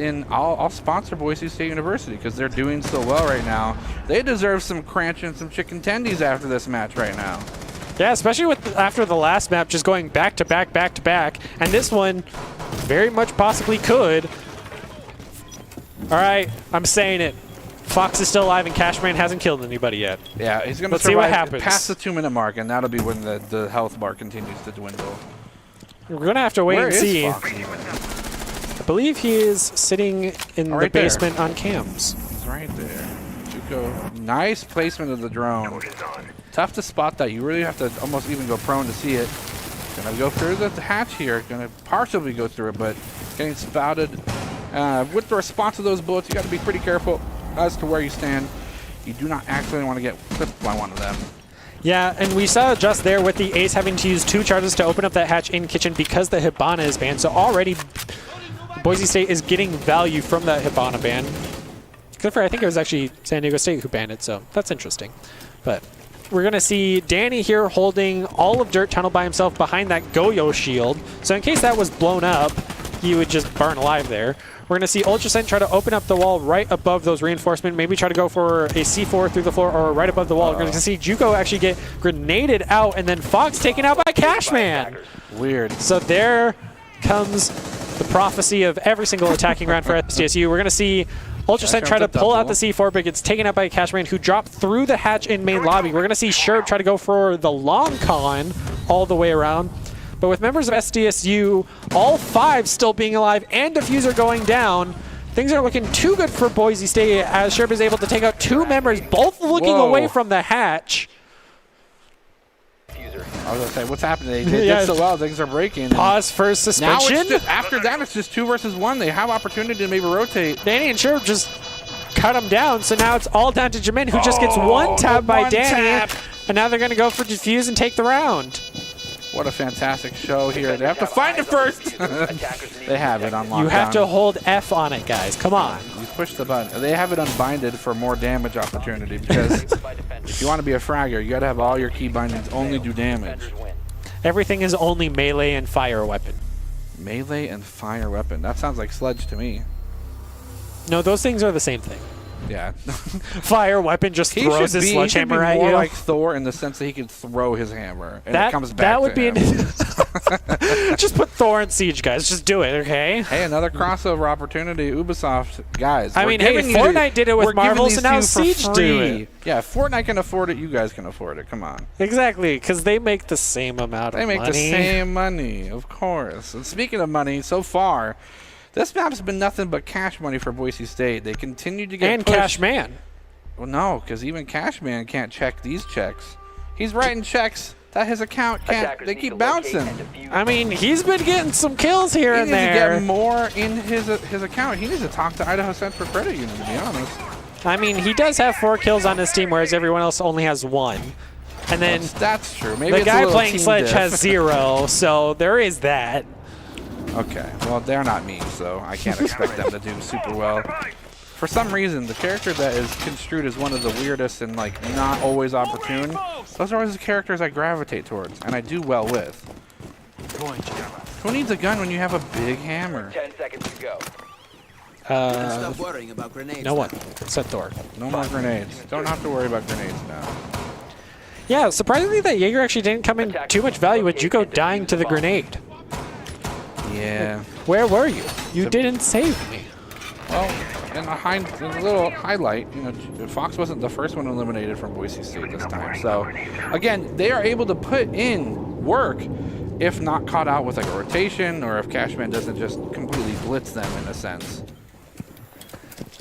And I'll sponsor Boise State University because they're doing so well right now. They deserve some Cranch and some chicken tendies after this match right now. Yeah, especially after the last map just going back to back, back to back. And this one very much possibly could. All right, I'm saying it. Fox is still alive and Cashman hasn't killed anybody yet. Yeah, he's going to see what happens past the 2-minute mark, and that'll be when the health bar continues to dwindle. We're going to have to wait and see. I believe he is sitting in the basement on cams. He's right there. Juco, nice placement of the drone. Tough to spot that. You really have to almost even go prone to see it. Gonna go through the hatch here. Gonna partially go through it, but getting spouted. With the response to those bullets, you got to be pretty careful as to where you stand. You do not actually want to get clipped by one of them. Yeah, and we saw just there with the Ace having to use 2 charges to open up that hatch in kitchen because the Hibana is banned. So already Boise State is getting value from that Hibana ban. Except for I think it was actually San Diego State who banned it, so that's interesting. But we're going to see Danny here holding all of Dirt Tunnel by himself behind that Goyo shield. So in case that was blown up, he would just burn alive there. We're going to see Ultrascent try to open up the wall right above those reinforcements. Maybe try to go for a C4 through the floor or right above the wall. We're going to see Juco actually get grenaded out and then Fox taken out by Cashman. Weird. So there comes the prophecy of every single attacking round for SDSU. We're going to see Ultrascent try to pull out the C4, but gets taken out by Cashman, who dropped through the hatch in main lobby. We're going to see Sherb try to go for the long con all the way around. But with members of SDSU, all 5 still being alive and Diffuser going down, things are looking too good for Boise State as Sherb is able to take out 2 members, both looking away from the hatch. I was going to say, what's happening? They did so well, things are breaking. Pause for suspension. Now it's just, after that, it's just 2 versus 1. They have opportunity to maybe rotate. Danny and Sherb just cut him down, so now it's all down to Jamin, who just gets 1 tap by Danny. And now they're going to go for Diffuse and take the round. What a fantastic show here. They have to find it first. They have it on lockdown. You have to hold F on it, guys. Come on. You push the button. They have it unbinded for more damage opportunity because if you want to be a fragger, you got to have all your key bindings only do damage. Everything is only melee and fire weapon. Melee and fire weapon. That sounds like Sledge to me. No, those things are the same thing. Yeah. Fire weapon just throws his sledgehammer at you. More like Thor in the sense that he can throw his hammer and it comes back. That would to be just put Thor in Siege, guys. Just do it, okay? Hey, another crossover opportunity, Ubisoft guys. I mean, hey, Fortnite did it with Marvel, so now Siege do it. Yeah, if Fortnite can afford it, you guys can afford it. Come on. Exactly, because they make the same amount of money. They make the same money, of course. And speaking of money, so far, this map's been nothing but cash money for Boise State. They continue to get pushed. Cashman. Well, no, because even Cashman can't check these checks. He's writing checks that his account can't. They keep bouncing. I mean, he's been getting some kills here and there. He needs to get more in his account. He needs to talk to Idaho Central Credit Union, to be honest. I mean, he does have 4 kills on his team, whereas everyone else only has 1. And then that's true. Maybe the guy playing Sledge has 0, so there is that. Okay, well, they're not me, so I can't expect them to do super well. For some reason, the character that is construed as one of the weirdest and, like, not always opportune, those are always the characters I gravitate towards, and I do well with. Who needs a gun when you have a big hammer? 10 seconds to go. Stop worrying about grenades. No one. Except Thor. No more grenades. Don't have to worry about grenades now. Yeah, surprisingly that Jaeger actually didn't come in too much value with Juco dying to the grenade. Yeah. Where were you? You didn't save me. Well, in a little highlight, you know, Fox wasn't the first one eliminated from Boise State this time. So, again, they are able to put in work if not caught out with like a rotation or if Cashman doesn't just completely blitz them in a sense.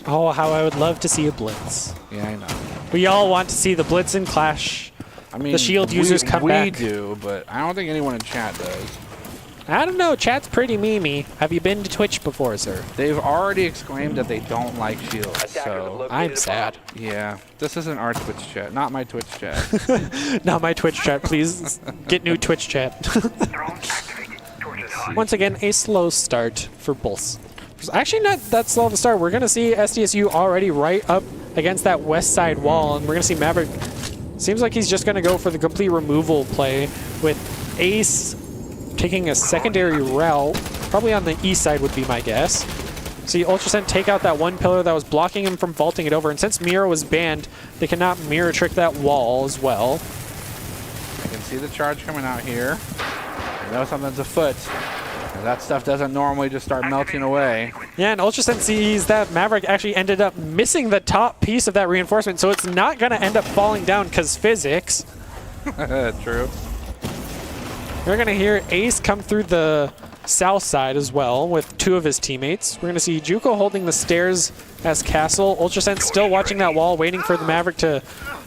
Oh, how I would love to see a blitz. Yeah, I know. We all want to see the blitz and clash. I mean, the shield users come back. We do, but I don't think anyone in chat does. I don't know. Chat's pretty memey. Have you been to Twitch before, sir? They've already exclaimed that they don't like shields, so I'm sad. Yeah, this isn't our Twitch chat, not my Twitch chat. Not my Twitch chat, please. Get new Twitch chat. Once again, a slow start for Bulls. Actually, not that slow of a start. We're going to see SDSU already right up against that west side wall, and we're going to see Maverick. Seems like he's just going to go for the complete removal play with Ace taking a secondary route, probably on the east side would be my guess. See Ultrascent take out that one pillar that was blocking him from vaulting it over, and since Mirror was banned, they cannot mirror trick that wall as well. I can see the charge coming out here. I know something's afoot. That stuff doesn't normally just start melting away. Yeah, and Ultrascent sees that Maverick actually ended up missing the top piece of that reinforcement, so it's not going to end up falling down because physics. True. We're going to hear Ace come through the south side as well with 2 of his teammates. We're going to see Juco holding the stairs as Castle. Ultrascent still watching that wall, waiting for the Maverick to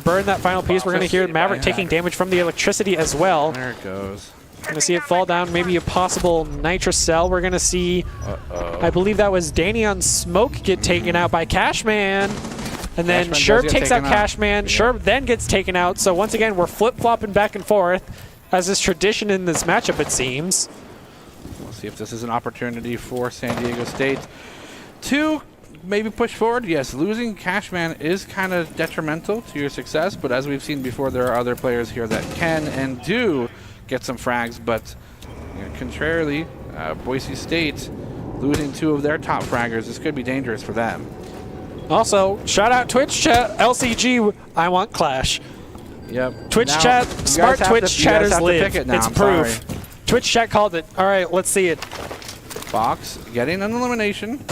burn that final piece. We're going to hear Maverick taking damage from the electricity as well. There it goes. Going to see it fall down, maybe a possible nitrous cell. We're going to see, I believe that was Danny on smoke get taken out by Cashman. And then Cashman Sherb takes out Cashman. Sherb then gets taken out. So once again, we're flip-flopping back and forth, as is tradition in this matchup, it seems. We'll see if this is an opportunity for San Diego State to maybe push forward. Yes, losing Cashman is kind of detrimental to your success, but as we've seen before, there are other players here that can and do get some frags, but contrarily, Boise State losing 2 of their top fraggers, this could be dangerous for them. Also, shout out Twitch chat, LCG, I want Clash. Yep. Twitch now, chat, smart Twitch chatters live. It's proof. Sorry. Twitch chat called it. All right, let's see it. Fox getting an elimination.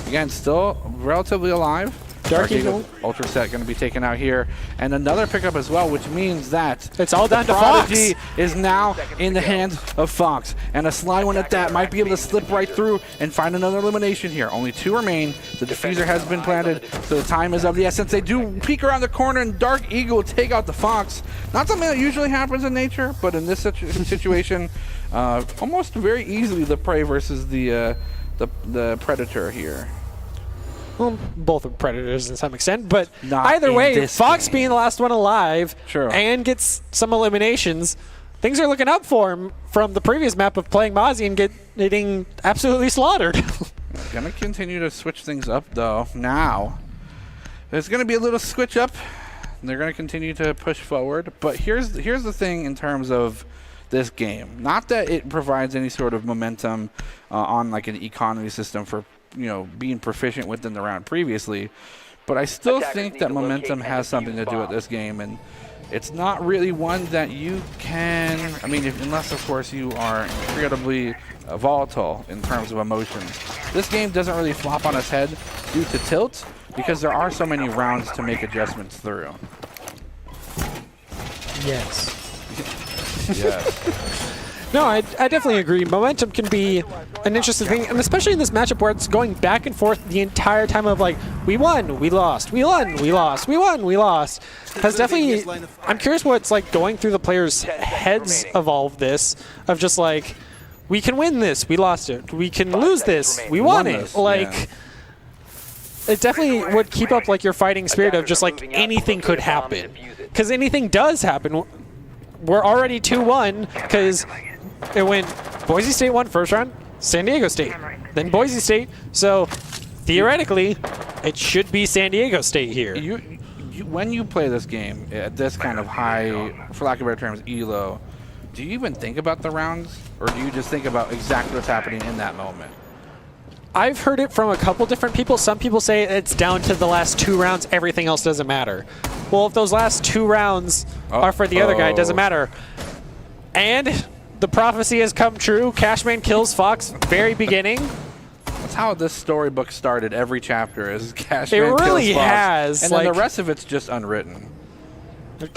Again, still relatively alive. Dark Eagle. Ultra Set going to be taken out here. And another pickup as well, which means that it's all down to Prodigy Fox. is now in the hands of Fox. And a sly one at that might be able to slip right through and find another elimination here. Only 2 remain. The diffuser has been planted, so the time is of the essence. They do peek around the corner, and Dark Eagle will take out the Fox. Not something that usually happens in nature, but in this situation, almost very easily the prey versus the predator here. Well, both are predators in some extent, but Not either way, Fox game. being the last one alive Sure. and gets some eliminations, things are looking up for him from the previous map of playing Mozzie and getting absolutely slaughtered. Going to continue to switch things up, though. Now, there's going to be a little switch up. And they're going to continue to push forward. But here's the thing in terms of this game. Not that it provides any sort of momentum on like an economy system for being proficient within the round previously, but I still think that momentum has something to do with this game, and it's not really one that you can, unless of course you are incredibly volatile in terms of emotions. This game doesn't really flop on its head due to tilt, because there are so many rounds to make adjustments through. Yes. Yes. No, I definitely agree. Momentum can be an interesting thing, and especially in this matchup where it's going back and forth the entire time of like, we won, we lost, we won, we lost, we won, we lost. Has definitely, I'm curious what's like going through the players' heads of all of this, of just like, we can win this, we lost it, we can lose this, we won it. Like, it definitely would keep up like your fighting spirit of just like anything could happen, because anything does happen. We're already 2-1 because it went Boise State won first round, San Diego State, then Boise State. So theoretically, it should be San Diego State here. When you play this game at this kind of high, for lack of better terms, elo, do you even think about the rounds, or do you just think about exactly what's happening in that moment? I've heard it from a couple different people. Some people say it's down to the last 2 rounds, everything else doesn't matter. Well, if those last 2 rounds are for the other guy, it doesn't matter. And the prophecy has come true. Cashman kills Fox very beginning. That's how this storybook started. Every chapter is Cashman kills Fox. It really Fox, has. And then the rest of it's just unwritten.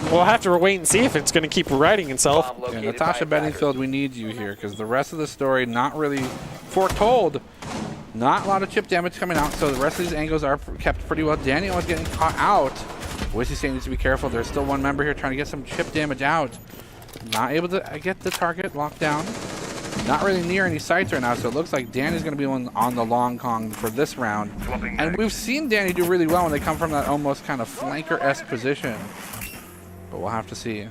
We'll have to wait and see if it's going to keep writing itself. Yeah, Natasha Bedingfield, we need you here, because the rest of the story not really foretold. Not a lot of chip damage coming out, so the rest of these angles are kept pretty well. Daniel is getting caught out. Boise State needs to be careful. There's still one member here trying to get some chip damage out. Not able to get the target locked down. Not really near any sights right now, so it looks like Danny's going to be on the long Kong for this round. And we've seen Danny do really well when they come from that almost kind of flanker-esque position. But we'll have to see.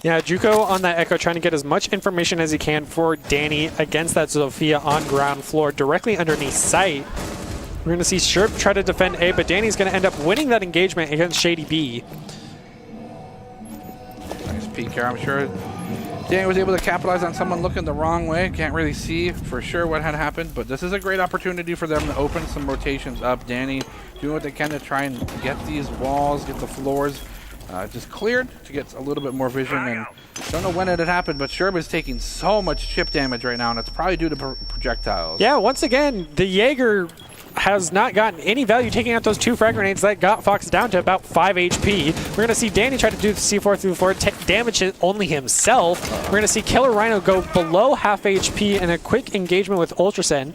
Yeah, Juco on that Echo trying to get as much information as he can for Danny against that Sophia on ground floor directly underneath sight. We're going to see Sherp try to defend A, but Danny's going to end up winning that engagement against Shady B. Nice peek here. I'm sure Danny was able to capitalize on someone looking the wrong way. Can't really see for sure what had happened, but this is a great opportunity for them to open some rotations up. Danny doing what they can to try and get these walls, get the floors just cleared to get a little bit more vision. And don't know when it had happened, but Sherb is taking so much chip damage right now, and it's probably due to projectiles. Yeah, once again, the Jaeger has not gotten any value taking out those 2 frag grenades that got Fox down to about 5 HP. We're going to see Danny try to do the C4 through 4, damage only himself. We're going to see Killer Rhino go below half HP in a quick engagement with Ultrasen.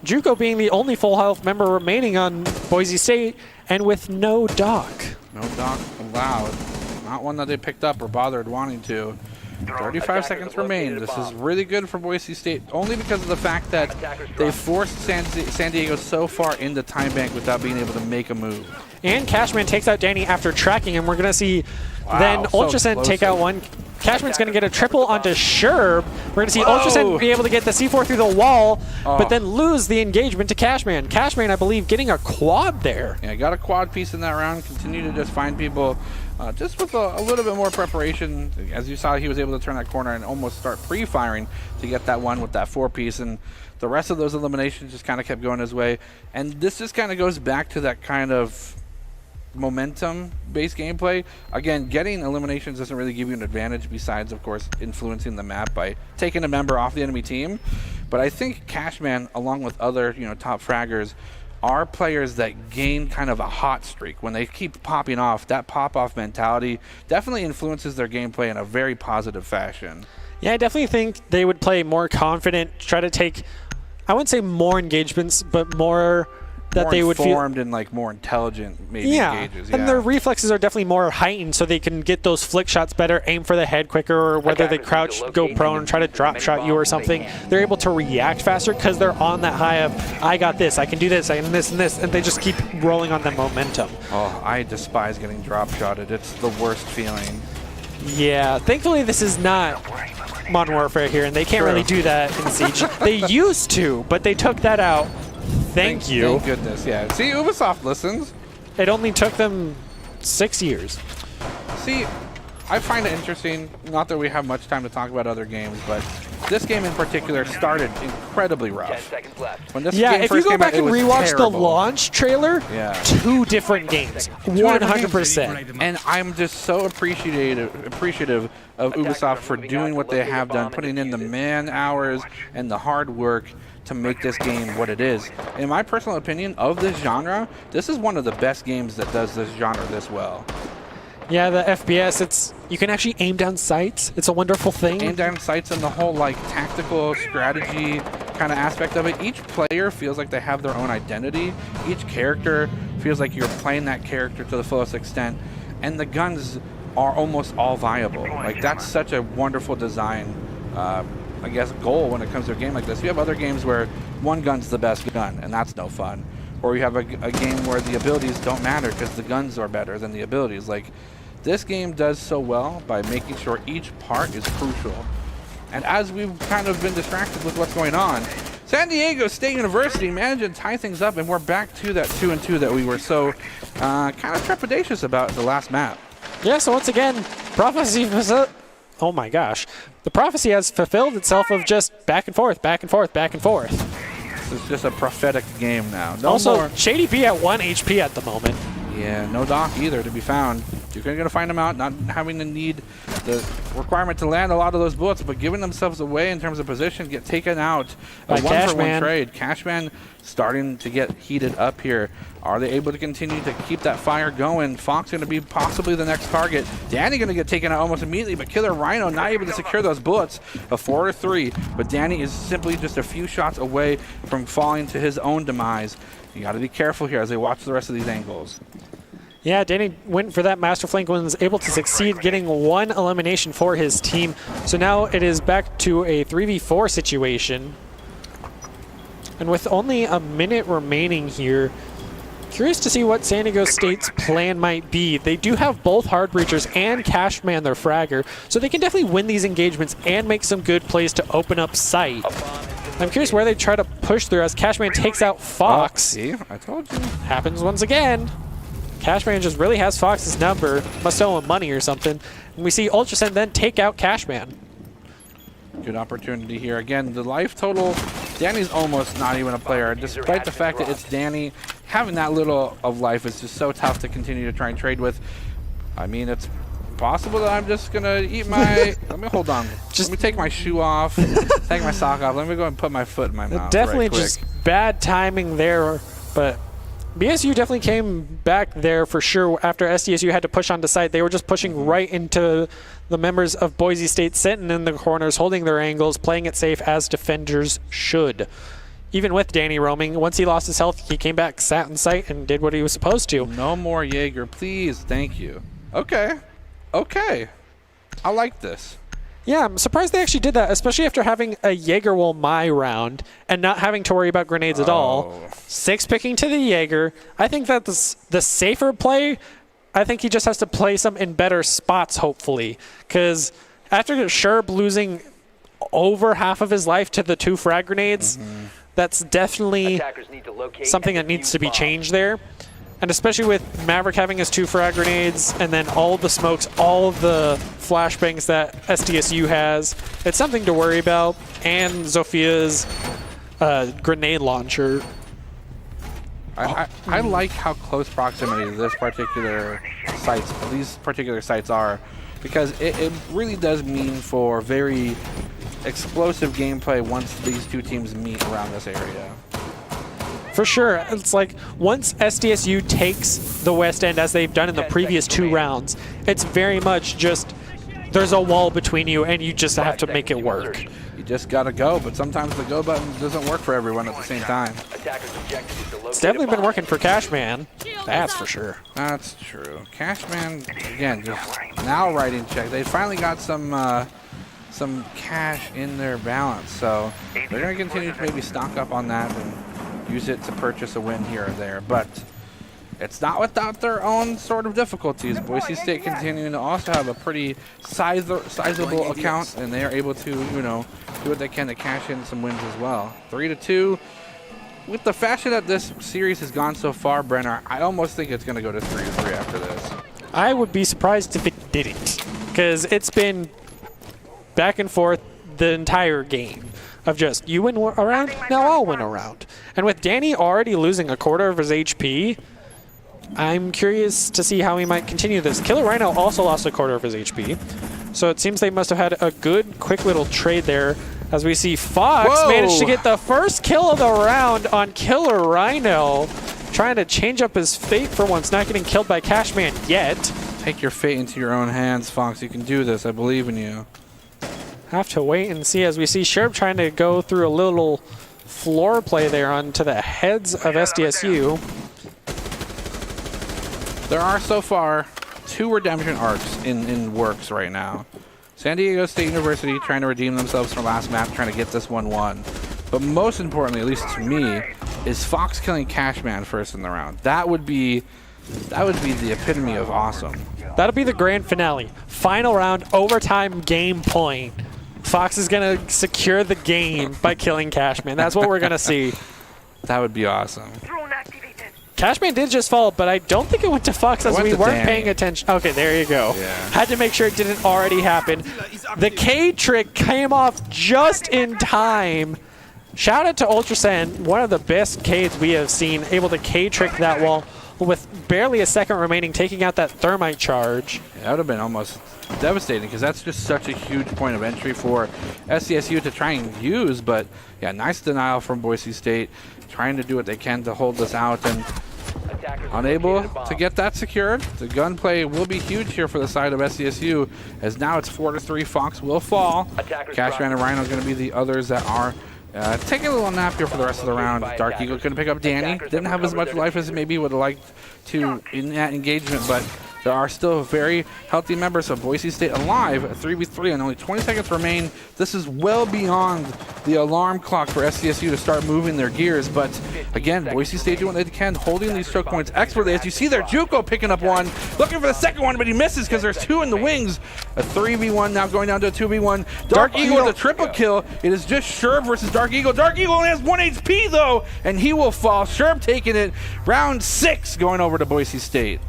Juco being the only full health member remaining on Boise State, and with no dock. No dock allowed. Not one that they picked up or bothered wanting to. 35 seconds remain. This is really good for Boise State, only because of the fact that they forced San Diego so far into time bank without being able to make a move. And Cashman takes out Danny after tracking him. We're going to see then Ultrascent take out one. Cashman's going to get a triple onto Sherb. We're going to see Ultrascent be able to get the C4 through the wall, but then lose the engagement to Cashman. Cashman, I believe, getting a quad there. Yeah, got a quad piece in that round. Continue to just find people just with a little bit more preparation. As you saw, he was able to turn that corner and almost start pre-firing to get that one with that 4-piece. And the rest of those eliminations just kind of kept going his way. And this just kind of goes back to that kind of momentum-based gameplay. Again, getting eliminations doesn't really give you an advantage besides, of course, influencing the map by taking a member off the enemy team. But I think Cashman, along with other top fraggers, are players that gain kind of a hot streak. When they keep popping off, that pop-off mentality definitely influences their gameplay in a very positive fashion. Yeah, I definitely think they would play more confident, try to take, I wouldn't say more engagements, but more that they would feel informed and like more intelligent maybe engages. And their reflexes are definitely more heightened, so they can get those flick shots better, aim for the head quicker, or whether they crouch, go prone, and try to drop shot you or something. They're able to react faster because they're on that high of, I got this, I can do this, I can this and this, and they just keep rolling on the momentum. Oh, I despise getting drop shotted. It's the worst feeling. Yeah, thankfully this is not Modern Warfare here, and they can't really do that in Siege. They used to, but they took that out. Thank you. Thank goodness, yeah. See, Ubisoft listens. It only took them 6 years. See, I find it interesting, not that we have much time to talk about other games, but this game in particular started incredibly rough. 10 seconds left. When this Yeah, game if you first go came back out, and it was rewatch terrible. the launch trailer, Yeah. 2 different games, 100%. And I'm just so appreciative of Ubisoft for doing what they have done, putting in the man hours and the hard work to make this game what it is. In my personal opinion of this genre, this is one of the best games that does this genre this well. Yeah, the FPS, you can actually aim down sights. It's a wonderful thing. Aim down sights and the whole like tactical strategy kind of aspect of it. Each player feels like they have their own identity. Each character feels like you're playing that character to the fullest extent. And the guns are almost all viable. Like, that's such a wonderful design, I guess, goal when it comes to a game like this. You have other games where one gun's the best gun, and that's no fun. Or you have a game where the abilities don't matter because the guns are better than the abilities. Like, this game does so well by making sure each part is crucial. And as we've kind of been distracted with what's going on, San Diego State University managed to tie things up, and we're back to that 2-2 that we were so kind of trepidatious about the last map. Yeah, so once again, prophecy was oh my gosh. The prophecy has fulfilled itself of just back and forth, back and forth, back and forth. This is just a prophetic game now. No also, more. Shady P at 1 HP at the moment. Yeah, no Doc either to be found. You're going to find them out, not having to need the requirement to land a lot of those bullets, but giving themselves away in terms of position, get taken out. A one-for-one trade. Cashman starting to get heated up here. Are they able to continue to keep that fire going? Fox going to be possibly the next target. Danny going to get taken out almost immediately, but Killer Rhino not able to secure those bullets. A 4-3, but Danny is simply just a few shots away from falling to his own demise. You got to be careful here as they watch the rest of these angles. Yeah, Danny went for that master flank and was able to succeed, getting 1 elimination for his team. So now it is back to a 3v4 situation. And with only a minute remaining here, curious to see what San Diego State's plan might be. They do have both Hard Breachers and Cashman, their fragger, so they can definitely win these engagements and make some good plays to open up sight. I'm curious where they try to push through as Cashman takes out Fox. See, I told you. Happens once again. Cashman just really has Fox's number. Must owe him money or something. And we see Ultrasend then take out Cashman. Good opportunity here. Again, the life total, Danny's almost not even a player. Despite the fact that it's Danny, having that little of life is just so tough to continue to try and trade with. I mean, it's possible that I'm just going to eat my... Let me hold on. Let me take my shoe off, take my sock off. Let me go and put my foot in my mouth. Definitely right quick. just bad timing there, but BSU definitely came back there for sure after SDSU had to push onto site. They were just pushing right into the members of Boise State sitting in the corners, holding their angles, playing it safe as defenders should. Even with Danny roaming, once he lost his health, he came back, sat in sight, and did what he was supposed to. No more Jaeger, please. Thank you. Okay. Okay. I like this. Yeah, I'm surprised they actually did that, especially after having a Jaeger will my round and not having to worry about grenades at all. 6 picking to the Jaeger. I think that's the safer play. I think he just has to play some in better spots, hopefully. Because after Sherb losing over half of his life to the 2 frag grenades, that's definitely something that needs to be changed there. And especially with Maverick having his 2 frag grenades and then all of the smokes, all of the flashbangs that SDSU has, it's something to worry about. And Zofia's grenade launcher. I like how close proximity to these particular sites are, because it really does mean for very explosive gameplay once these 2 teams meet around this area. For sure. It's like once SDSU takes the West End, as they've done in the previous 2 rounds, it's very much just there's a wall between you and you just have to make it work. You just got to go, but sometimes the go button doesn't work for everyone at the same time. It's definitely been working for Cashman. That's for sure. That's true. Cashman, again, just now writing check. They finally got some cash in their balance, so they're going to continue to maybe stock up on that and use it to purchase a win here or there. But it's not without their own sort of difficulties. Boise State continuing to also have a pretty sizable account, and they are able to, do what they can to cash in some wins as well. 3-2. With the fashion that this series has gone so far, Brenner, I almost think it's going to go to 3-3 after this. I would be surprised if it didn't, because it's been back and forth the entire game of just you win a round, now I'll win a round. And with Danny already losing a quarter of his HP, I'm curious to see how he might continue this. Killer Rhino also lost a quarter of his HP, so it seems they must have had a good, quick little trade there. As we see Fox manage to get the first kill of the round on Killer Rhino, trying to change up his fate for once, not getting killed by Cashman yet. Take your fate into your own hands, Fox. You can do this. I believe in you. Have to wait and see, as we see Sherb trying to go through a little floor play there onto the heads of SDSU. There are so far 2 redemption arcs in works right now. San Diego State University trying to redeem themselves from last map, trying to get this 1-1. But most importantly, at least to me, is Fox killing Cashman first in the round. That would be the epitome of awesome. That'll be the grand finale. Final round, overtime, game point. Fox is going to secure the game by killing Cashman. That's what we're going to see. That would be awesome. Cashman did just fall, but I don't think it went to Fox as we weren't paying attention. Okay, there you go. Yeah. Had to make sure it didn't already happen. The K trick came off just in time. Shout out to Ultrasan, one of the best K's we have seen, able to K trick that wall with barely a second remaining, taking out that thermite charge. Yeah, that would have been almost devastating, because that's just such a huge point of entry for SDSU to try and use. But yeah, nice denial from Boise State, trying to do what they can to hold this out, and unable to get that secured. The gunplay will be huge here for the side of SDSU, as now it's 4-3. Fox will fall. Cashman and Rhino are going to be the others that are taking a little nap here for the rest of the round. Dark Eagle couldn't pick up Danny. Didn't have as much life as maybe would have liked to in that engagement, but there are still very healthy members of Boise State alive at 3v3 and only 20 seconds remain. This is well beyond the alarm clock for SDSU to start moving their gears, but again, Boise State doing what they can, holding these choke points expertly. As you see there, Juco picking up one, looking for the second one, but he misses because there's 2 in the wings. A 3v1 now going down to a 2v1. Dark Eagle with a triple kill. It is just Sherb versus Dark Eagle. Dark Eagle only has 1 HP though, and he will fall. Sherb taking it. Round 6 going over to Boise State.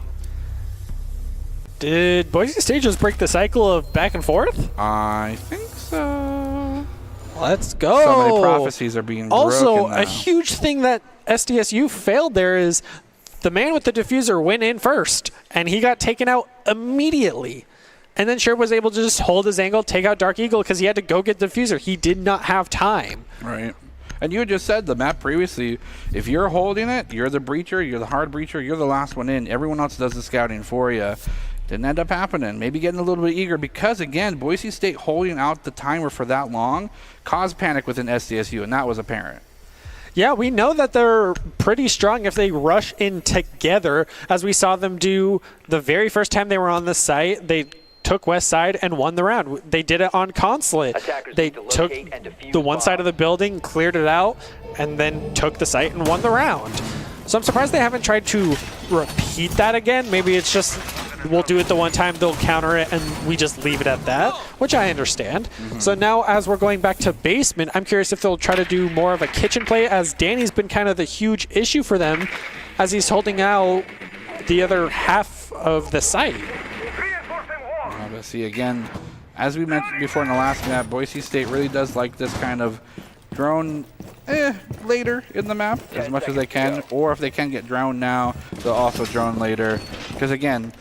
Did Boise State just break the cycle of back and forth? I think so. Let's go. So many prophecies are being also, broken now. a huge thing that SDSU failed there is the man with the diffuser went in first, and he got taken out immediately. And then Sherb was able to just hold his angle, take out Dark Eagle, because he had to go get the diffuser. He did not have time. Right. And you had just said the map previously, if you're holding it, you're the breacher, you're the hard breacher, you're the last one in. Everyone else does the scouting for you. Didn't end up happening. Maybe getting a little bit eager because, again, Boise State holding out the timer for that long caused panic within SDSU, and that was apparent. Yeah, we know that they're pretty strong if they rush in together, as we saw them do the very first time they were on the site. They took West Side and won the round. They did it on Consulate. Attackers They need to took locate and defuse the one side bombs. of the building, cleared it out, and then took the site and won the round. So I'm surprised they haven't tried to repeat that again. Maybe it's just we'll do it the one time, they'll counter it, and we just leave it at that, which I understand. So now as we're going back to basement, I'm curious if they'll try to do more of a kitchen play, as Danny's been kind of the huge issue for them as he's holding out the other half of the site. Let's see again, as we mentioned before in the last map, Boise State really does like this kind of drone later in the map as much as they can, or if they can get drone now, they'll also drone later. Because again,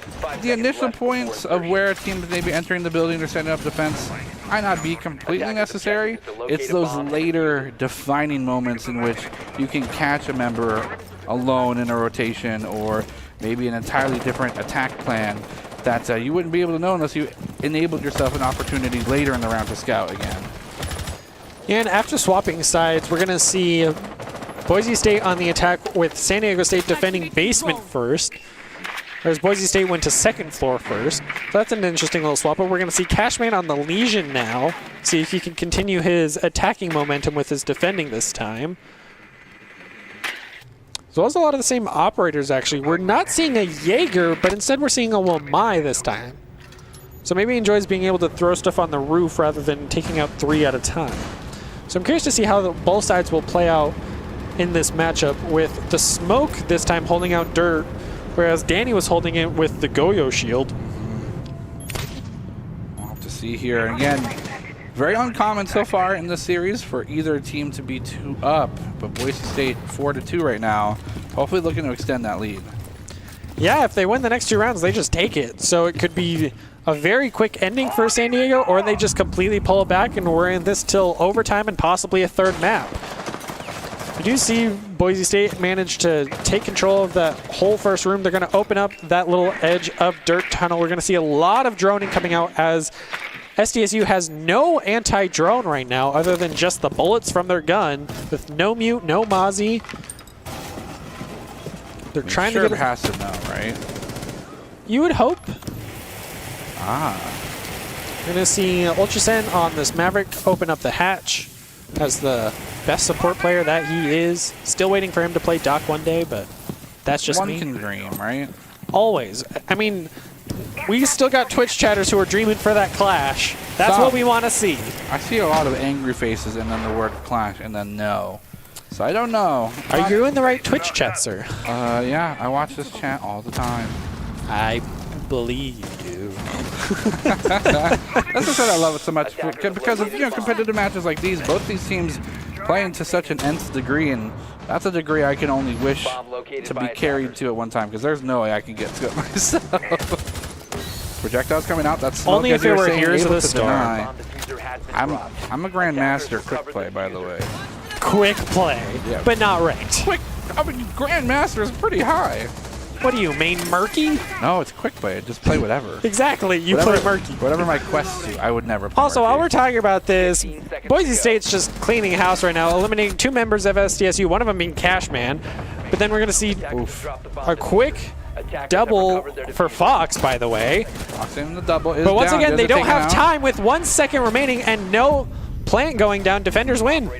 the initial points of where a team may be entering the building or setting up defense might not be completely necessary. It's those later defining moments in which you can catch a member alone in a rotation, or maybe an entirely different attack plan that you wouldn't be able to know unless you enabled yourself an opportunity later in the round to scout again. And after swapping sides, we're going to see Boise State on the attack with San Diego State defending basement first, whereas Boise State went to second floor first. So that's an interesting little swap. But we're going to see Cashman on the Legion now, see if he can continue his attacking momentum with his defending this time. So also a lot of the same operators, actually. We're not seeing a Jaeger, but instead we're seeing a Wamai this time. So maybe he enjoys being able to throw stuff on the roof rather than taking out 3 at a time. So I'm curious to see how both sides will play out in this matchup, with the Smoke this time holding out Dirt, whereas Danny was holding it with the Goyo shield. We'll have to see here. Again, very uncommon so far in this series for either team to be 2 up, but Boise State 4-2 right now, hopefully looking to extend that lead. Yeah, if they win the next 2 rounds, they just take it. So it could be a very quick ending for San Diego, or they just completely pull it back and we're in this till overtime and possibly a 3rd map. We do see Boise State manage to take control of that whole first room. They're going to open up that little edge of Dirt Tunnel. We're going to see a lot of droning coming out, as SDSU has no anti-drone right now other than just the bullets from their gun, with no mute, no Mozzie. They're trying to get it. Has to know, right? You would hope. Ah. We're going to see Ultrasen on this Maverick open up the hatch as the best support player that he is. Still waiting for him to play Doc one day, but that's just me. One can dream, right? Always. I mean, we still got Twitch chatters who are dreaming for that clash. That's what we want to see. I see a lot of angry faces and then the word clash and then no. So I don't know. Are you in the right Twitch chat, sir? Yeah, I watch this chat all the time. I believe you. That's just why I love it so much, because of competitive matches like these. Both these teams playing to such an nth degree, and that's a degree I can only wish to be carried to at one time, because there's no way I can get to it myself. Projectiles coming out. That's only if there were Heroes of the Storm. I'm a Grandmaster quick play, by the way. Quick play, yeah, but not ranked. Quick. I mean, Grandmaster is pretty high. What do you main Murky? No, it's quick play. Just play whatever. Exactly. You play Murky. Whatever my quests do, I would never play Also, Murky. while we're talking about this, Boise State's just cleaning house right now, eliminating 2 members of SDSU, one of them being Cashman. But then we're going to see a quick double for Fox, by the way. Fox in the double is but once down. again, they don't have out. time with 1 second remaining and no plant going down. Defenders win.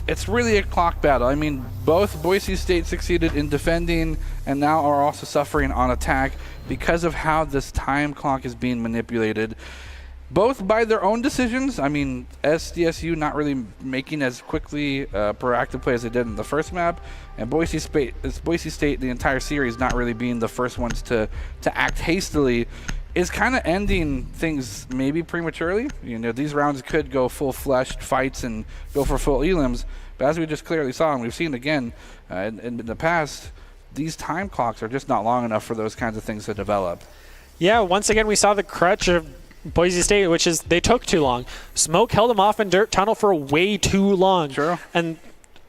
It's really a clock battle. I mean, both Boise State succeeded in defending and now are also suffering on attack because of how this time clock is being manipulated. Both by their own decisions. I mean, SDSU not really making as quickly proactive play as they did in the first map, and Boise State the entire series not really being the first ones to act hastily is kind of ending things maybe prematurely. You know, these rounds could go full-fleshed fights and go for full elims, but as we just clearly saw, and we've seen again in the past, these time clocks are just not long enough for those kinds of things to develop. Yeah, once again, we saw the crutch of Boise State, which is they took too long. Smoke held them off in Dirt Tunnel for way too long. Sure. And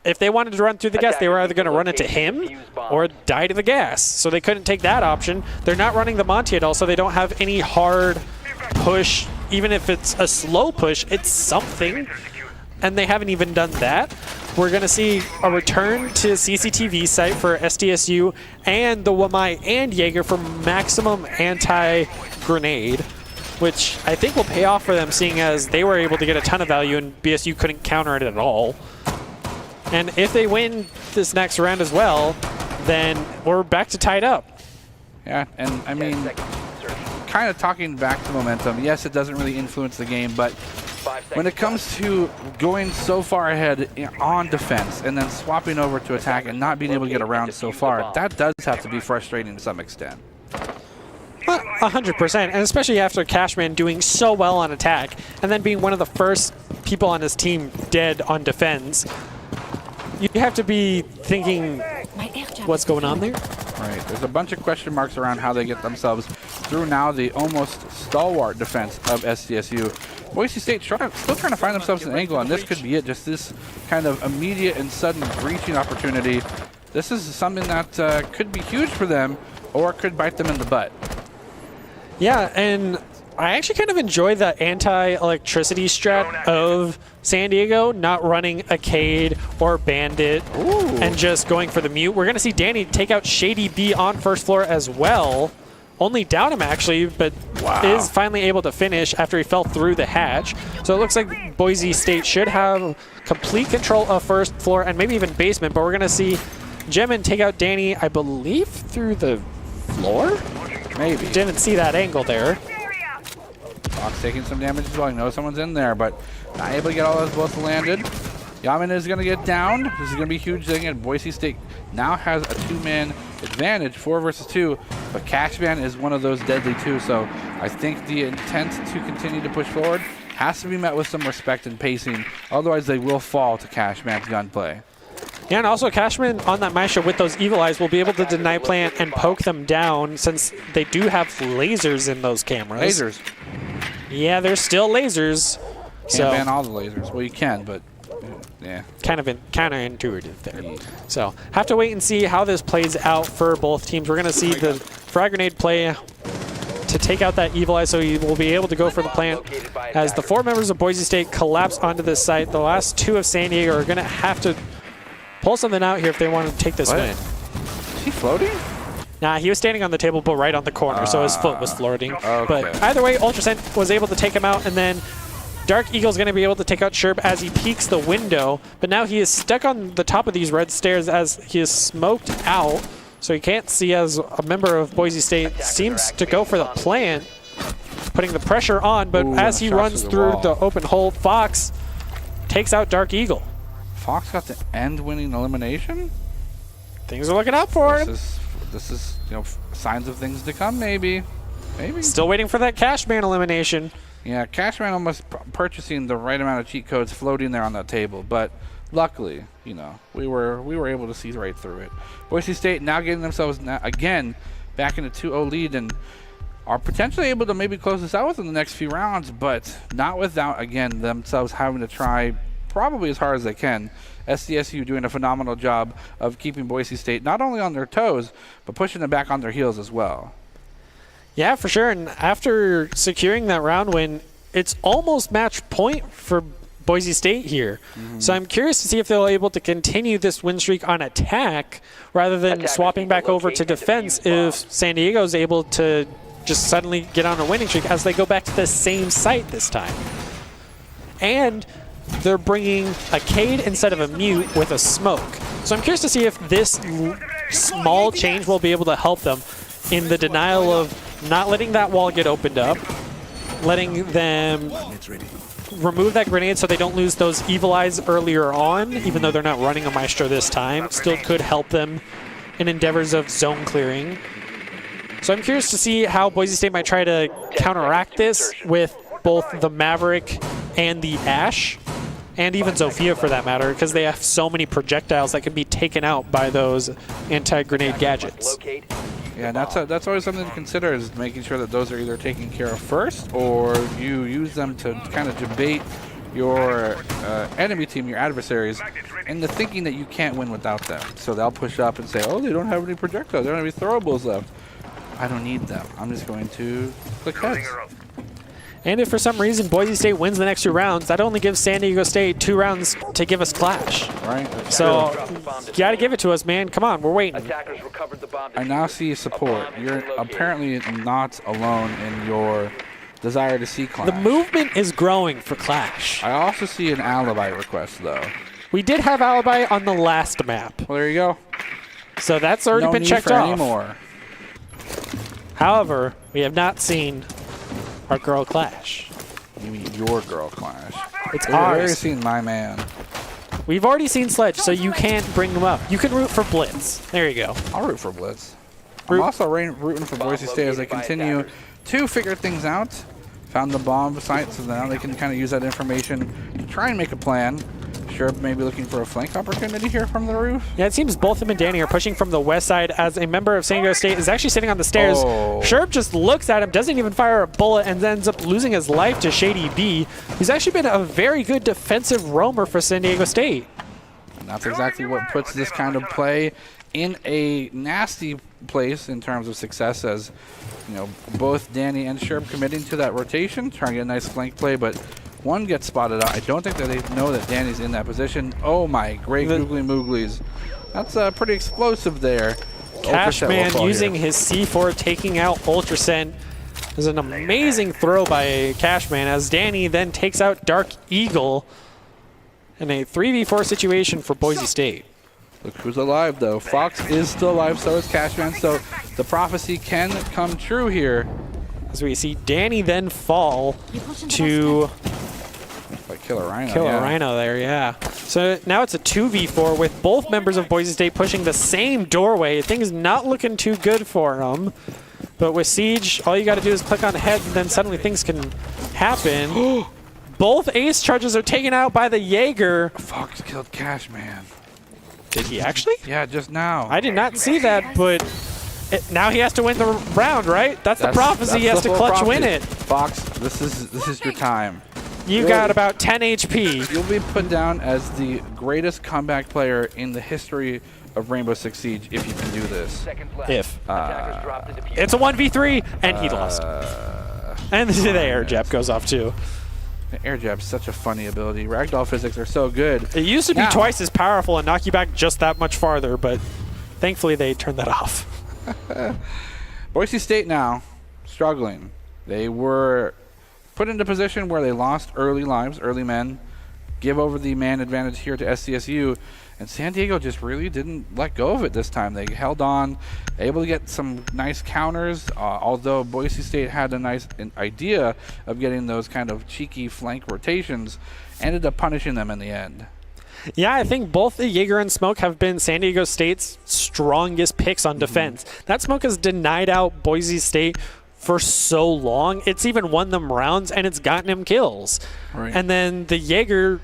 if they wanted to run through the gas, they were either going to run into him or die to the gas. So they couldn't take that option. They're not running the Monty at all, so they don't have any hard push. Even if it's a slow push, it's something. and they haven't even done that. We're going to see a return to CCTV site for SDSU and the Wamai and Jaeger for maximum anti-grenade, which I think will pay off for them, seeing as they were able to get a ton of value and BSU couldn't counter it at all. And if they win this next round as well, then we're back to tied up. Yeah, and I mean, kind of talking back to momentum, yes, it doesn't really influence the game, but when it comes to going so far ahead on defense and then swapping over to attack and not being able to get around so far, that does have to be frustrating to some extent. 100%, and especially after Cashman doing so well on attack and then being one of the first people on his team dead on defense. You have to be thinking, what's going on there? Right. There's a bunch of question marks around how they get themselves through now the almost stalwart defense of SDSU. Boise State still trying to find themselves an angle, and this could be it. Just this kind of immediate and sudden breaching opportunity. This is something that could be huge for them, or it could bite them in the butt. Yeah, and I actually kind of enjoy the anti-electricity strat of San Diego, not running a Cade or Bandit and just going for the mute. We're going to see Danny take out Shady B on first floor as well. Only down him, actually, but is finally able to finish after he fell through the hatch. So it looks like Boise State should have complete control of first floor and maybe even basement, but we're going to see Jemin take out Danny, I believe, through the floor? Maybe. Didn't see that angle there. Fox taking some damage as well. You know someone's in there, but not able to get all those bullets landed. Yaman is going to get down. This is going to be a huge thing, and Boise State now has a two-man advantage, 4 versus 2, but Cashman is one of those deadly too, so I think the intent to continue to push forward has to be met with some respect and pacing, otherwise they will fall to Cashman's gunplay. Yeah, and also Cashman on that Maisha with those Evil Eyes will be able to deny plant and poke them down since they do have lasers in those cameras. Lasers. Yeah, there's still lasers. Can't ban all the lasers. Well, you can, but yeah. Kind of counterintuitive there. So have to wait and see how this plays out for both teams. We're going to see the frag grenade play to take out that Evil Eye, so he will be able to go for the plant. As the 4 members of Boise State collapse onto this site, the last 2 of San Diego are going to have to pull something out here if they want to take this win. Is he floating? Nah, he was standing on the table, but right on the corner, so his foot was floating. Okay. But either way, Ultrascent was able to take him out, and then Dark Eagle's going to be able to take out Sherb as he peeks the window, but now he is stuck on the top of these red stairs as he is smoked out, so he can't see as a member of Boise State seems to go for the plant, putting the pressure on, but as he runs through the open hole, Fox takes out Dark Eagle. Fox got the end-winning elimination? Things are looking up for him. This is, you know, signs of things to come, maybe. Maybe. Still waiting for that Cashman elimination. Yeah, Cashman almost purchasing the right amount of cheat codes floating there on that table, but luckily, you know, we were able to see right through it. Boise State now getting themselves again back in a 2-0 lead and are potentially able to maybe close this out within the next few rounds, but not without, again, themselves having to try probably as hard as they can. SDSU doing a phenomenal job of keeping Boise State not only on their toes, but pushing them back on their heels as well. Yeah, for sure. And after securing that round win, it's almost match point for Boise State here. So I'm curious to see if they're able to continue this win streak on attack rather than swapping back over to defense if San Diego is able to just suddenly get on a winning streak as they go back to the same site this time. And they're bringing a Cade instead of a mute with a smoke. So I'm curious to see if this small change will be able to help them in the denial of not letting that wall get opened up, letting them remove that grenade so they don't lose those Evil Eyes earlier on, even though they're not running a Maestro this time. Still could help them in endeavors of zone clearing. So I'm curious to see how Boise State might try to counteract this with both the Maverick and the Ash, and even Zofia for that matter, because they have so many projectiles that can be taken out by those anti-grenade gadgets. Yeah, that's always something to consider, is making sure that those are either taken care of first or you use them to kind of debate your enemy team, your adversaries, into thinking that you can't win without them. So they'll push up and say, oh, they don't have any projectiles, they don't have any throwables left. I don't need them. I'm just going to click heads. And if for some reason Boise State wins the next 2 rounds, that only gives San Diego State 2 rounds to give us Clash. Right. So you got to give it to us, man. Come on, we're waiting. Attackers recovered the bomb. I now see support. You're apparently not alone in your desire to see Clash. The movement is growing for Clash. I also see an alibi request, though. We did have Alibi on the last map. Well, there you go. So that's already No been need checked for off. any more. However, we have not seen our girl Clash. You mean your girl Clash? It's We've already ours. seen my man. We've already seen Sledge, so you can't bring them up. You can root for Blitz. There you go. I'll root for Blitz. I'm also rooting for Boise State as they continue to figure things out. Found the bomb site, so now they can kind of use that information to try and make a plan. Sure, maybe looking for a flank opportunity here from the roof. Yeah, it seems both him and Danny are pushing from the west side as a member of San Diego State is actually sitting on the stairs. Oh. Sherb just looks at him, doesn't even fire a bullet, and then ends up losing his life to Shady B, who's actually been a very good defensive roamer for San Diego State. And that's exactly what puts this kind of play in a nasty place in terms of success, as you know, both Danny and Sherb committing to that rotation, trying to get a nice flank play, but one gets spotted out. I don't think that they know that Danny's in that position. Oh my, great googly mooglies. That's pretty explosive there. Cashman using his C4, taking out Ultrascent. There's an amazing throw by Cashman as Danny then takes out Dark Eagle in a 3v4 situation for Boise State. Look who's alive, though. Fox is still alive, so is Cashman, so the prophecy can come true here. As we see Danny then fall to like kill a Rhino. Kill a Rhino there, yeah. So now it's a 2v4 with both members of Boise State pushing the same doorway. Things not looking too good for them. But with Siege, all you got to do is click on head, and then suddenly things can happen. Both ace charges are taken out by the Jaeger. Fox killed Cashman. Did he actually? Yeah, just now. I did not see that, but now he has to win the round, right? That's the prophecy. He has to clutch win it. Fox, this is your time. You got about 10 HP. You'll be put down as the greatest comeback player in the history of Rainbow Six Siege if you can do this. If. It's a 1v3, and he lost. And the air jab goes off, too. The air jab's such a funny ability. Ragdoll physics are so good. It used to be twice as powerful and knock you back just that much farther, but thankfully they turned that off. Boise State now struggling. They were put into a position where they lost early lives, early men, give over the man advantage here to SDSU, and San Diego just really didn't let go of it this time. They held on, able to get some nice counters, although Boise State had a nice idea of getting those kind of cheeky flank rotations, ended up punishing them in the end. Yeah, I think both the Jaeger and Smoke have been San Diego State's strongest picks on defense. That Smoke has denied out Boise State for so long. It's even won them rounds, and it's gotten him kills. Right. And then the Jaeger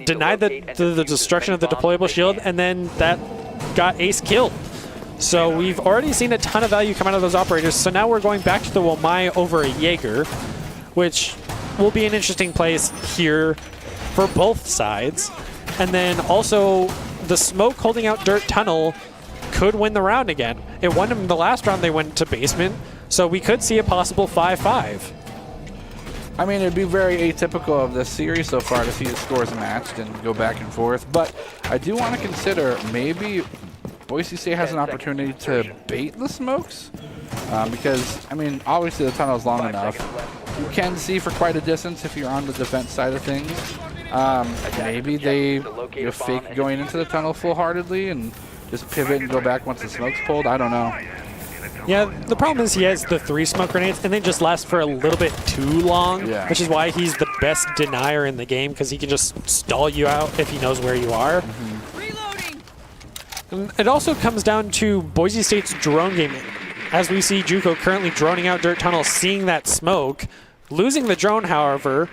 denied the destruction of the deployable shield, and then that got Ace killed. So we've already seen a ton of value come out of those operators. So now we're going back to the Wamai over a Jaeger, which will be an interesting place here for both sides. And then also the Smoke holding out Dirt Tunnel could win the round again. It won them the last round. They went to basement. So we could see a possible 5-5. I mean, it'd be very atypical of this series so far to see the scores matched and go back and forth. But I do want to consider maybe Boise State has an opportunity to bait the Smokes. Because, I mean, obviously the tunnel is long enough. You can see for quite a distance if you're on the defense side of things. Maybe they fake going into the tunnel full-heartedly and just pivot and go back once the smoke's pulled. I don't know. Yeah, the problem is he has the 3 smoke grenades, and they just last for a little bit too long, which is why he's the best denier in the game, because he can just stall you out if he knows where you are. Reloading. And it also comes down to Boise State's drone game. As we see JUCO currently droning out Dirt Tunnel, seeing that smoke, losing the drone, however.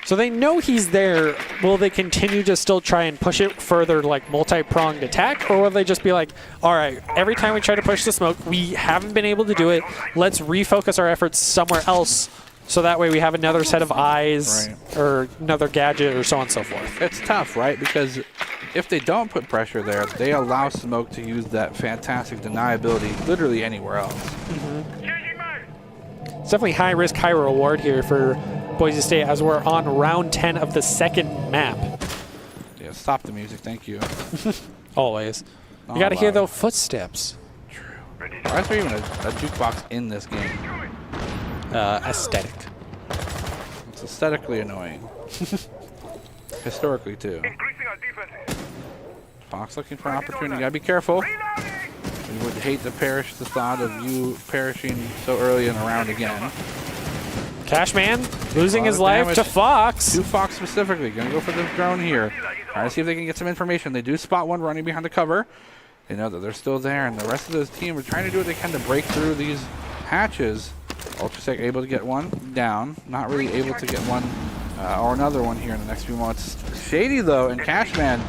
So they know he's there. Will they continue to still try and push it further, like multi-pronged attack? Or will they just be like, all right, every time we try to push the smoke, we haven't been able to do it. Let's refocus our efforts somewhere else. So that way we have another set of eyes or another gadget or so on and so forth. It's tough, right? Because if they don't put pressure there, they allow Smoke to use that fantastic deniability literally anywhere else. It's definitely high risk, high reward here for Boise State as we're on round 10 of the second map. Yeah, stop the music, thank you. Always. Not You got to hear allowed. those footsteps. Why is there even a jukebox in this game? Aesthetic. It's aesthetically annoying. Historically, too. Fox looking for an opportunity. Gotta be careful. We would hate to perish the thought of you perishing so early in the round again. Cashman losing his life damage to Fox. To Fox specifically. Gonna go for the drone here. Trying to see if they can get some information. They do spot one running behind the cover. They know that they're still there, and the rest of this team are trying to do what they can to break through these hatches. Ultrasec able to get one down. Not really able to get one or another one here in the next few months. Shady, though, and Cashman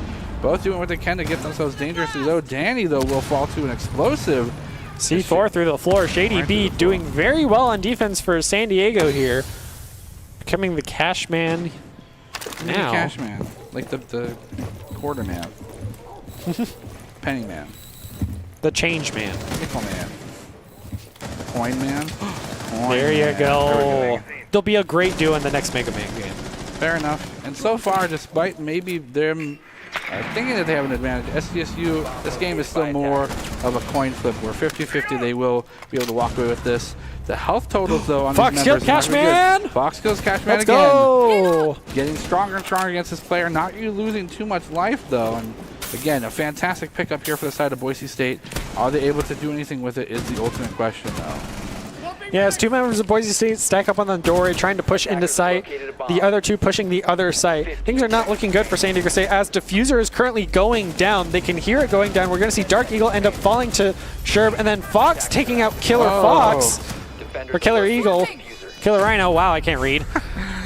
both doing what they can to get themselves dangerously low. Danny, though, will fall to an explosive. C4 through the floor. Shady B doing very well on defense for San Diego here. Becoming the Cashman now. The Cashman. Like the quarter man. Penny man. The change man. Nickel man. Coin man. Coin There you man. go. They'll be a great duo in the next Mega Man game. Fair enough. And so far, despite maybe them thinking that they have an advantage, SDSU, this game is still more of a coin flip where 50-50 they will be able to walk away with this. The health totals, though, on Fox these kills members are not Cashman! good. Fox kills Cashman Let's again. go! Getting stronger and stronger against this player. Not you losing too much life, though. And again, a fantastic pickup here for the side of Boise State. Are they able to do anything with it is the ultimate question, though. Yes, two members of Boise State stack up on the doorway trying to push into site. The other two pushing the other site. Things are not looking good for San Diego State as Diffuser is currently going down. They can hear it going down. We're going to see Dark Eagle end up falling to Sherb, and then Fox taking out Killer Fox. Or Killer Eagle. Killer Rhino. Wow, I can't read.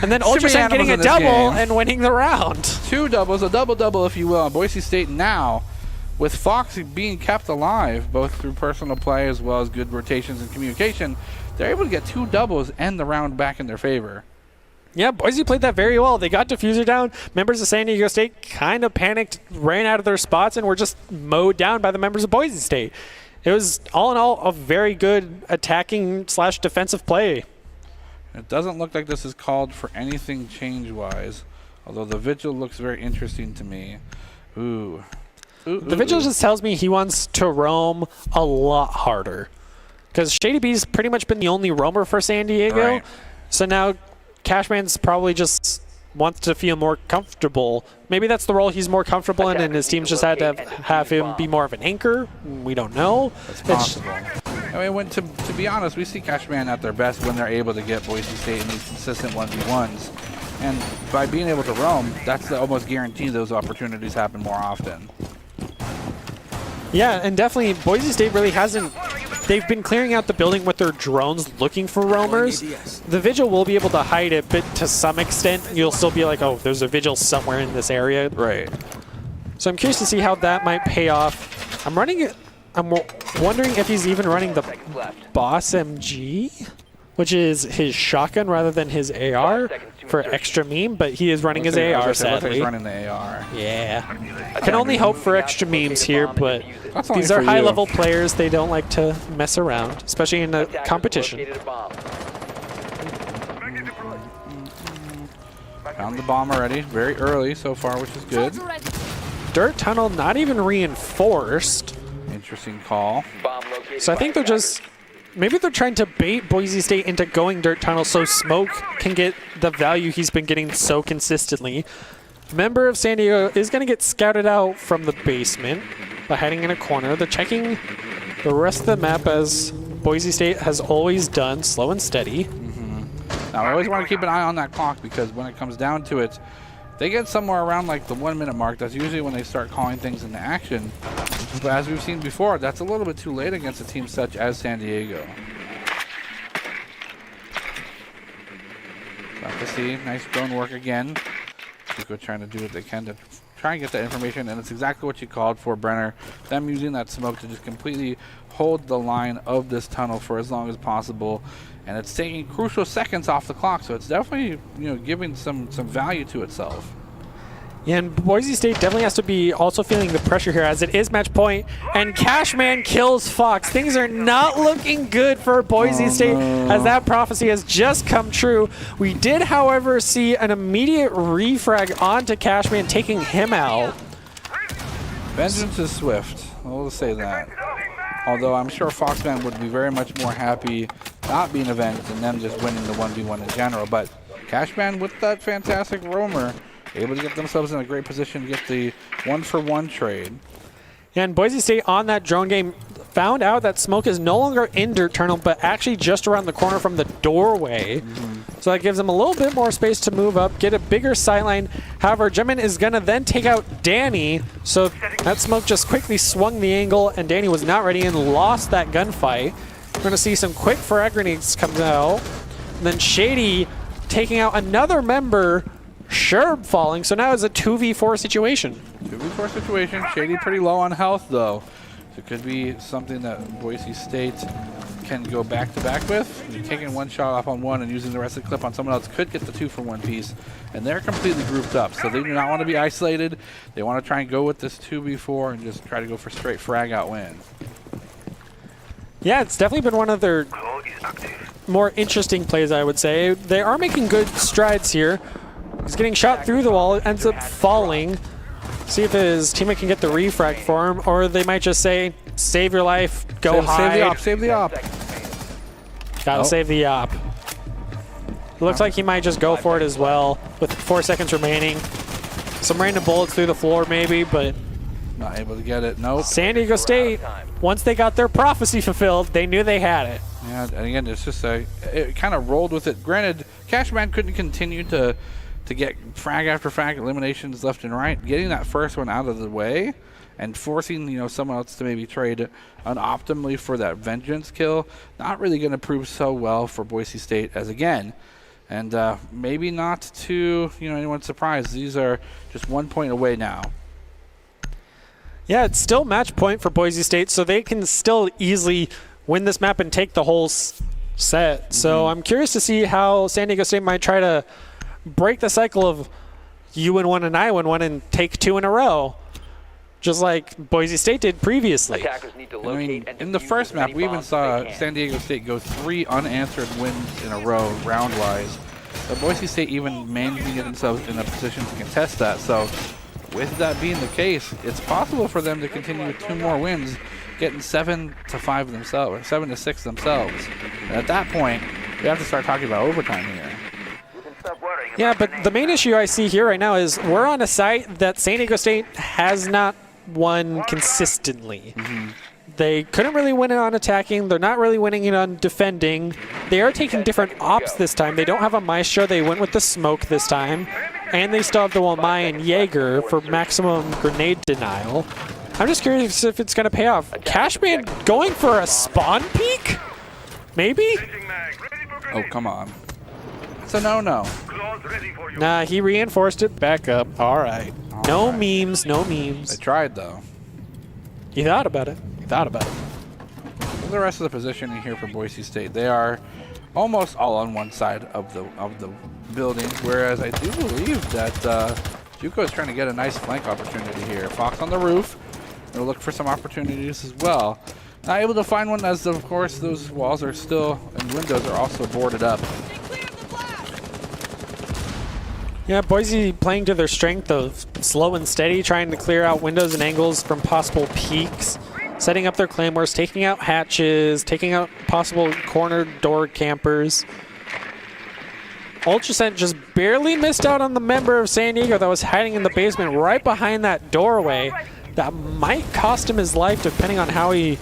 And then Ultrasen getting a double and winning the round. Two doubles, a double-double, if you will, on Boise State now. With Fox being kept alive, both through personal play as well as good rotations and communication, they're able to get two doubles and the round back in their favor. Yeah, Boise played that very well. They got Diffuser down. Members of San Diego State kind of panicked, ran out of their spots, and were just mowed down by the members of Boise State. It was, all in all, a very good attacking/defensive play. It doesn't look like this is called for anything change-wise, although the Vigil looks very interesting to me. Ooh. The Vigil just tells me he wants to roam a lot harder. Because Shady B's pretty much been the only roamer for San Diego. Right. So now Cashman's probably just wants to feel more comfortable. Maybe that's the role he's more comfortable in, and his team's just had to have him be more of an anchor. We don't know. That's possible. I mean, to be honest, we see Cashman at their best when they're able to get Boise State in these consistent 1v1s. And by being able to roam, that's almost guaranteed those opportunities happen more often. Yeah, and definitely Boise State really hasn't. They've been clearing out the building with their drones looking for roamers. The Vigil will be able to hide it, but to some extent, you'll still be like, oh, there's a Vigil somewhere in this area. Right. So I'm curious to see how that might pay off. I'm wondering if he's even running the Boss MG, which is his shotgun rather than his AR for extra meme, but he is running his AR, sadly. He's running the AR. Yeah. I can only hope for extra memes here, but That's only these are for high-level players. They don't like to mess around, especially in a competition. Found the bomb already, very early so far, which is good. Dirt tunnel not even reinforced. Interesting call. So I think they're just, maybe they're trying to bait Boise State into going dirt tunnel so Smoke can get the value he's been getting so consistently. Member of San Diego is going to get scouted out from the basement by hiding in a corner. They're checking the rest of the map as Boise State has always done, slow and steady. Now, I always want to keep an eye on that clock because when it comes down to it, they get somewhere around like the 1 minute mark. That's usually when they start calling things into action. But as we've seen before, that's a little bit too late against a team such as San Diego. Got to see, nice drone work again. Chico trying to do what they can to try and get that information, and it's exactly what you called for, Brenner. Them using that smoke to just completely hold the line of this tunnel for as long as possible. And it's taking crucial seconds off the clock, so it's definitely, giving some value to itself. Yeah, and Boise State definitely has to be also feeling the pressure here as it is match point, and Cashman kills Fox. Things are not looking good for Boise State as that prophecy has just come true. We did, however, see an immediate refrag onto Cashman, taking him out. Vengeance is swift. We'll say that. Although I'm sure Foxman would be very much more happy not being avenged than them just winning the 1v1 in general. But Cashman with that fantastic roamer, able to get themselves in a great position to get the 1-for-1 trade. And Boise State on that drone game found out that smoke is no longer in Dirt Tunnel, but actually just around the corner from the doorway. So that gives them a little bit more space to move up, get a bigger sightline. However, Gemmin is going to then take out Danny. So that smoke just quickly swung the angle, and Danny was not ready and lost that gunfight. We're going to see some quick frag grenades come out. And then Shady taking out another member, Sherb falling. So now it's a 2v4 situation. 2v4 situation. Shady pretty low on health, though. So it could be something that Boise State can go back-to-back with. Taking one shot off on one and using the rest of the clip on someone else could get the 2-for-1 piece. And they're completely grouped up, so they do not want to be isolated. They want to try and go with this 2v4 and just try to go for straight frag out wins. Yeah, it's definitely been one of their more interesting plays, I would say. They are making good strides here. He's getting shot through the wall, ends up falling. See if his teammate can get the refrag for him, or they might just say, save your life, go hide. Save the op. Gotta save the op. Looks like he might just go for it as well with 4 seconds remaining. Some random bullets through the floor maybe, but Not able to get it. Nope. San Diego State, once they got their prophecy fulfilled, they knew they had it. Yeah, and again, it's just it kind of rolled with it. Granted, Cashman couldn't continue to get frag after frag eliminations left and right. Getting that first one out of the way and forcing someone else to maybe trade unoptimally for that vengeance kill, not really going to prove so well for Boise State as again. And maybe not to anyone's surprise. These are just 1 point away now. Yeah, it's still match point for Boise State, so they can still easily win this map and take the whole set. So I'm curious to see how San Diego State might try to break the cycle of you win one and I win one and take 2 in a row, just like Boise State did previously. I mean, in the first map, we even saw San Diego State go 3 unanswered wins in a row round-wise. But Boise State even managed to get themselves in a position to contest that. So with that being the case, it's possible for them to continue with 2 more wins, getting 7-5 themselves, or 7-6 themselves. And at that point, we have to start talking about overtime here. Yeah, but the main issue I see here right now is we're on a site that San Diego State has not won consistently. They couldn't really win it on attacking. They're not really winning it on defending. They are taking different ops this time. They don't have a Maestro. They went with the smoke this time. And they still have the Wamai and Jaeger for maximum grenade denial. I'm just curious if it's going to pay off. Cashman going for a spawn peek? Maybe? Oh, come on. It's a no-no. Nah, he reinforced it back up. All right. No memes, no memes. They tried, though. You thought about it. You thought about it. The rest of the positioning here for Boise State, they are almost all on one side of the building, whereas I do believe that JUCO is trying to get a nice flank opportunity here. Fox on the roof. They'll look for some opportunities as well. Not able to find one as, of course, those walls are still, and windows are also boarded up. Yeah, Boise playing to their strength of slow and steady, trying to clear out windows and angles from possible peaks, setting up their claymores, taking out hatches, taking out possible corner door campers. Ultrascent just barely missed out on the member of San Diego that was hiding in the basement right behind that doorway. That might cost him his life depending on how he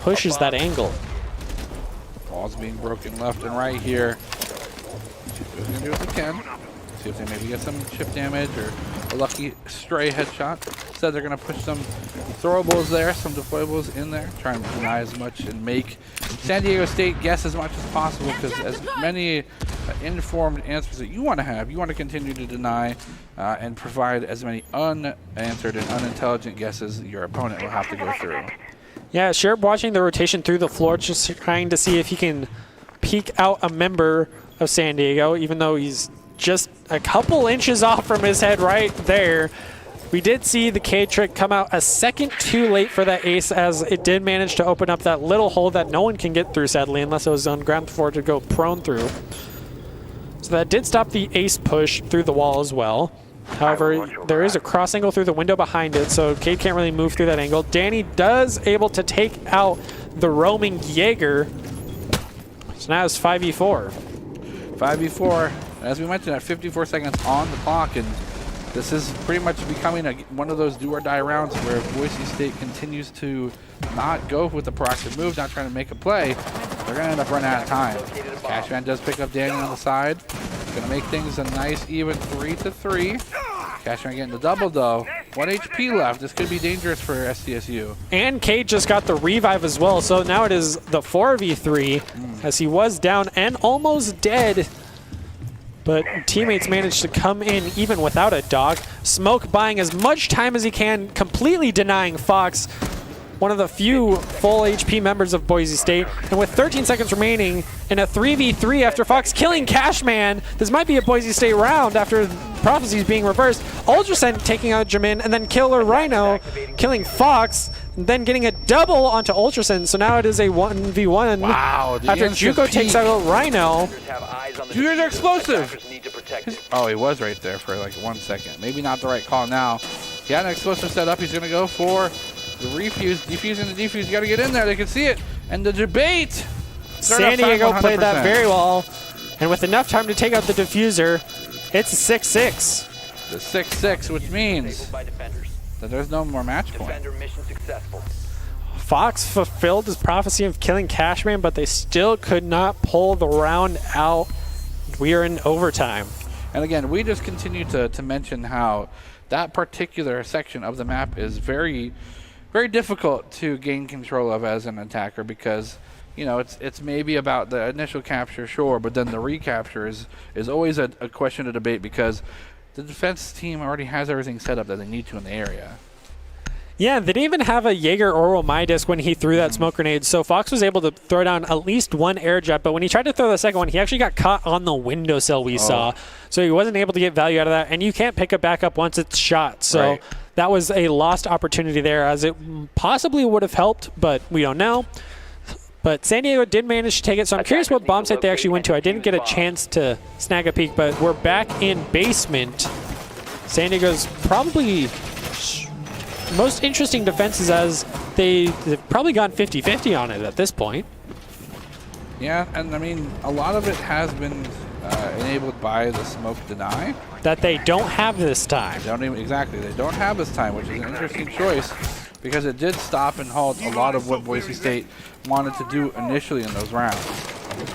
pushes that angle. Walls being broken left and right here. JUCO's going to do what they can. See if they maybe get some chip damage or a lucky stray headshot. Instead, they're going to push some throwables there, some deployables in there, try and deny as much and make San Diego State guess as much as possible, because as many informed answers that you want to have, you want to continue to deny and provide as many unanswered and unintelligent guesses your opponent will have to go through. Yeah, Sherb watching the rotation through the floor, just trying to see if he can peek out a member of San Diego, even though he's just a couple inches off from his head right there. We did see the K trick come out a second too late for that ace, as it did manage to open up that little hole that no one can get through, sadly, unless it was on ground floor to go prone through. So that did stop the ace push through the wall as well. However, there is a cross angle through the window behind it, so Cade can't really move through that angle. Danny does able to take out the roaming Jaeger. So now it's 5v4. 5v4. As we mentioned, at 54 seconds on the clock, and this is pretty much becoming one of those do-or-die rounds where Boise State continues to not go with the proactive move, not trying to make a play. They're going to end up running out of time. Cashman does pick up Danny on the side. Going to make things a nice even 3-3. Cashman getting the double, though. 1 HP left. This could be dangerous for SDSU. And Cade just got the revive as well, so now it is the 4v3 as he was down and almost dead. But teammates managed to come in even without a dog. Smoke buying as much time as he can, completely denying Fox, one of the few full HP members of Boise State. And with 13 seconds remaining in a 3v3 after Fox killing Cashman, this might be a Boise State round after prophecies being reversed. Ultrasen taking out Jamin, and then Killer Rhino killing Fox, and then getting a double onto Ultrasen. So now it is a 1v1. Wow. After Juco takes out Rhino. You guys are explosive. Oh, he was right there for like 1 second. Maybe not the right call now. He had an explosive set up. He's going to go for the refuse. Defusing the defuse. You got to get in there. They can see it. And the debate. San Diego played that very well. And with enough time to take out the diffuser, it's a 6-6. The 6-6, which means that there's no more match point. Fox fulfilled his prophecy of killing Cashman, but they still could not pull the round out. We are in overtime. And again, we just continue to mention how that particular section of the map is very, very difficult to gain control of as an attacker, because you know it's maybe about the initial capture, sure, but then the recapture is always a question of debate, because the defense team already has everything set up that they need to in the area. Yeah, they didn't even have a Jaeger or Midas when he threw that smoke grenade, so Fox was able to throw down at least one air jet, but when he tried to throw the second one, he actually got caught on the windowsill we saw, so he wasn't able to get value out of that, and you can't pick it back up once it's shot, so that was a lost opportunity there, as it possibly would have helped, but we don't know. But San Diego did manage to take it, so I'm curious what bomb site they actually went to. I didn't get a chance to snag a peek, but we're back in basement. San Diego's probably most interesting defenses, as they've probably gone 50-50 on it at this point. Yeah, and I mean, a lot of it has been enabled by the smoke deny. That they don't have this time. They don't have this time, which is an interesting choice, because it did stop and halt a lot of what Boise State wanted to do initially in those rounds.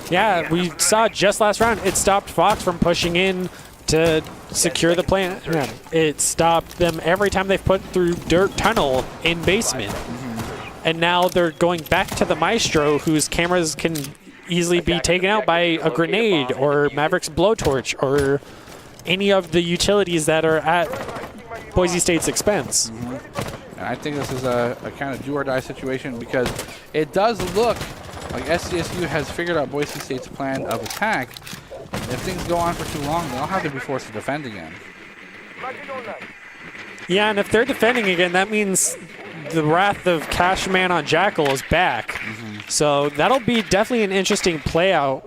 Yeah, we saw just last round, it stopped Fox from pushing in to secure the plant. Yeah, it stopped them every time they've put through dirt tunnel in basement. And now they're going back to the Maestro, whose cameras can easily be taken out by a grenade or Maverick's blowtorch or any of the utilities that are at Boise State's expense. And I think this is a kind of do-or-die situation, because it does look like SDSU has figured out Boise State's plan of attack. If things go on for too long, they'll have to be forced to defend again. Yeah, and if they're defending again, that means the wrath of Cashman on Jackal is back. So that'll be definitely an interesting play out,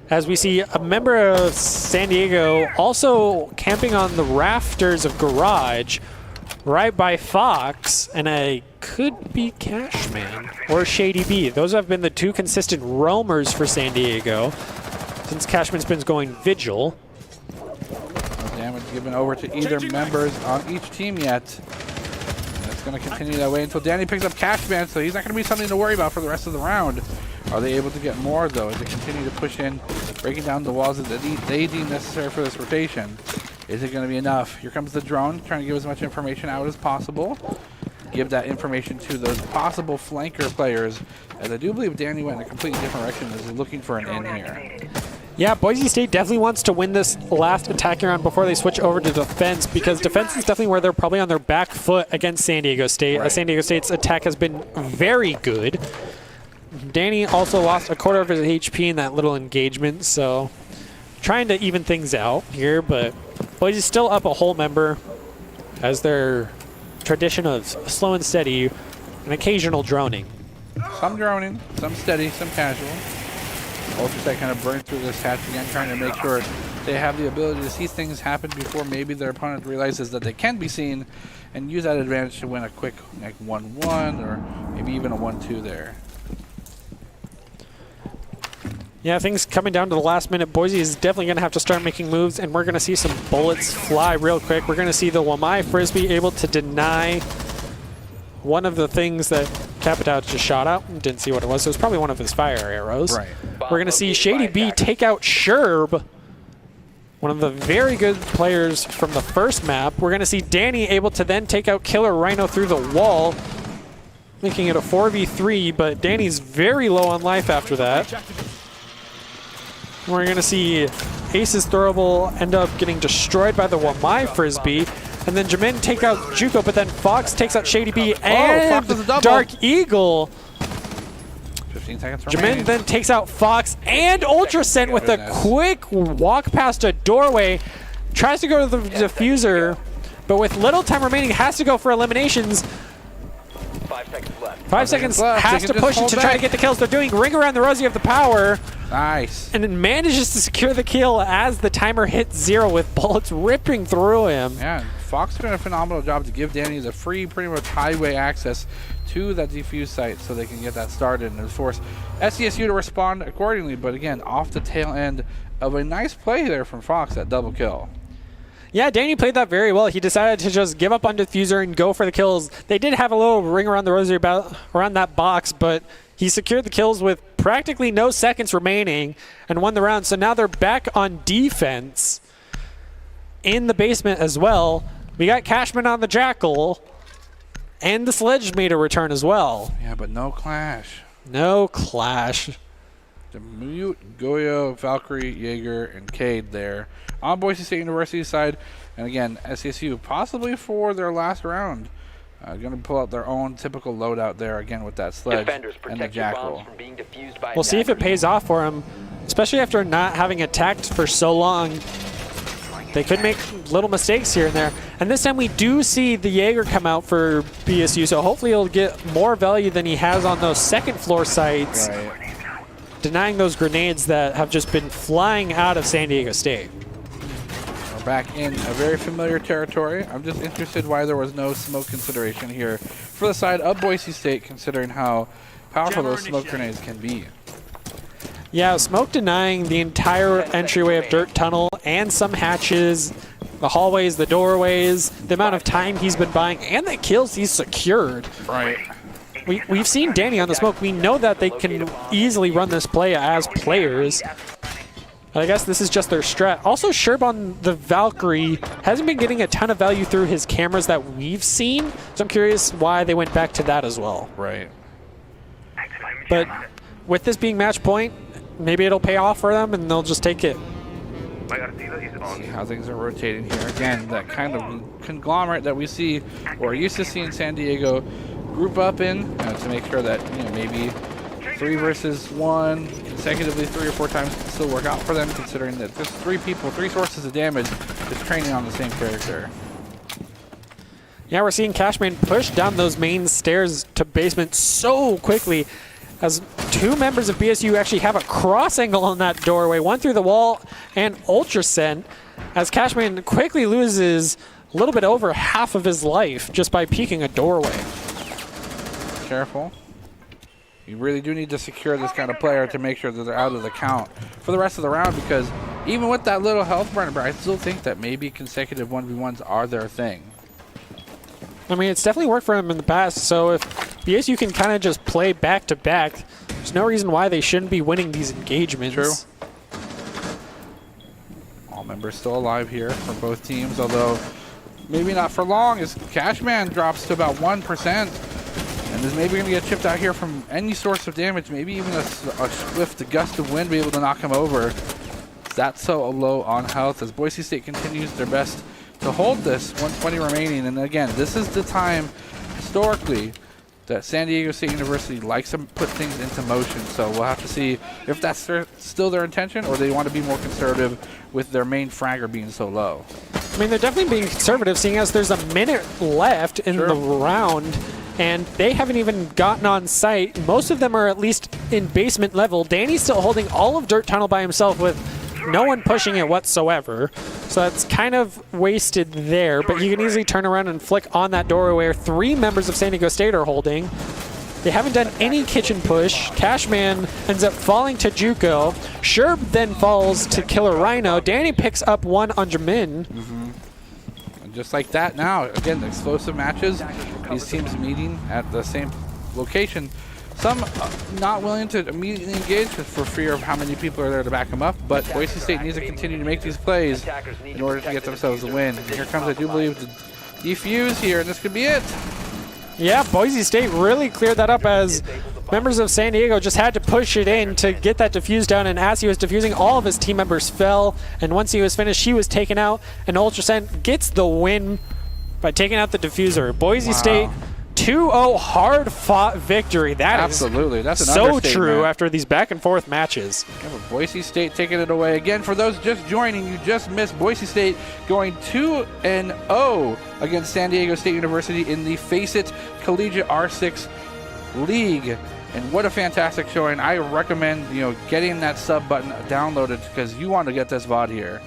as we see a member of San Diego also camping on the rafters of Garage right by Fox, and a could be Cashman or Shady B. Those have been the two consistent roamers for San Diego since Cashman's been going Vigil. No damage given over to either members on each team yet. And it's going to continue that way until Danny picks up Cashman, so he's not going to be something to worry about for the rest of the round. Are they able to get more, though, as they continue to push in, breaking down the walls that they deem necessary for this rotation? Is it going to be enough? Here comes the drone, trying to give as much information out as possible. Give that information to those possible flanker players, as I do believe Danny went in a completely different direction, as he's looking for an in here. Yeah, Boise State definitely wants to win this last attacking round before they switch over to defense, because defense is definitely where they're probably on their back foot against San Diego State. San Diego State's attack has been very good. Danny also lost a quarter of his HP in that little engagement, so trying to even things out here, but Boise's still up a whole member as their tradition of slow and steady and occasional droning. Some droning, some steady, some casual. Ultrasec kind of burned through this hatch again, trying to make sure they have the ability to see things happen before maybe their opponent realizes that they can be seen, and use that advantage to win a quick like 1-1 or maybe even a 1-2 there. Yeah, things coming down to the last minute. Boise is definitely going to have to start making moves, and we're going to see some bullets fly real quick. We're going to see the Wamai Frisbee able to deny one of the things that Capitao just shot out. Didn't see what it was. It was probably one of his fire arrows. Right. We're going to see Shady B take out Sherb, one of the very good players from the first map. We're going to see Danny able to then take out Killer Rhino through the wall, making it a 4v3, but Danny's very low on life after that. We're going to see Ace's throwable end up getting destroyed by the Wamai Frisbee. And then Jamin take out Juco, but then Fox takes out Shady B and Dark Eagle. 15 seconds remaining. Jamin then takes out Fox and Ultrascent with a quick walk past a doorway. Tries to go to the diffuser, but with little time remaining, has to go for eliminations. 5 seconds left. 5 seconds has to push it to try to get the kills. They're doing Ring Around the Rosie of the power. Nice. And it manages to secure the kill as the timer hits 0 with bullets ripping through him. Yeah, Fox did a phenomenal job to give Danny the free, pretty much highway access to that defuse site so they can get that started and force SDSU to respond accordingly. But again, off the tail end of a nice play there from Fox, that double kill. Yeah, Danny played that very well. He decided to just give up on diffuser and go for the kills. They did have a little ring around the rosary around that box, but he secured the kills with practically no seconds remaining and won the round. So now they're back on defense in the basement as well. We got Cashman on the Jackal, and the Sledge made a return as well. Yeah, but no clash. No clash. The Mute, Goyo, Valkyrie, Jaeger, and Cade there on Boise State University's side. And again, SCSU possibly for their last round. Going to pull out their own typical loadout there again with that Sledge and the Jackal. We'll see if it pays off for him, especially after not having attacked for so long. They could make little mistakes here and there. And this time we do see the Jaeger come out for BSU, so hopefully he'll get more value than he has on those second floor sites, denying those grenades that have just been flying out of San Diego State. We're back in a very familiar territory. I'm just interested why there was no smoke consideration here for the side of Boise State, considering how powerful those smoke grenades can be. Yeah, smoke denying the entire entryway of Dirt Tunnel and some hatches, the hallways, the doorways, the amount of time he's been buying, and the kills he's secured. Right. We've seen Danny on the smoke. We know that they can easily run this play as players. But I guess this is just their strat. Also, Sherb on the Valkyrie hasn't been getting a ton of value through his cameras that we've seen. So I'm curious why they went back to that as well. Right. But with this being match point, maybe it'll pay off for them and they'll just take it. See how things are rotating here. Again, that kind of conglomerate that we see or used to see in San Diego group up in to make sure that, you know, maybe 3 versus 1 consecutively 3 or 4 times can still work out for them, considering that there's 3 people, 3 sources of damage just training on the same character. Yeah, we're seeing Cashman push down those main stairs to basement so quickly, as 2 members of BSU actually have a cross angle on that doorway, one through the wall and Ultrascent, as Cashman quickly loses a little bit over half of his life just by peeking a doorway. Careful. You really do need to secure this kind of player to make sure that they're out of the count for the rest of the round, because even with that little health burner, I still think that maybe consecutive 1v1s are their thing. I mean, it's definitely worked for him in the past, so if BSU can kind of just play back-to-back, there's no reason why they shouldn't be winning these engagements. True. All members still alive here for both teams, although maybe not for long, as Cashman drops to about 1%. And is maybe going to get chipped out here from any source of damage, maybe even a swift gust of wind be able to knock him over. That's so low on health as Boise State continues their best to hold this, 120 remaining. And again, this is the time historically that San Diego State University likes to put things into motion. So we'll have to see if that's still their intention or they want to be more conservative with their main fragger being so low. I mean, they're definitely being conservative, seeing as there's a minute left in the round, and they haven't even gotten on site. Most of them are at least in basement level. Danny's still holding all of Dirt Tunnel by himself with no one pushing it whatsoever. So that's kind of wasted there, but you can easily turn around and flick on that doorway where 3 members of San Diego State are holding. They haven't done any kitchen push. Cashman ends up falling to Juco. Sherb then falls to Killer Rhino. Danny picks up one on Jamin. And just like that now, again, the explosive matches, these teams meeting at the same location. Some not willing to immediately engage for fear of how many people are there to back them up, but Boise State needs to continue to make these plays in order to get themselves a win. And here comes, I do believe, the defuse here, and this could be it. Yeah, Boise State really cleared that up as members of San Diego just had to push it in to get that defuse down, and as he was defusing, all of his team members fell, and once he was finished, he was taken out, and Ultrasen gets the win by taking out the diffuser. Boise State 2-0 hard-fought victory. That Absolutely. That's an so understatement. true after these back-and-forth matches. Yeah, but Boise State taking it away. Again, for those just joining, you just missed Boise State going 2-0 against San Diego State University in the Faceit Collegiate R6 League. And what a fantastic showing. I recommend, getting that sub button downloaded because you want to get this VOD here.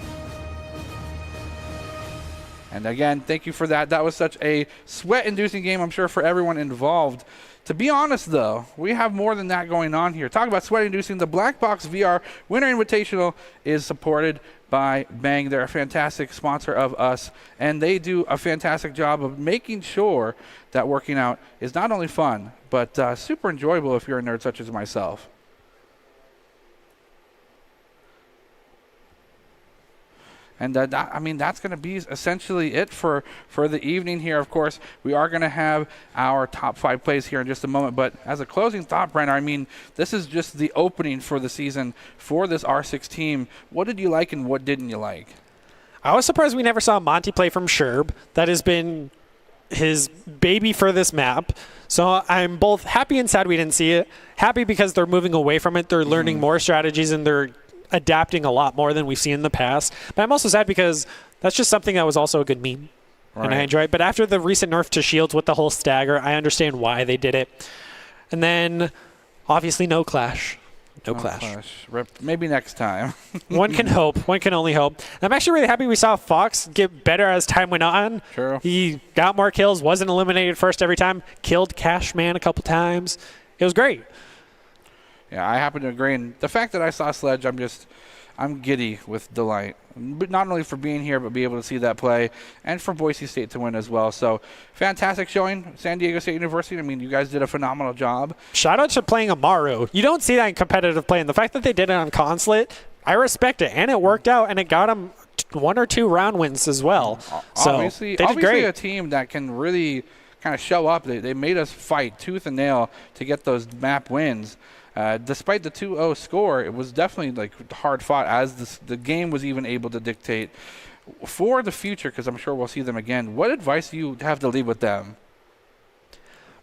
And again, thank you for that. That was such a sweat-inducing game, I'm sure, for everyone involved. To be honest, though, we have more than that going on here. Talk about sweat-inducing. The Black Box VR Winter Invitational is supported by Bang. They're a fantastic sponsor of us, and they do a fantastic job of making sure that working out is not only fun, but super enjoyable if you're a nerd such as myself. And that's going to be essentially it for the evening here. Of course, we are going to have our top 5 plays here in just a moment. But as a closing thought, Brenner, this is just the opening for the season for this R6 team. What did you like and what didn't you like? I was surprised we never saw Monty play from Sherb. That has been his baby for this map. So I'm both happy and sad we didn't see it. Happy because they're moving away from it. They're learning more strategies and they're adapting a lot more than we've seen in the past. But I'm also sad because that's just something that was also a good meme. Right. And I enjoy it. But after the recent nerf to shields with the whole stagger, I understand why they did it. And then obviously no clash. No clash. Maybe next time. One can hope. One can only hope. I'm actually really happy we saw Fox get better as time went on. True. He got more kills, wasn't eliminated first every time, killed Cashman a couple times. It was great. Yeah, I happen to agree. And the fact that I saw Sledge, I'm giddy with delight. But not only for being here, but be able to see that play, and for Boise State to win as well. So, fantastic showing, San Diego State University. You guys did a phenomenal job. Shout out to playing Amaru. You don't see that in competitive play, and the fact that they did it on Consulate, I respect it. And it worked out, and it got them 1 or 2 round wins as well. So, obviously they did great. A team that can really kind of show up. They made us fight tooth and nail to get those map wins. Despite the 2-0 score, it was definitely hard fought as the game was even able to dictate for the future, because I'm sure we'll see them again. What advice do you have to leave with them?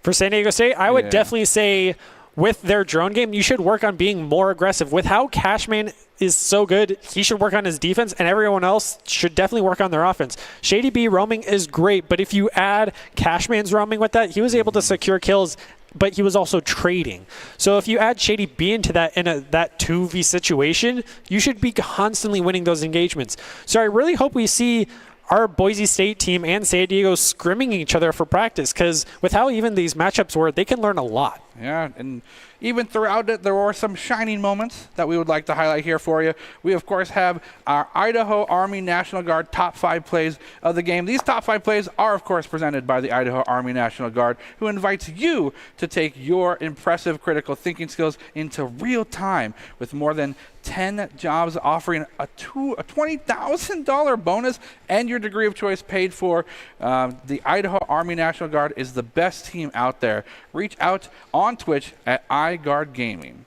For San Diego State, I would definitely say with their drone game, you should work on being more aggressive. With how Cashman is so good, he should work on his defense, and everyone else should definitely work on their offense. Shady B roaming is great, but if you add Cashman's roaming with that, he was able to secure kills, but he was also trading. So if you add Shady B into that in that 2v situation, you should be constantly winning those engagements. So I really hope we see our Boise State team and San Diego scrimming each other for practice, because with how even these matchups were, they can learn a lot. Yeah, and even throughout it, there were some shining moments that we would like to highlight here for you. We, of course, have our Idaho Army National Guard top 5 plays of the game. These top 5 plays are, of course, presented by the Idaho Army National Guard, who invites you to take your impressive critical thinking skills into real time with more than 10 jobs offering a $20,000 bonus and your degree of choice paid for. The Idaho Army National Guard is the best team out there. Reach out on Twitch at iGuard Gaming.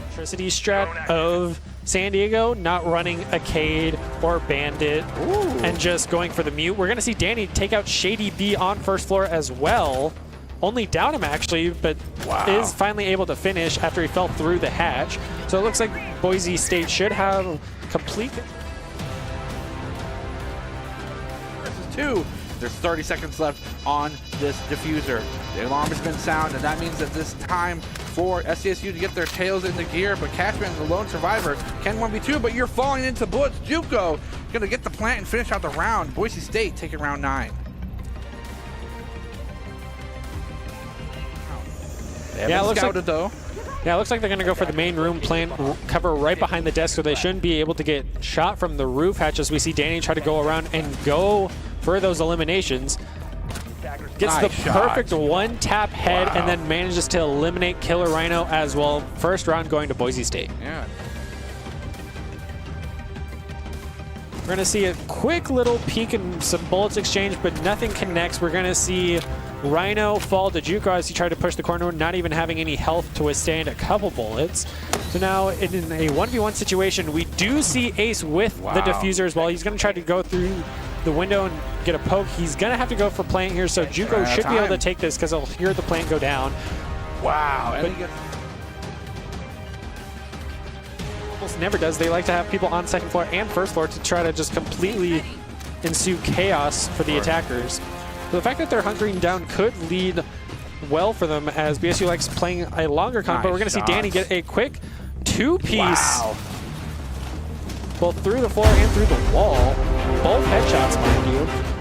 Electricity strat of San Diego not running a Cade or Bandit and just going for the mute. We're going to see Danny take out Shady B on first floor as well. Only down him actually, but is finally able to finish after he fell through the hatch. So it looks like Boise State should have complete. Versus 2. There's 30 seconds left on this diffuser. The alarm has been sounded, and that means that this time for SDSU to get their tails into gear, but Cashman, the lone survivor, can 1v2, but you're falling into bullets. Juco gonna get the plant and finish out the round. Boise State taking round 9. Yeah, it looks scouted though. Yeah, it looks like they're going to go for the main room plant cover right behind the desk, so they shouldn't be able to get shot from the roof hatch as we see Danny try to go around and go for those eliminations. Gets Nice the shot. perfect one-tap head and then manages to eliminate Killer Rhino as well. First round going to Boise State. Yeah. We're going to see a quick little peek and some bullets exchange, but nothing connects. We're going to see Rhino fall to Juco as he tried to push the corner, not even having any health to withstand a couple bullets. So now in a 1v1 situation, we do see Ace with the diffuser as well. He's going to try to go through the window and get a poke. He's going to have to go for plant here, so Juco should be able to take this because he'll hear the plant go down. Wow. And he gets Almost never does. They like to have people on second floor and first floor to try to just completely ensue chaos for the attackers. So the fact that they're hunkering down could lead well for them as BSU likes playing a longer comp, but we're going to see Danny get a quick two-piece both through the floor and through the wall. Both headshots, mind you.